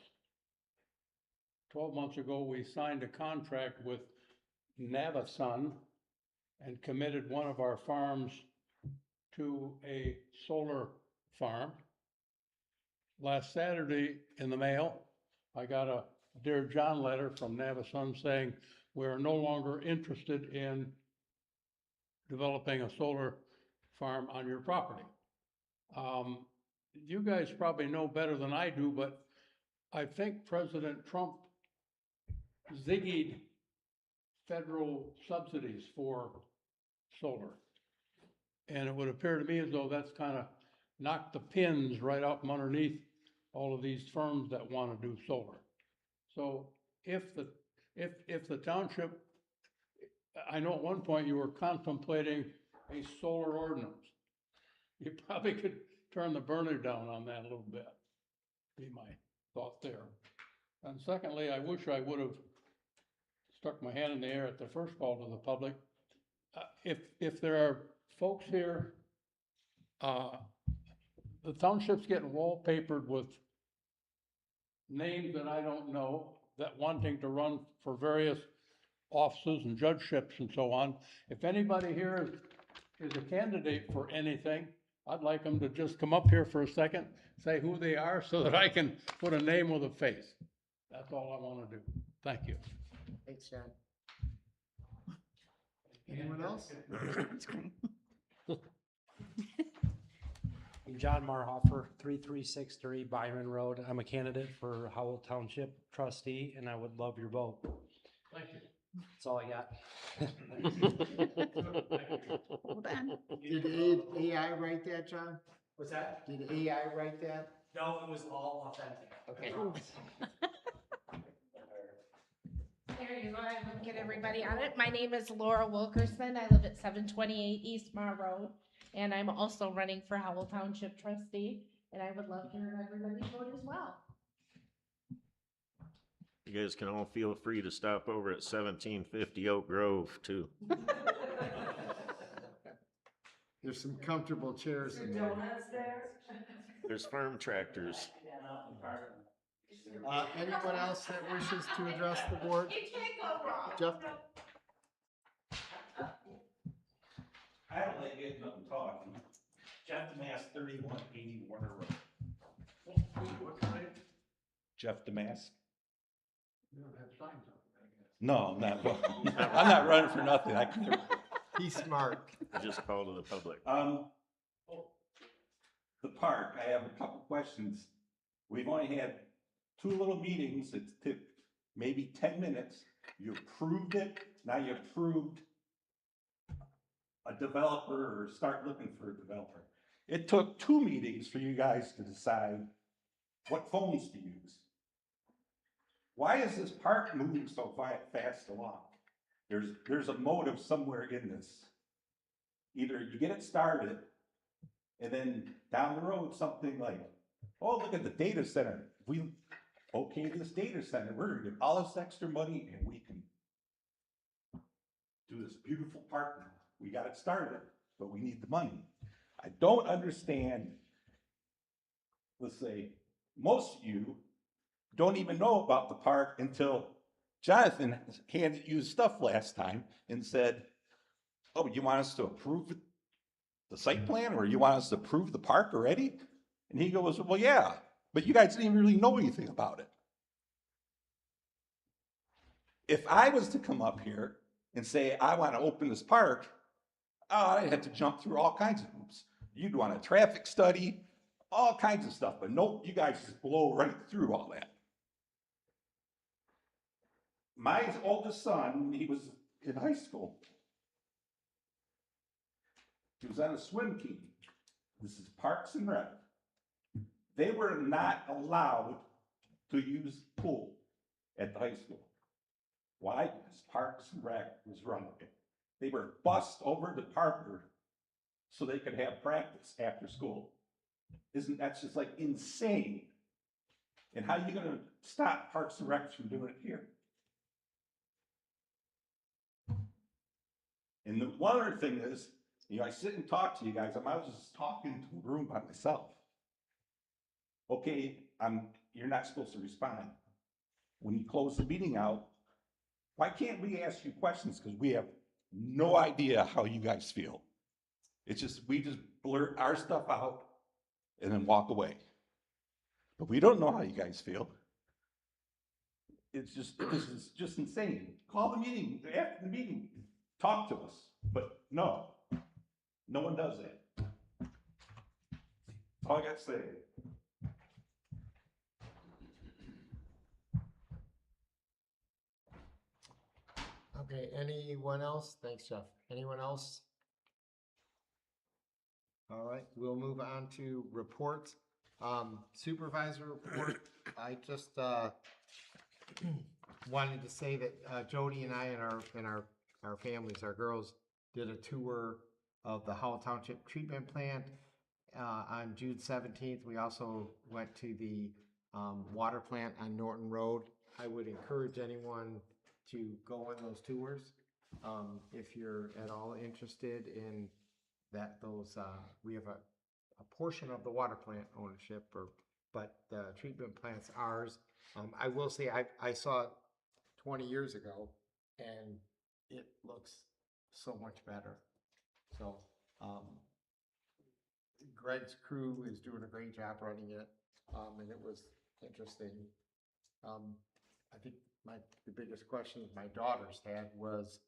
12 months ago, we signed a contract with Navisun and committed one of our farms to a solar farm. Last Saturday in the mail, I got a Dear John letter from Navisun saying we are no longer interested in developing a solar farm on your property. You guys probably know better than I do, but I think President Trump ziggied federal subsidies for solar. And it would appear to me as though that's kind of knocked the pins right out from underneath all of these firms that want to do solar. So if the township, I know at one point you were contemplating a solar ordinance. You probably could turn the burner down on that a little bit, be my thought there. And secondly, I wish I would have stuck my hand in the air at the first call to the public. If there are folks here, the township's getting wallpapered with names that I don't know, that wanting to run for various offices and judgeships and so on. If anybody here is a candidate for anything, I'd like them to just come up here for a second, say who they are so that I can put a name with a face. That's all I want to do. Thank you.
Thanks, John. Anyone else?
I'm John Marhofer, 3363 Byron Road. I'm a candidate for Howell Township trustee, and I would love your vote.
Thank you.
That's all I got.
Hold on.
Did AI write that, John?
What's that?
Did AI write that?
No, it was all authentic.
Okay.
There you go, I will get everybody on it. My name is Laura Wilkerson. I live at 728 East Mar Road, and I'm also running for Howell Township trustee, and I would love to hear everybody's vote as well.
You guys can all feel free to stop over at 1750 Oak Grove too.
There's some comfortable chairs in there.
There's farm tractors.
Anyone else that wishes to address the board?
You can't go wrong.
Jeff?
I don't like getting up and talking. Jeff Damask, 3180 Warner Road.
What's your name?
Jeff Damask?
You don't have signs up, I guess.
No, I'm not. I'm not running for nothing.
He's smart.
Just call to the public.
The park, I have a couple questions. We've only had 2 little meetings. It took maybe 10 minutes. You approved it Now you approved a developer or start looking for a developer. It took 2 meetings for you guys to decide what phones to use. Why is this park moving so fast along? There's a motive somewhere in this. Either you get it started, and then down the road, something like, oh, look at the data center. If we okay this data center, we're gonna get all this extra money and we can do this beautiful park now. We got it started, but we need the money. I don't understand, let's say, most of you don't even know about the park until Jonathan handed you his stuff last time and said, oh, you want us to approve the site plan, or you want us to approve the park already? And he goes, well, yeah, but you guys didn't even really know anything about it. If I was to come up here and say, I want to open this park, I'd have to jump through all kinds of hoops. You'd want a traffic study, all kinds of stuff, but nope, you guys just blow right through all that. My oldest son, when he was in high school, he was on a swim team. This is Parks and Rec. They were not allowed to use pool at the high school. Why? Because Parks and Rec was running it. They were bussed over to Parker so they could have practice after school. That's just like insane? And how are you gonna stop Parks and Rec from doing it here? And the one other thing is, I sit and talk to you guys. I was just talking to a room by myself. Okay, you're not supposed to respond. When you close the meeting out, why can't we ask you questions? Because we have no idea how you guys feel. It's just, we just blurt our stuff out and then walk away. But we don't know how you guys feel. This is just insane. Call the meeting, after the meeting, talk to us. But no one does that. That's all I got to say.
Okay, anyone else? Thanks, Jeff. Anyone else? All right, we'll move on to reports. Supervisor report. I just wanted to say that Jody and I and our families, our girls, did a tour of the Howell Township treatment plant on June 17th. We also went to the water plant on Norton Road. I would encourage anyone to go on those tours if you're at all interested in that. We have a portion of the water plant ownership, but the treatment plant's ours. I will say I saw it 20 years ago, and it looks so much better. So Greg's crew is doing a great job running it, and it was interesting. I think the biggest question my daughters had was,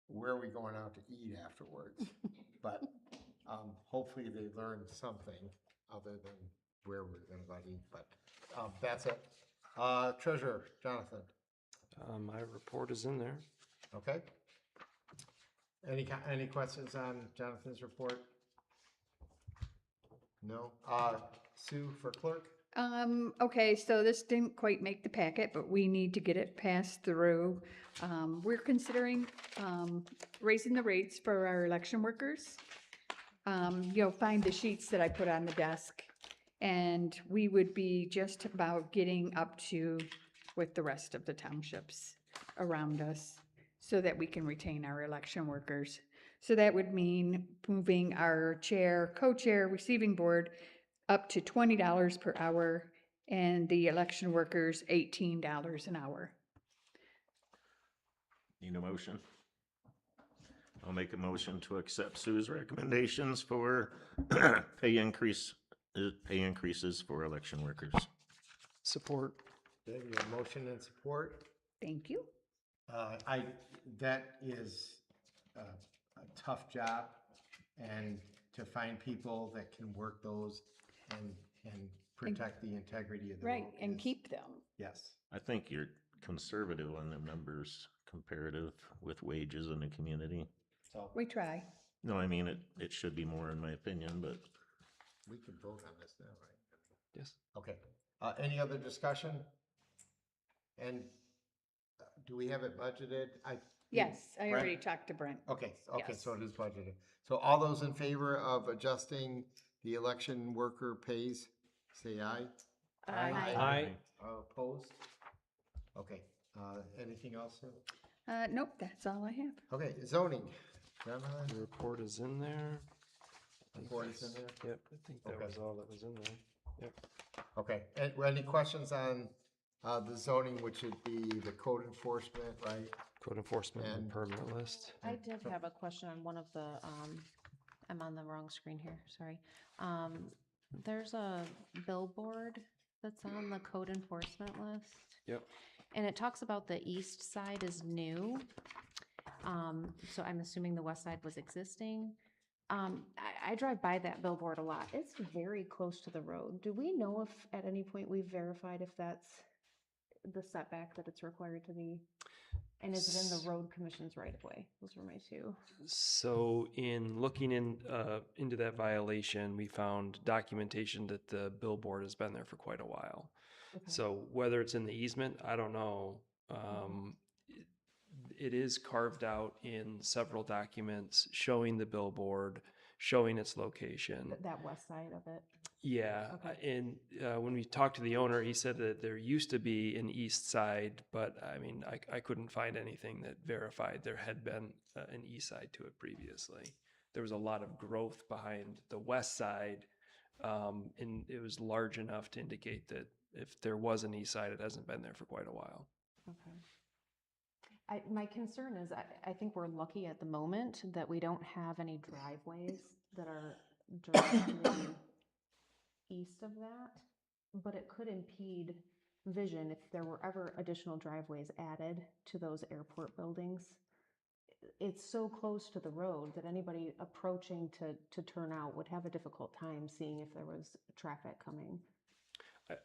where are we going out to eat afterwards? But hopefully they learned something other than where we're going to go eat. But that's it. Treasurer, Jonathan.
My report is in there.
Okay. Any questions on Jonathan's report? No. Sue for clerk.
Okay, so this didn't quite make the packet, but we need to get it passed through. We're considering raising the rates for our election workers. You'll find the sheets that I put on the desk, and we would be just about getting up to with the rest of the townships around us so that we can retain our election workers. So that would mean moving our chair, co-chair, receiving board up to $20 per hour, and the election workers $18 an hour.
Need a motion? I'll make a motion to accept Sue's recommendations for pay increases for election workers.
Support.
Okay, we have motion and support.
Thank you.
That is a tough job, and to find people that can work those and protect the integrity of the
Right,
vote
and
is-
keep them.
Yes.
I think you're conservative on the numbers comparative with wages in the community.
So
We try.
No, I mean, it should be more in my opinion, but
we can vote on this now, right?
Yes.
Okay. Any other discussion? And do we have it budgeted?
Yes, I
Brent?
already talked to Brent.
Okay,
Yes.
so it is budgeted. So all those in favor of adjusting the election worker pays, say aye.
Aye.
Opposed? Okay, anything else?
Nope, that's all I have.
Okay, zoning. Grandma,
The report is in there.
report is in there?
Yep, I think that
Okay.
was all that was in there. Yep.
Okay, and any questions on, the zoning, which would be the code enforcement, right?
Code enforcement and
And-
permanent list.
I did have a question on one of the, I'm on the wrong screen here, sorry. There's a billboard that's on the code enforcement list.
Yep.
And it talks about the east side is new. So I'm assuming the west side was existing. I drive by that billboard a lot. It's very close to the road. Do we know if at any point we've verified if that's the setback that it's required to be? And is it in the road commission's right of way? Those were my two.
So in looking into that violation, we found documentation that the billboard has been there for quite a while.
Okay.
So whether it's in the easement, I don't know. It is carved out in several documents showing the billboard, showing its location.
That west side of it.
Yeah,
Okay.
and when we talked to the owner, he said that there used to be an east side, but I mean, I couldn't find anything that verified there had been an east side to it previously. There was a lot of growth behind the west side, and it was large enough to indicate that if there was an east side, it hasn't been there for quite a while.
Okay. My concern is, I think we're lucky at the moment that we don't have any driveways that are directly east of that, but it could impede vision if there were ever additional driveways added to those airport buildings. It's so close to the road that anybody approaching to turn out would have a difficult time seeing if there was traffic coming.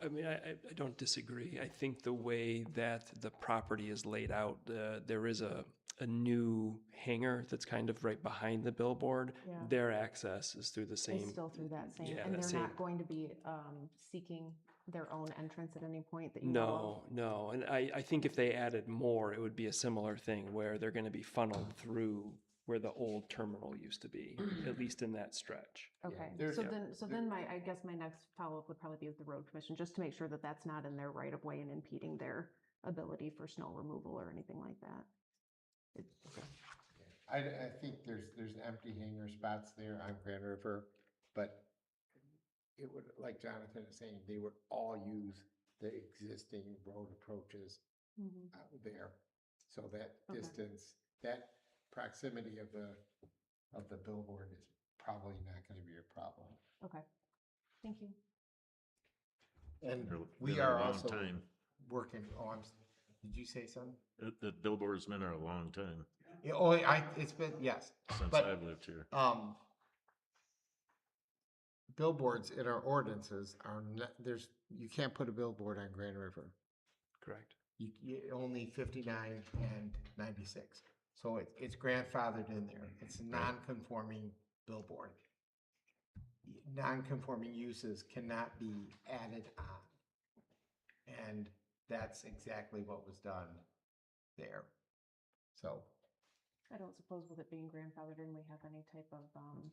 I mean, I don't disagree. I think the way that the property is laid out, there is a new hangar that's kind of right behind the billboard.
Yeah.
Their access is through the same.
It's still through that same,
yeah,
and
that
they're
same-
not going to be seeking their own entrance at any point that you know of?
No. And I think if they added more, it would be a similar thing where they're going to be funneled through where the old terminal used to be, at least in that stretch.
Okay,
there's-
so then I guess my next follow-up would probably be with the road commission, just to make sure that that's not in their right of way and impeding their ability for snow removal or anything like that.
I think there's empty hangar spots there on Grand River, but it would, like Jonathan is saying, they would all use the existing road approaches out there. So that
Okay.
distance, that proximity of the billboard is probably not gonna be a problem.
Okay, thank you.
And
Been
we
a
are
long
also
time.
working, did you say something?
The billboard's been there a long time,
Yeah, it's been, yes.
since
But,
I've lived here.
Billboards in our ordinances are not, you can't put a billboard on Grand River.
Correct.
You only 59 and 96. So it's grandfathered in there. It's a non-conforming billboard. Non-conforming uses cannot be added on. And that's exactly what was done there. So,
I don't suppose with it being grandfathered in, we have any type of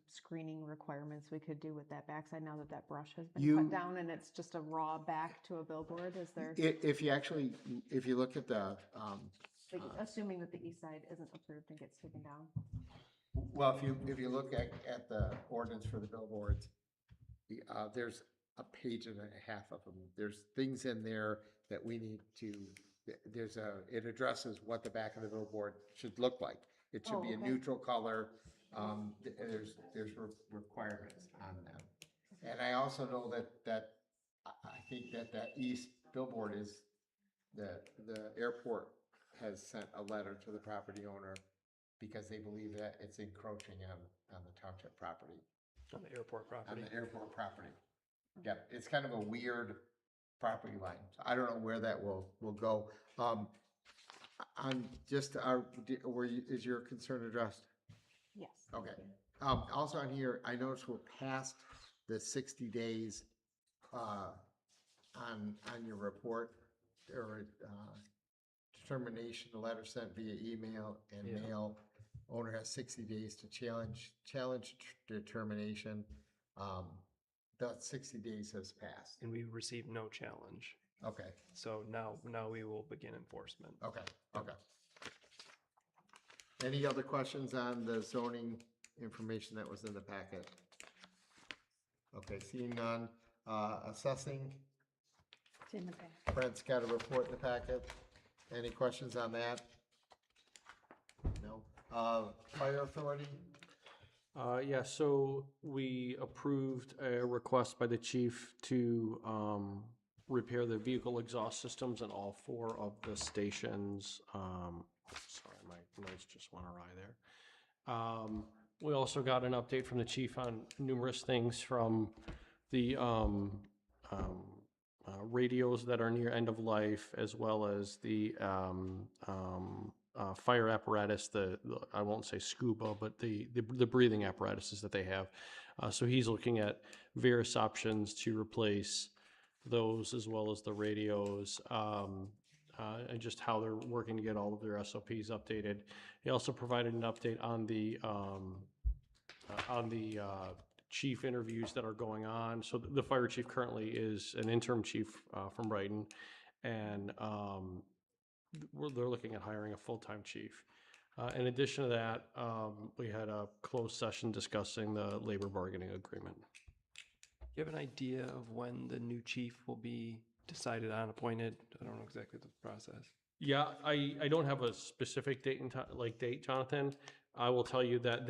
screening requirements we could do with that backside now that that brush has been cut down and it's just a raw back to a billboard, is there?
if you look at the,
Like, assuming that the east side isn't approved and gets taken down.
well, if you look at the ordinance for the billboards, there's a page and a half of them. There's things in there that we need to, it addresses what the back of the billboard should look like. It should be a
okay.
neutral color. There's requirements on them. And I also know that I think that east billboard is, the airport has sent a letter to the property owner because they believe that it's encroaching on the township property.
On the airport property.
On the airport property. Yeah, it's kind of a weird property line. So I don't know where that will go. On just is your concern addressed?
Yes.
Okay. Also on here, I noticed we're past the 60 days, on your report or, determination, a letter sent via email and
Yeah.
mail. Owner has 60 days to challenge determination. That 60 days has passed.
And we received no challenge.
Okay,
So now we will begin enforcement.
okay. Any other questions on the zoning information that was in the packet? Okay, seeing none, assessing,
It's in the back.
Brent's got a report in the packet. Any questions on that? No. Fire authority?
Yeah, so we approved a request by the chief to repair the vehicle exhaust systems in all 4 of the stations. Sorry, my notes just went awry there. We also got an update from the chief on numerous things from the radios that are near end of life, as well as the fire apparatus, I won't say scuba, but the breathing apparatuses that they have. So he's looking at various options to replace those, as well as the radios, and just how they're working to get all of their SOPs updated. He also provided an update on the chief interviews that are going on. So the fire chief currently is an interim chief from Brighton, and they're looking at hiring a full-time chief. In addition to that, we had a closed session discussing the labor bargaining agreement.
Do you have an idea of when the new chief will be decided on, appointed? I don't know exactly the process.
Yeah, I don't have a specific date and date, Jonathan. I will tell you that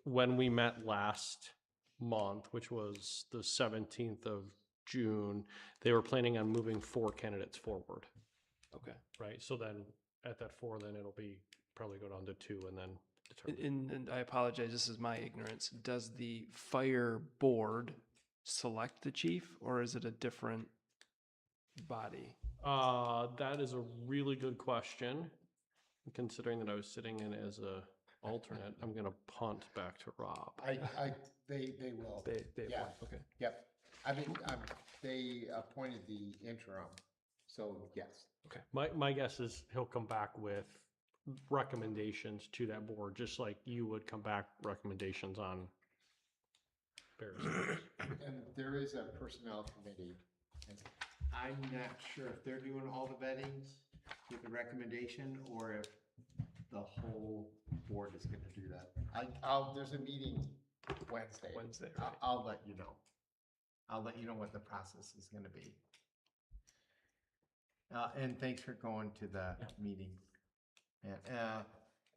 when we met last month, which was the 17th of June, they were planning on moving 4 candidates forward.
Okay.
Right, so then at that 4, then it'll be probably go down to 2 and then determine.
And I apologize, this is my ignorance. Does the fire board select the chief, or is it a different body?
That is a really good question. Considering that I was sitting in as a alternate, I'm gonna punt back to Rob.
They will.
They
Yeah.
appoint, okay.
Yep. I mean, they appointed the interim, so yes.
Okay. My guess is he'll come back with recommendations to that board, just like you would come back recommendations on various things.
And there is a personnel committee, and I'm not sure if they're doing all the vettings with the recommendation, or if the whole board is gonna do that. There's a meeting Wednesday.
Wednesday, right.
I'll let you know. I'll let you know what the process is gonna be. And thanks for going to the meeting. Yeah.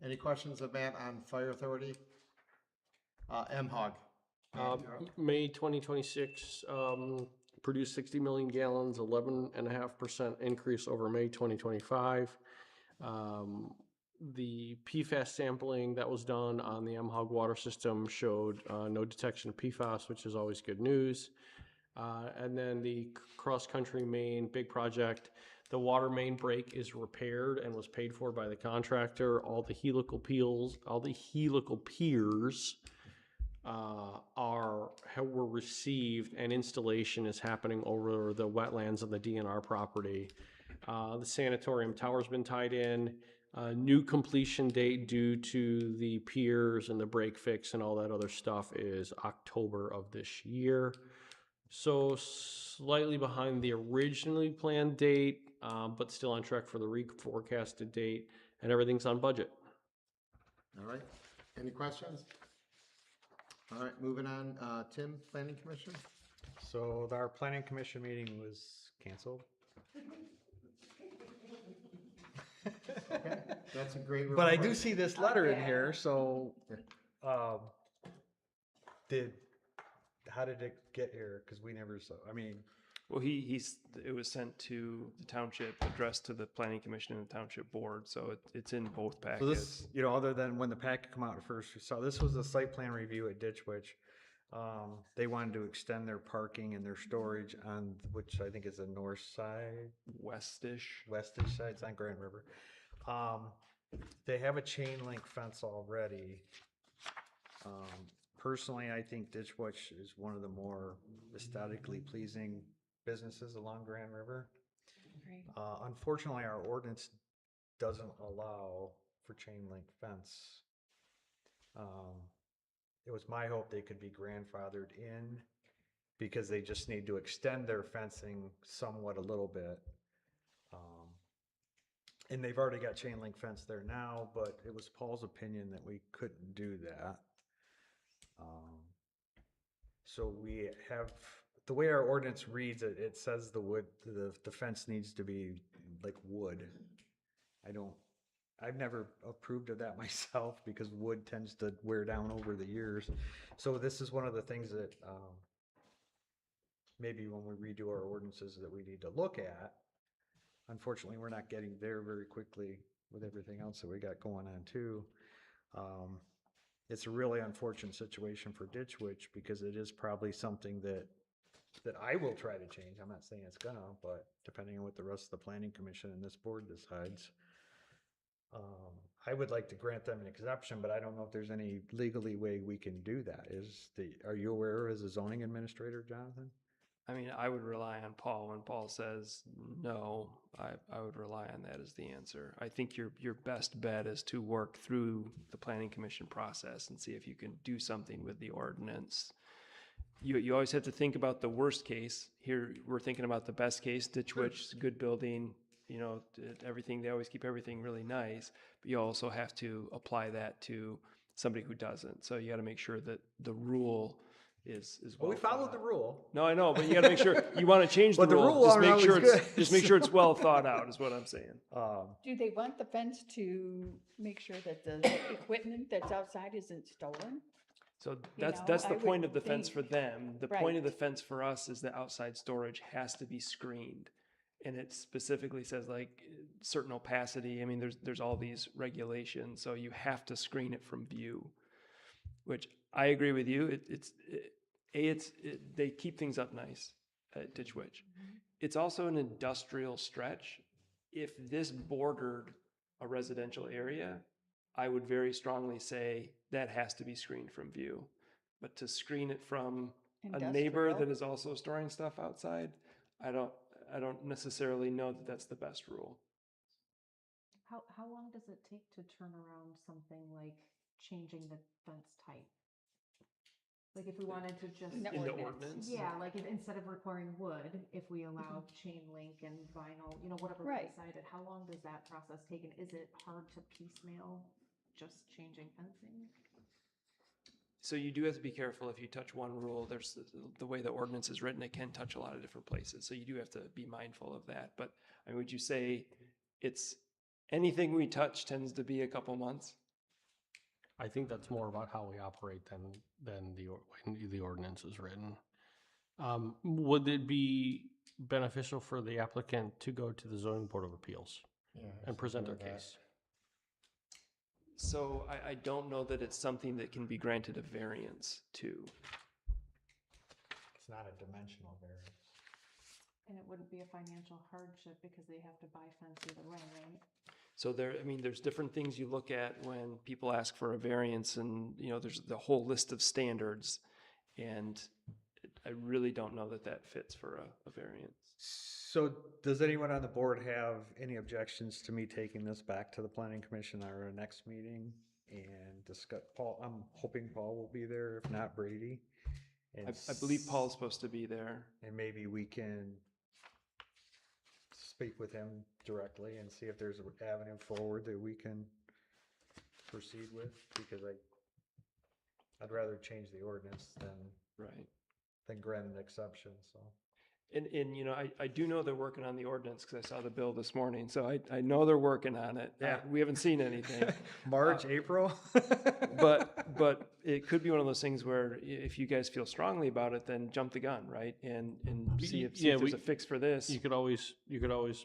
Any questions of Matt on fire authority? MHOG.
May 2026, produced 60 million gallons, 11.5% increase over May 2025. The PFAS sampling that was done on the MHOG water system showed no detection of PFAS, which is always good news. And then the cross-country main big project, the water main break is repaired and was paid for by the contractor. All the helical piers were received, and installation is happening over the wetlands of the DNR property. The sanatorium tower's been tied in. New completion date due to the piers and the break fix and all that other stuff is October of this year. So slightly behind the originally planned date, but still on track for the reforecasted date, and everything's on budget.
All right. Any questions? All right, moving on. Tim, Planning Commission?
So our planning commission meeting was canceled.
Okay, that's a great report.
But I do see this letter in here, so, how did it get here? Because we never saw, I mean.
Well, it was sent to the township, addressed to the planning commission and the township board, so it's in both packets.
So this, other than when the packet come out at first, we saw, this was a site plan review at Ditch Witch. They wanted to extend their parking and their storage on, which I think is the north side,
Westish.
westish side, it's on Grand River. They have a chain link fence already. Personally, I think Ditch Witch is one of the more aesthetically pleasing businesses along Grand River. Unfortunately, our ordinance doesn't allow for chain link fence. It was my hope they could be grandfathered in because they just need to extend their fencing somewhat a little bit. And they've already got chain link fence there now, but it was Paul's opinion that we couldn't do that. So we have, the way our ordinance reads it, it says the fence needs to be like wood. I've never approved of that myself because wood tends to wear down over the years. So this is one of the things that maybe when we redo our ordinances that we need to look at. Unfortunately, we're not getting there very quickly with everything else that we got going on too. It's a really unfortunate situation for Ditch Witch because it is probably something that I will try to change. I'm not saying it's gonna, but depending on what the rest of the planning commission and this board decides. I would like to grant them an exception, but I don't know if there's any legally way we can do that. Are you aware as a zoning administrator, Jonathan?
I mean, I would rely on Paul. When Paul says no, I would rely on that as the answer. I think your best bet is to work through the planning commission process and see if you can do something with the ordinance. You always have to think about the worst case. Here, we're thinking about the best case. Ditch Witch, good building, you know, everything, they always keep everything really nice, but you also have to apply that to somebody who doesn't. So you got to make sure that the rule is
Well, we followed the rule.
No, I know, but you got to make sure you want to change the
But the
rule.
rule
Just make
aren't
sure
always
it's
good.
just make sure it's well thought out. Is what I'm saying.
Do they want the fence to make sure that the equipment that's outside isn't stolen?
So
You
that's
know,
the
I
point
would
of the fence for
think-
them. The point of
Right.
the fence for us is that outside storage has to be screened. And it specifically says like certain opacity. I mean, there's all these regulations, so you have to screen it from view. Which I agree with you. They keep things up nice at Ditch Witch. It's also an industrial stretch. If this bordered a residential area, I would very strongly say that has to be screened from view. But to screen it from a neighbor that
Industrial.
is also storing stuff outside, I don't necessarily know that that's the best rule.
How long does it take to turn around something like changing the fence type? Like if we wanted to just.
In the
In the
ordinance.
ordinance?
Yeah, like if instead of requiring wood, if we allow chain link and vinyl, you know, whatever we
Right.
decided, how long does that process take? And is it hard to piecemeal just changing fencing?
So you do have to be careful if you touch one rule. There's the way the ordinance is written, it can touch a lot of different places. So you do have to be mindful of that. But I mean, would you say it's anything we touch tends to be a couple months?
I think that's more about how we operate than the ordinance is written. Would it be beneficial for the applicant to go to the zoning board of appeals and present their case?
So I don't know that it's something that can be granted a variance to.
It's not a dimensional variance.
And it wouldn't be a financial hardship because they have to buy fence either way, right?
So there's different things you look at when people ask for a variance, and you know, there's the whole list of standards, and I really don't know that fits for a variance.
So does anyone on the board have any objections to me taking this back to the planning commission at our next meeting and discuss? Paul, I'm hoping Paul will be there, if not Brady. And
I believe Paul's supposed to be there.
And maybe we can speak with him directly and see if there's an avenue forward that we can proceed with, because I'd rather change the ordinance than grant an exception, so.
And you know, I do know they're working on the ordinance because I saw the bill this morning, so I know they're working on it.
Yeah.
We haven't seen anything.
March, April?
But it could be one of those things where if you guys feel strongly about it, then jump the gun, right? And see if there's a fix for this.
You could always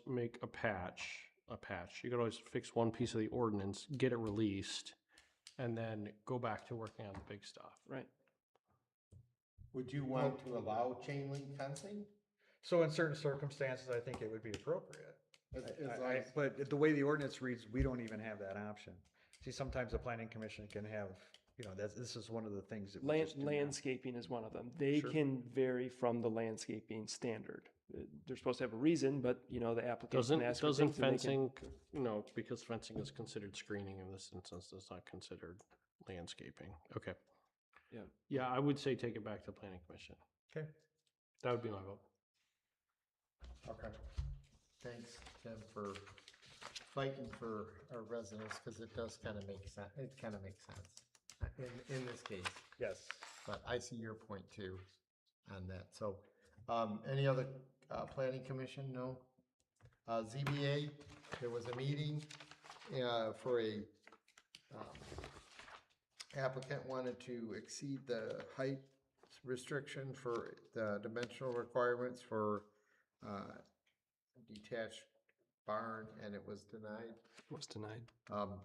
make a patch. You could always fix one piece of the ordinance, get it released, and then go back to working on the big stuff.
Right.
Would you want to allow chain link fencing?
So in certain circumstances, I think it would be appropriate.
As long as-
But the way the ordinance reads, we don't even have that option. See, sometimes the planning commission can have, this is one of the things that we just do now.
Landscaping is one of them. They
Sure.
can vary from the landscaping standard. They're supposed to have a reason, but the applicant can ask for
Doesn't
things and they can-
fencing, because fencing is considered screening in this instance, it's not considered landscaping. Okay.
Yeah.
Yeah, I would say take it back to the planning commission.
Okay.
That would be my vote.
Okay. Thanks, Tim, for fighting for our residents, because it does kind of make sense. It kind of makes sense in this case.
Yes.
But I see your point too on that. So, any other planning commission? No. ZBA, there was a meeting for a applicant wanted to exceed the height restriction for the dimensional requirements for detached barn, and it was denied.
Was denied.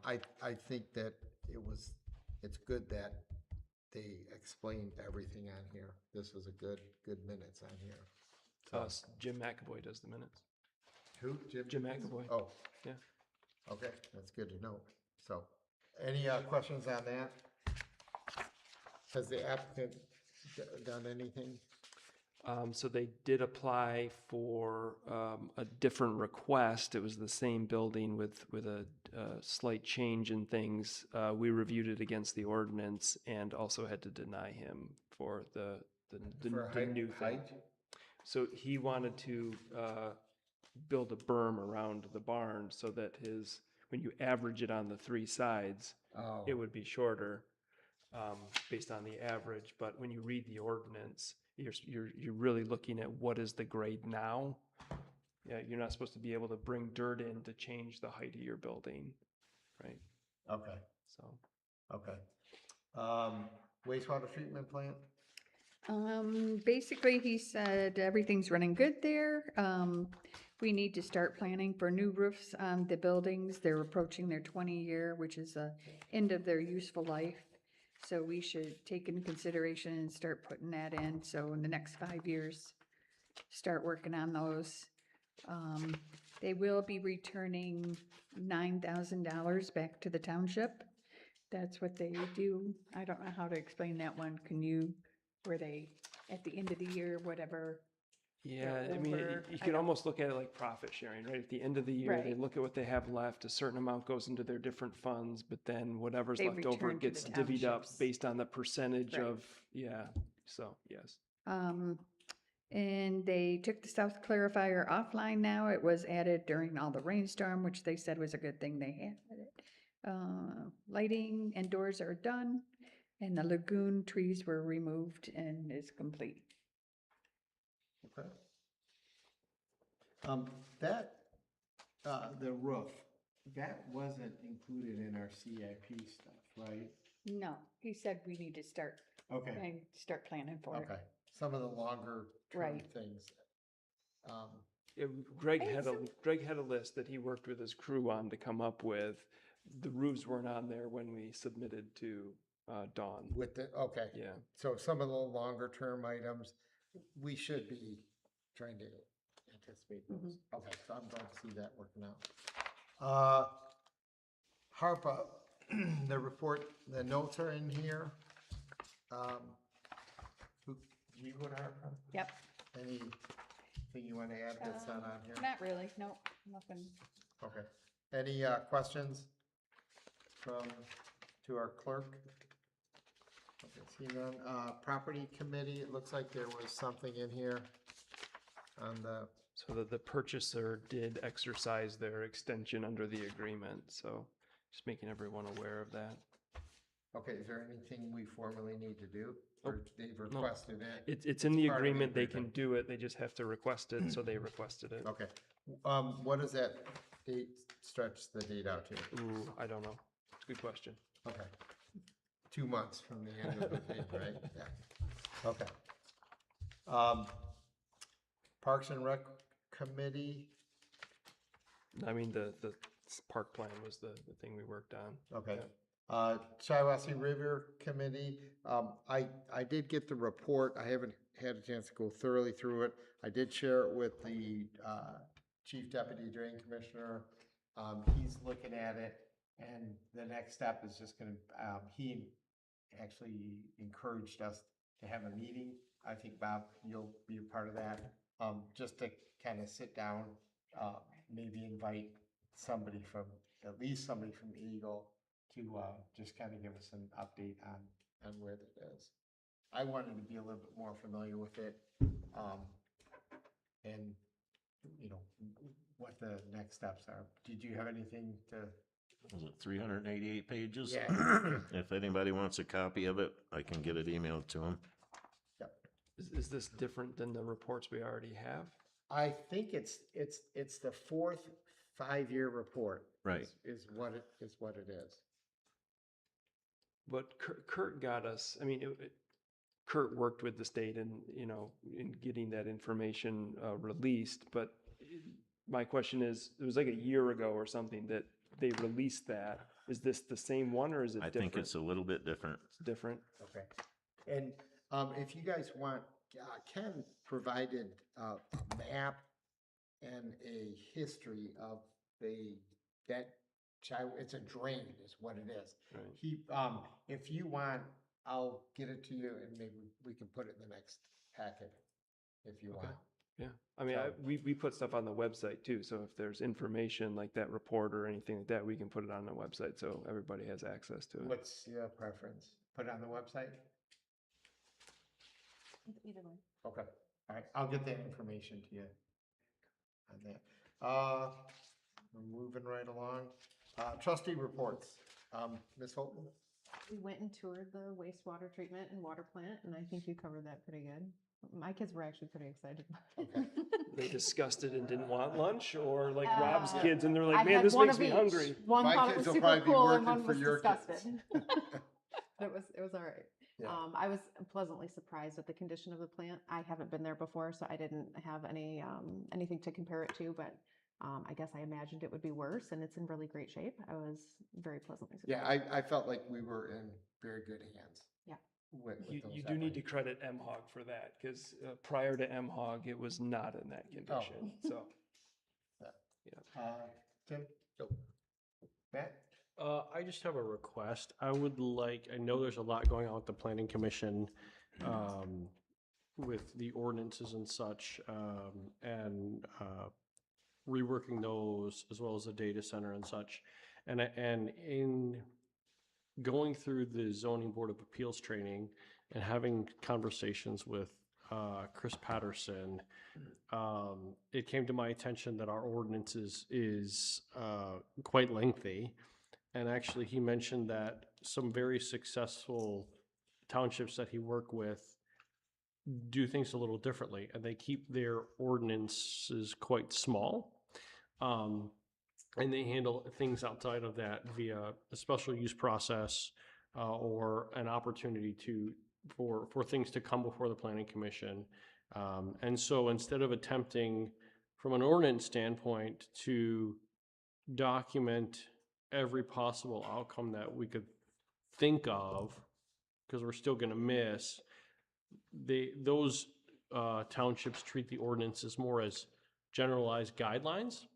I think that it's good that they explained everything on here. This was a good minutes on here. So,
Jim McAvoy does the minutes.
who?
Jim McAvoy.
Oh.
Yeah.
Okay, that's good to know. So, any questions on that? Has the applicant done anything?
So they did apply for a different request. It was the same building with a slight change in things. We reviewed it against the ordinance and also had to deny him for the new thing.
height?
So he wanted to build a berm around the barn so that when you average it on the three sides,
Oh.
it would be shorter based on the average. But when you read the ordinance, you're really looking at what is the grade now. Yeah, you're not supposed to be able to bring dirt in to change the height of your building, right?
Okay,
So
okay. Wastewater treatment plant?
Basically, he said everything's running good there. We need to start planning for new roofs on the buildings. They're approaching their 20-year, which is the end of their useful life. So we should take into consideration and start putting that in. So in the next 5 years, start working on those. They will be returning $9,000 back to the township. That's what they do. I don't know how to explain that one. Were they at the end of the year, whatever?
yeah,
they're
I mean,
over?
you
I
can
don't-
almost look at it like profit sharing, right? At the end of the year, they
Right.
look at what they have left. A certain amount goes into their different funds, but then whatever's
They
left over
return to the
gets divvied up
townships.
based on the percentage
Right.
of, yeah. So, yes.
And they took the south clarifier offline now. It was added during all the rainstorm, which they said was a good thing they had it. Lighting and doors are done, and the lagoon trees were removed and is complete.
Okay. The roof, that wasn't included in our CIP stuff, right?
No, he said we need to start
Okay,
planning for it.
okay. Some of the longer term
Right.
things.
Greg
Hey,
had a list that he worked with his crew on to come up with. The roofs weren't on there when we submitted to Dawn.
With the, okay.
Yeah.
So some of the longer term items, we should be trying to anticipate those. Okay, so I'm glad to see that working out. HARPA, the report, the notes are in here. Do you go to HARPA?
Yep.
Anything you want to add that's not on here?
Not really, no, nothing.
Okay. Any questions to our clerk? Okay, see none. Property committee, it looks like there was something in here on the,
So the purchaser did exercise their extension under the agreement, so just making everyone aware of that.
okay, is there anything we formally need to do? Or they've requested it?
It's in the
part of the
agreement, they can
agreement.
do it, they just have to request it, so they requested it.
Okay. What does that date, stretch the date out to?
Ooh, I don't know. It's a good question.
Okay. 2 months from the end of the thing, right? Yeah. Okay. Parks and Rec Committee,
I mean, the park plan was the thing we worked on.
okay.
Yeah.
Shiawassee River Committee, I did get the report. I haven't had a chance to go thoroughly through it. I did share it with the Chief Deputy Drain Commissioner. He's looking at it, and the next step is just gonna, he actually encouraged us to have a meeting. I think, Bob, you'll be a part of that, just to kind of sit down, maybe invite somebody from, at least somebody from Eagle to just kind of give us an update on where that is. I wanted to be a little bit more familiar with it, and, you know, what the next steps are. Did you have anything to?
Was it 388 pages?
Yeah.
If anybody wants a copy of it, I can get it emailed to them.
Yep.
Is this different than the reports we already have?
I think it's the fourth 5-year report.
Right.
Is what it is.
But Kurt got us, I mean, Kurt worked with the state and, you know, in getting that information released, but my question is, it was like a year ago or something that they released that. Is this the same one or is it different?
I think it's a little bit different.
It's different?
Okay. And if you guys want, Ken provided a map and a history of it's a drain is what it is.
Right.
He, if you want, I'll get it to you and maybe we can put it in the next packet if you want.
Yeah, I mean, we put stuff on the website too, so if there's information like that report or anything like that, we can put it on the website so everybody has access to it.
What's your preference? Put it on the website?
Either way.
Okay, all right, I'll get that information to you on that. We're moving right along. Trustee reports. Ms. Holton?
We went and toured the wastewater treatment and water plant, and I think you covered that pretty good. My kids were actually pretty excited.
They discussed it and didn't want lunch, or like Rob's kids and they're
I
like, man,
had
this
one
makes
of
me
each.
hungry.
One
My
thought it
kids
was
will
super
probably be
cool and
working
one
for
was
your kids.
disgusted. It was all right.
Yeah.
I was pleasantly surprised with the condition of the plant. I haven't been there before, so I didn't have anything to compare it to, but I guess I imagined it would be worse, and it's in really great shape. I was very pleasantly surprised.
Yeah, I felt like we were in very good hands.
Yeah.
With
You
those
do need
efforts.
to credit MHOG for that, because prior to MHOG, it was not in that condition, so.
Tim? Matt?
I just have a request. I know there's a lot going on with the planning commission, with the ordinances and such, and reworking those as well as the data center and such. And in going through the zoning board of appeals training and having conversations with Chris Patterson, it came to my attention that our ordinance is quite lengthy. And actually, he mentioned that some very successful townships that he worked with do things a little differently, and they keep their ordinances quite small. And they handle things outside of that via a special use process or an opportunity for things to come before the planning commission. And so instead of attempting from an ordinance standpoint to document every possible outcome that we could think of, because we're still going to miss, those townships treat the ordinances more as generalized guidelines.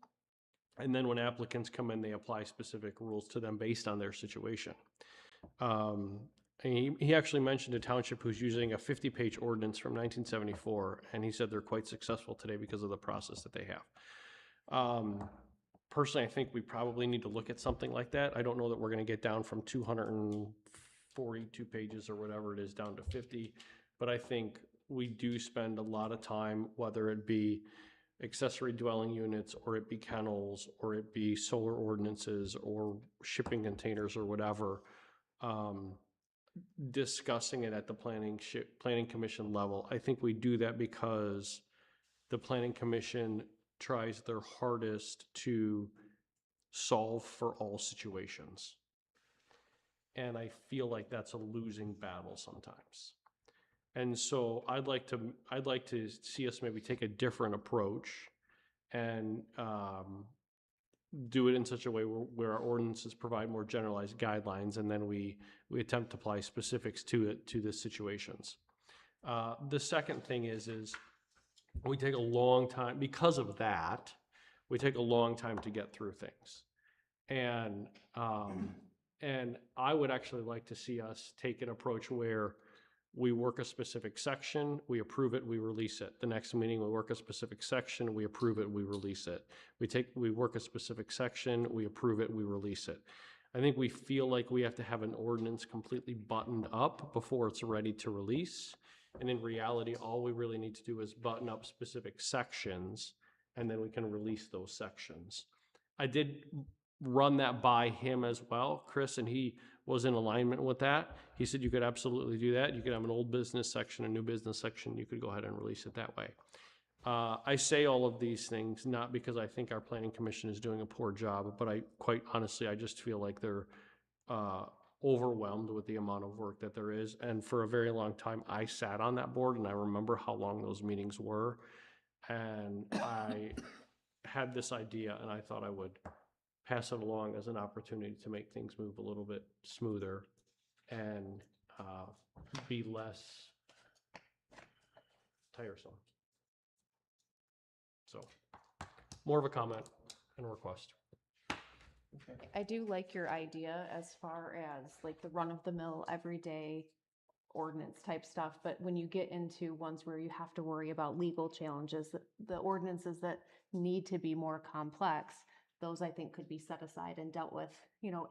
And then when applicants come in, they apply specific rules to them based on their situation. And he actually mentioned a township who's using a 50-page ordinance from 1974, and he said they're quite successful today because of the process that they have. Personally, I think we probably need to look at something like that. I don't know that we're going to get down from 242 pages or whatever it is down to 50, but I think we do spend a lot of time, whether it be accessory dwelling units, or it be kennels, or it be solar ordinances, or shipping containers, or whatever, discussing it at the planning commission level. I think we do that because the planning commission tries their hardest to solve for all situations. And I feel like that's a losing battle sometimes. And so I'd like to see us maybe take a different approach and do it in such a way where our ordinances provide more generalized guidelines, and then we attempt to apply specifics to it, to the situations. The second thing is we take a long time, because of that, we take a long time to get through things. And I would actually like to see us take an approach where we work a specific section, we approve it, we release it. The next meeting, we work a specific section, we approve it, we release it. We work a specific section, we approve it, we release it. I think we feel like we have to have an ordinance completely buttoned up before it's ready to release. And in reality, all we really need to do is button up specific sections, and then we can release those sections. I did run that by him as well, Chris, and he was in alignment with that. He said you could absolutely do that. You could have an old business section, a new business section. You could go ahead and release it that way. I say all of these things not because I think our planning commission is doing a poor job, but quite honestly, I just feel like they're overwhelmed with the amount of work that there is. And for a very long time, I sat on that board, and I remember how long those meetings were. And I had this idea, and I thought I would pass it along as an opportunity to make things move a little bit smoother and be less tiresome. So, more of a comment and a request.
I do like your idea as far as like the run-of-the-mill, everyday ordinance type stuff, but when you get into ones where you have to worry about legal challenges, the ordinances that need to be more complex, those I think could be set aside and dealt with,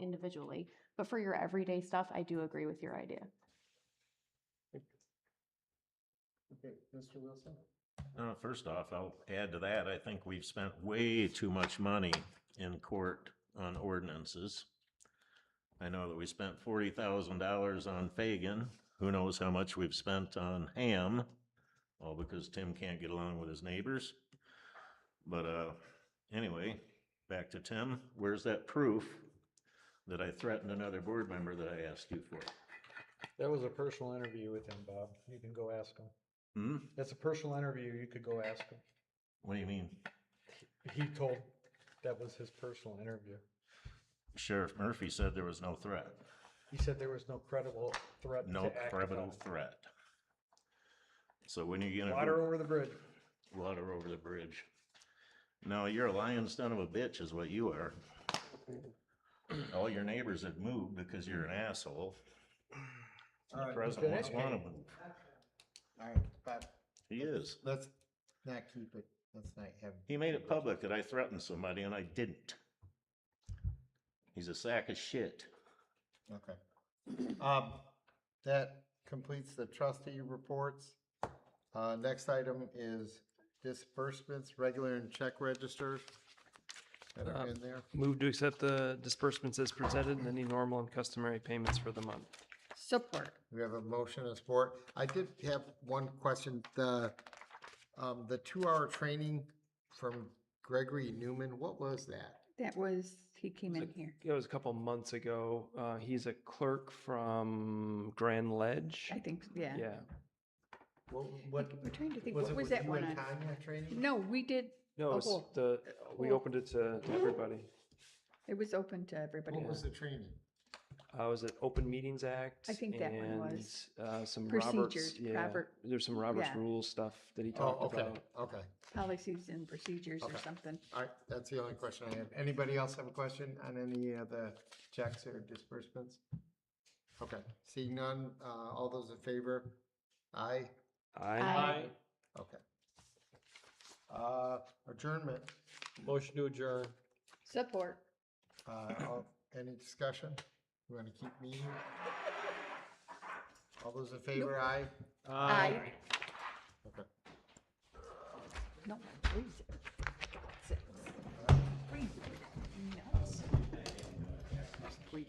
individually. But for your everyday stuff, I do agree with your idea.
Okay, Mr. Wilson?
First off, I'll add to that. I think we've spent way too much money in court on ordinances. I know that we spent $40,000 on Fagan. Who knows how much we've spent on Ham, all because Tim can't get along with his neighbors. But anyway, back to Tim. Where's that proof that I threatened another board member that I asked you for?
That was a personal interview with him, Bob. You can go ask him. That's a personal interview. You could go ask him.
What do you mean?
He told that was his personal interview.
Sheriff Murphy said there was no threat.
He said there was no credible threat.
No credible threat. So when are you gonna
water over the bridge?
Water over the bridge. No, you're a lying son of a bitch is what you are. All your neighbors have moved because you're an asshole. The president wants one to move.
All right, but
He is.
let's not keep it, let's not have.
He made it public that I threatened somebody and I didn't. He's a sack of shit.
Okay. That completes the trustee reports. Next item is disbursements, regular and check registers that are in there.
Move to accept the disbursements as presented and any normal and customary payments for the month.
Support.
We have a motion and support. I did have one question. The 2-hour training from Gregory Newman, what was that?
That was, he came in here.
It was a couple months ago. He's a clerk from Grand Ledge.
I think, yeah.
Yeah.
What
We're trying to think,
was
what
it
was
with
that
you
one
and
on?
Tanya training?
No, we did,
No, it's
whole-
we
whole-
opened it to everybody.
it was open to everybody.
What was the training?
Was it Open Meetings Act?
I think that one was.
Some
Procedures,
Roberts, yeah, there's some Roberts
yeah.
rules stuff that he talked
Oh, okay,
about.
okay.
Policies and procedures or
Okay.
something.
All right, that's the only question I have. Anybody else have a question on any of the checks or disbursements? Okay, seeing none, all those in favor? Aye?
Aye.
Okay. Adjournment,
Motion to adjourn.
Support.
any discussion? You want to keep meeting? All those in favor, aye?
Aye.
Okay.
No, freeze it. 6. Freeze it. Nuts. Just 3.